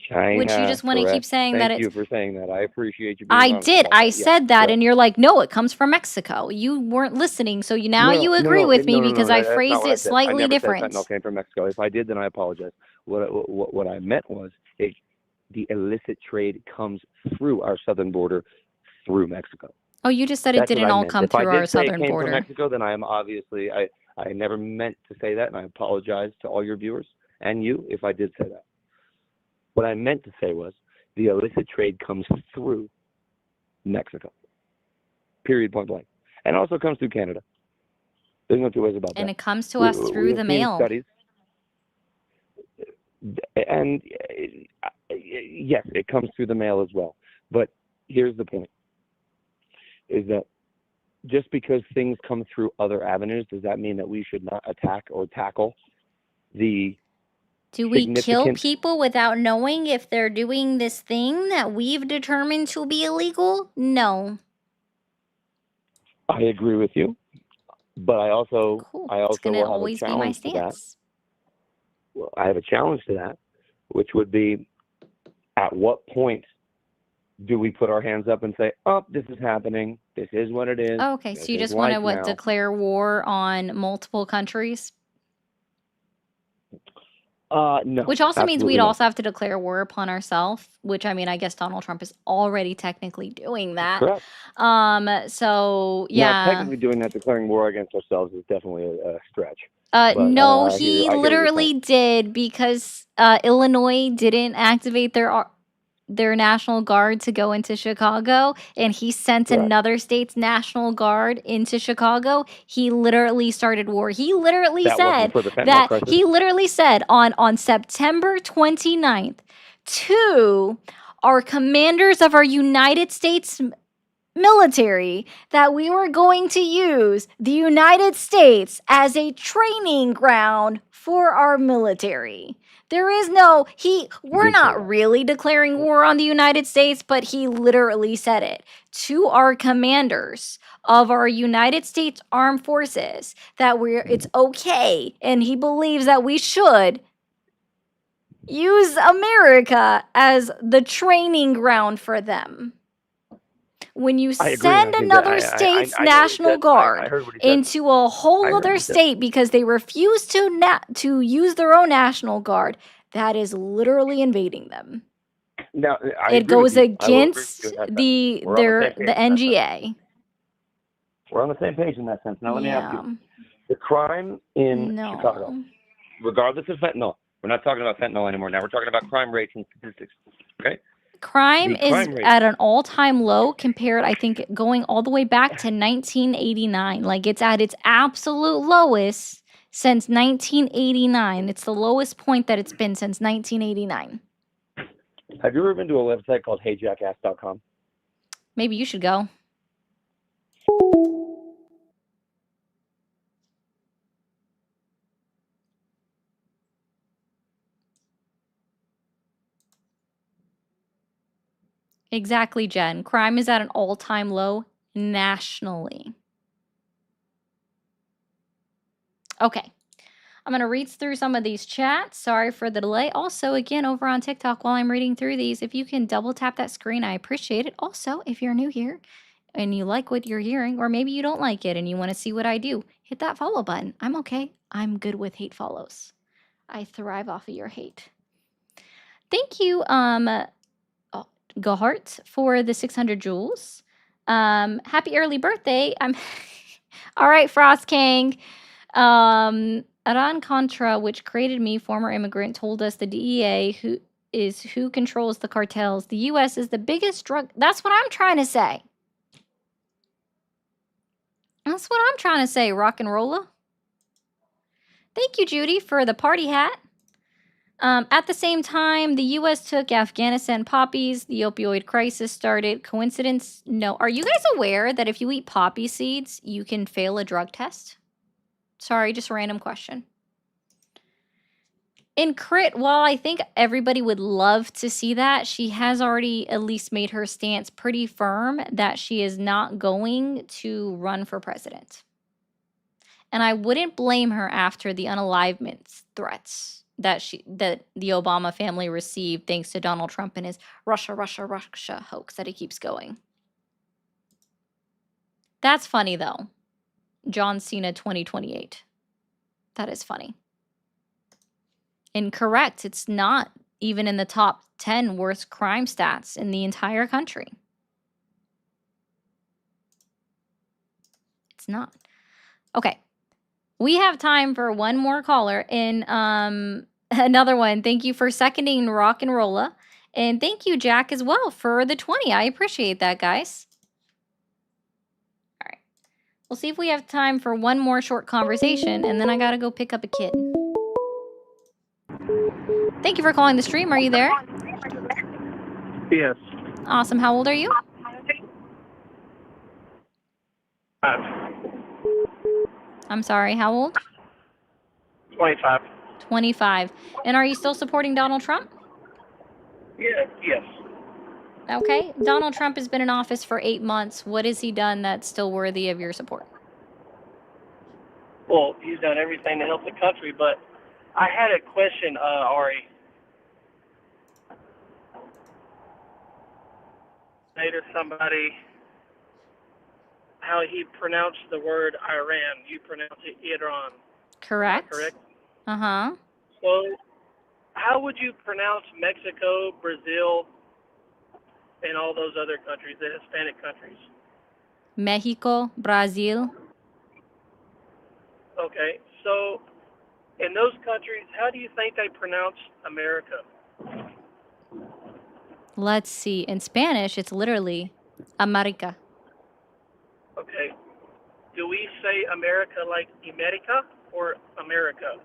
Which you China, just want to keep correct. saying that Thank it's. you for saying that. I appreciate you being I honest did. about I that. Yes, said that, correct. and you're like, no, it comes from Mexico. You weren't listening, so now you agree with me because I That's not phrased what I it said. I slightly never different. said fentanyl came from Mexico. If I did, then I apologize. What I meant was the illicit trade comes through our southern border through Mexico. Oh, you just said it That's what didn't I all meant. come If I through did our say it southern came from border. Mexico, then I am obviously I never meant to say that, and I apologize to all your viewers and you if I did say that. What I meant to say was the illicit trade comes through Mexico. Period, point blank. And also comes through Canada. There's no two ways about And that. it comes to us through We've the seen mail. studies, and yes, it comes through the mail as well. But here's the point: is that just because things come through other avenues, does that mean that we should not attack or tackle the Do we kill significant? people without knowing if they're doing this thing that we've determined to be illegal? No. I agree with you, but I also Cool. I It's also gonna will have a always be my challenge to that. stance. Well, I have a challenge to that, which would be, at what point do we put our hands up and say, "Oh, this is happening. This is what it is. Oh, okay, This so you is just want to life now." declare war on multiple countries? No. Which also means absolutely we'd not. also have to declare war upon ourselves, which I mean, I guess Donald Trump is already technically doing that. Correct. So Now, yeah. technically doing that, declaring war against ourselves, is definitely a stretch. But, No, I hear he what you're literally did, because Illinois didn't activate their National Guard to go into Chicago, and he sent Correct. another state's National Guard into Chicago. He literally started war. He literally That wasn't said for the fentanyl that crisis. he literally said on September 29th to our commanders of our United States military that we were going to use the United States as a training ground for our military. There is no, we're not really declaring war on the United States, but he literally said it to our commanders of our United States Armed Forces that it's okay, and he believes that we should use America as the training ground for them. When you I agree. send I think another that state's I know what he National said. Guard I heard what he said. into a whole I heard other what he said. state because they refuse to use their own National Guard, that is literally invading them. Now, I It agree with goes you. I will agree with against you in that sense. the We're on the same page the in that sense. NGA. We're on the same page in that sense. Now, let me ask Yeah. you: the crime in Chicago, No. regardless of fentanyl, we're not talking about fentanyl anymore. Now we're talking about crime rates and statistics. Okay? Crime The is crime rate. at an all-time low compared, I think, going all the way back to 1989. Like, it's at its absolute lowest since 1989. It's the lowest point that it's been since 1989. Have you ever been to a website called HeyJackass.com? Maybe you should go. Exactly, Jen. Crime is at an all-time low nationally. Okay. I'm going to read through some of these chats. Sorry for the delay. Also, again, over on TikTok, while I'm reading through these, if you can double tap that screen, I appreciate it. Also, if you're new here and you like what you're hearing, or maybe you don't like it and you want to see what I do, hit that follow button. I'm okay. I'm good with hate follows. I thrive off of your hate. Thank you, Gohart, for the 600 jewels. Happy early birthday. I'm all right, Frost King. Iran Contra, which created me, former immigrant, told us the DEA who controls the cartels. The U.S. is the biggest drug. That's what I'm trying to say. That's what I'm trying to say, rock and roller. Thank you, Judy, for the party hat. At the same time, the U.S. took Afghanistan poppies. The opioid crisis started. Coincidence? No. Are you guys aware that if you eat poppy seeds, you can fail a drug test? Sorry, just a random question. In Crit, while I think everybody would love to see that, she has already at least made her stance pretty firm that she is not going to run for president. And I wouldn't blame her after the unalivement threats that the Obama family received thanks to Donald Trump and his Russia hoax that he keeps going. That's funny though. John Cena 2028. That is funny. Incorrect. It's not even in the top 10 worst crime stats in the entire country. It's not. Okay. We have time for one more caller and another one. Thank you for seconding Rock and Rolla. And thank you, Jack, as well for the 20. I appreciate that, guys. All right. We'll see if we have time for one more short conversation, and then I gotta go pick up a kid. Thank you for calling the stream. Are you there? Yes. Awesome. How old are you? 5. I'm sorry, how old? 25. 25. And are you still supporting Donald Trump? Yeah. Yes. Okay. Donald Trump has been in office for 8 months. What has he done that's still worthy of your support? Well, he's done everything to help the country, but I had a question, Ari. Say to somebody how he pronounced the word Iran. You pronounce it Iran. Correct. Correct? Uh-huh. So how would you pronounce Mexico, Brazil, and all those other countries, the Hispanic countries? Mexico, Brazil. Okay, so in those countries, how do you think they pronounce America? Let's see. In Spanish, it's literally America. Okay. Do we say America like America or America?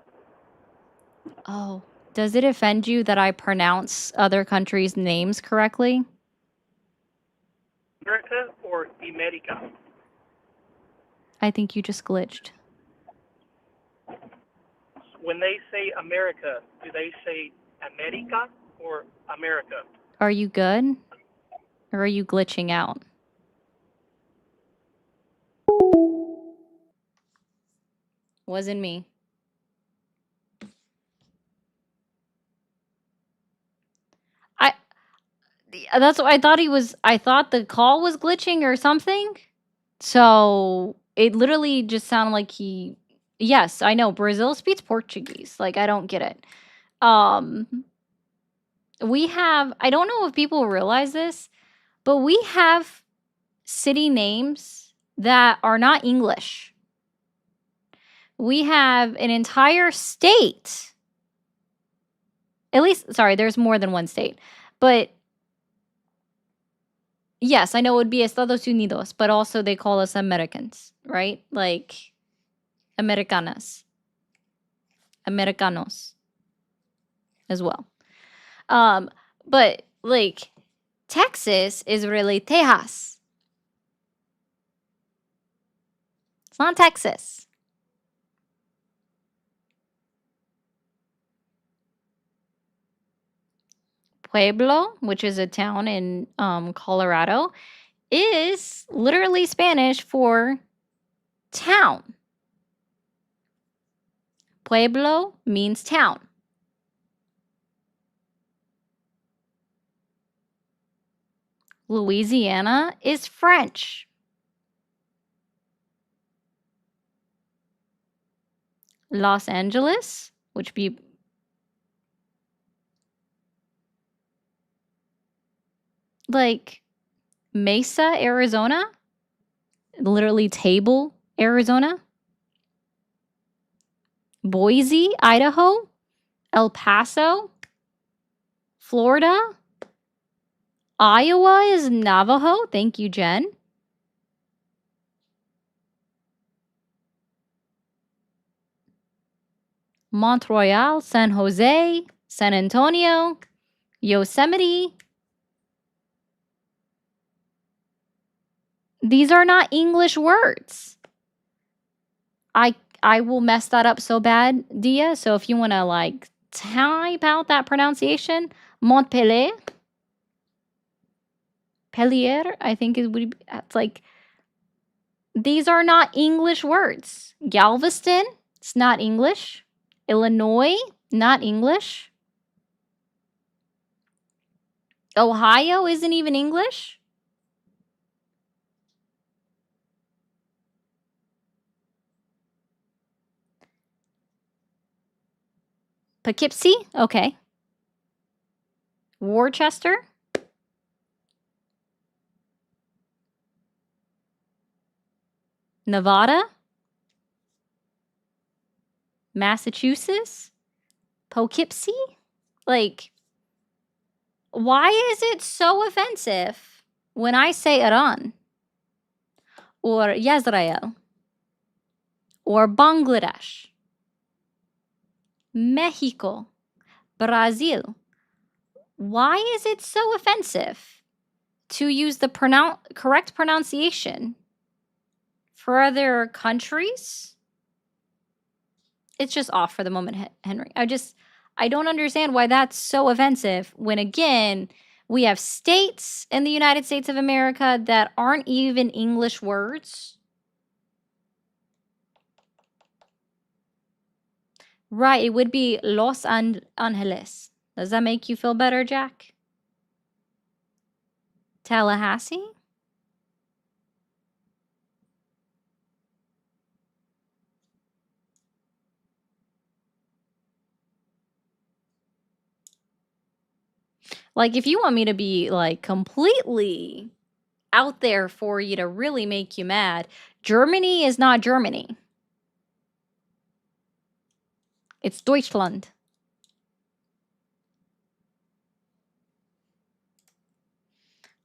Oh. Does it offend you that I pronounce other countries' names correctly? America or America? I think you just glitched. When they say America, do they say America or America? Are you good? Or are you glitching out? Wasn't me. That's what I thought he was. I thought the call was glitching or something. So it literally just sounded like he. Yes, I know Brazil speaks Portuguese. Like I don't get it. We have. I don't know if people realize this, but we have city names that are not English. We have an entire state. At least, sorry, there's more than one state, but. Yes, I know it would be Estados Unidos, but also they call us Americans, right? Like Americanas, Americanos as well. But like Texas is really Tejas. It's not Texas. Pueblo, which is a town in Colorado, is literally Spanish for town. Pueblo means town. Louisiana is French. Los Angeles, which be like Mesa, Arizona, literally Table, Arizona, Boise, Idaho, El Paso, Florida, Iowa is Navajo. Thank you, Jen. Montreal, San Jose, San Antonio, Yosemite. These are not English words. I will mess that up so bad, Dia. So if you want to like type out that pronunciation, Montpellier, Pellier, I think it would be, it's like, these are not English words. Galveston, it's not English. Illinois, not English. Ohio isn't even English. Poughkeepsie, okay. Worcester. Nevada. Massachusetts. Poughkeepsie. Like, why is it so offensive when I say Iran or Israel or Bangladesh, Mexico, Brazil? Why is it so offensive to use the correct pronunciation for other countries? It's just off for the moment, Henry. I don't understand why that's so offensive when, again, we have states in the United States of America that aren't even English words. Right, it would be Los Angeles. Does that make you feel better, Jack? Tallahassee? Like, if you want me to be, like, completely out there for you to really make you mad, Germany is not Germany. It's Deutschland.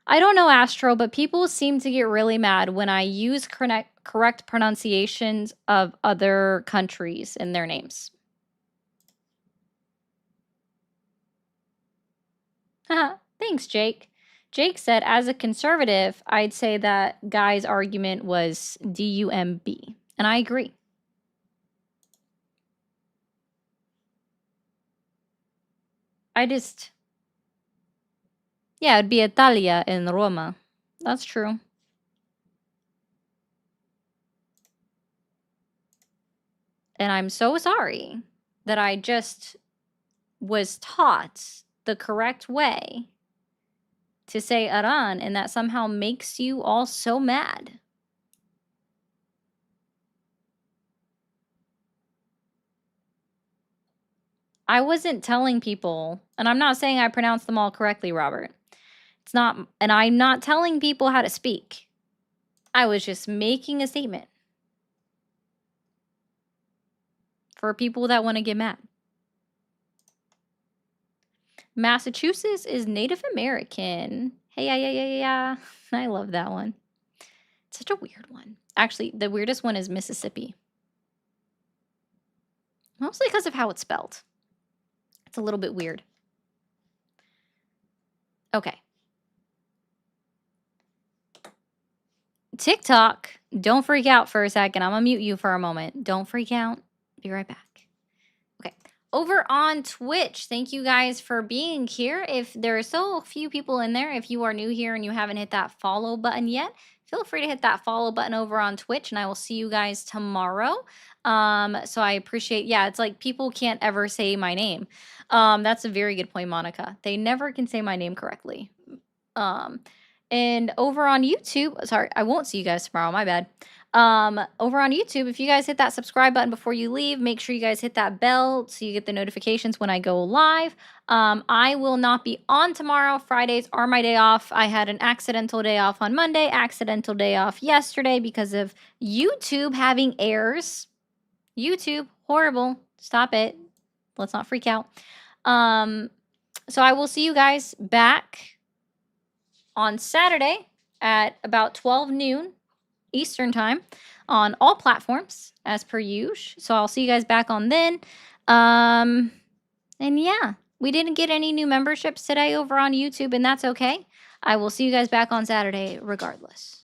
I don't know, Astro, but people seem to get really mad when I use correct pronunciations of other countries in their names. Thanks, Jake. Jake said, as a conservative, I'd say that Guy's argument was D-U-M-B. And I agree. Yeah, it'd be Italia in Roma. That's true. And I'm so sorry that I just was taught the correct way to say Iran, and that somehow makes you all so mad. I wasn't telling people, and I'm not saying I pronounced them all correctly, Robert. It's not, and I'm not telling people how to speak. I was just making a statement for people that want to get mad. Massachusetts is Native American. Hey, yeah. I love that one. It's such a weird one. Actually, the weirdest one is Mississippi. Mostly because of how it's spelled. It's a little bit weird. Okay. TikTok, don't freak out for a second. I'm gonna mute you for a moment. Don't freak out. Be right back. Okay. Over on Twitch, thank you guys for being here. If there are so few people in there, if you are new here and you haven't hit that follow button yet, feel free to hit that follow button over on Twitch, and I will see you guys tomorrow. So I appreciate, yeah, it's like people can't ever say my name. That's a very good point, Monica. They never can say my name correctly. And over on YouTube, sorry, I won't see you guys tomorrow, my bad. Over on YouTube, if you guys hit that subscribe button before you leave, make sure you guys hit that bell so you get the notifications when I go live. I will not be on tomorrow. Fridays are my day off. I had an accidental day off on Monday, accidental day off yesterday because of YouTube having errors. YouTube, horrible. Stop it. Let's not freak out. So I will see you guys back on Saturday at about 12 noon Eastern time on all platforms as per usual. So I'll see you guys back on then. And yeah, we didn't get any new memberships today over on YouTube, and that's okay. I will see you guys back on Saturday regardless.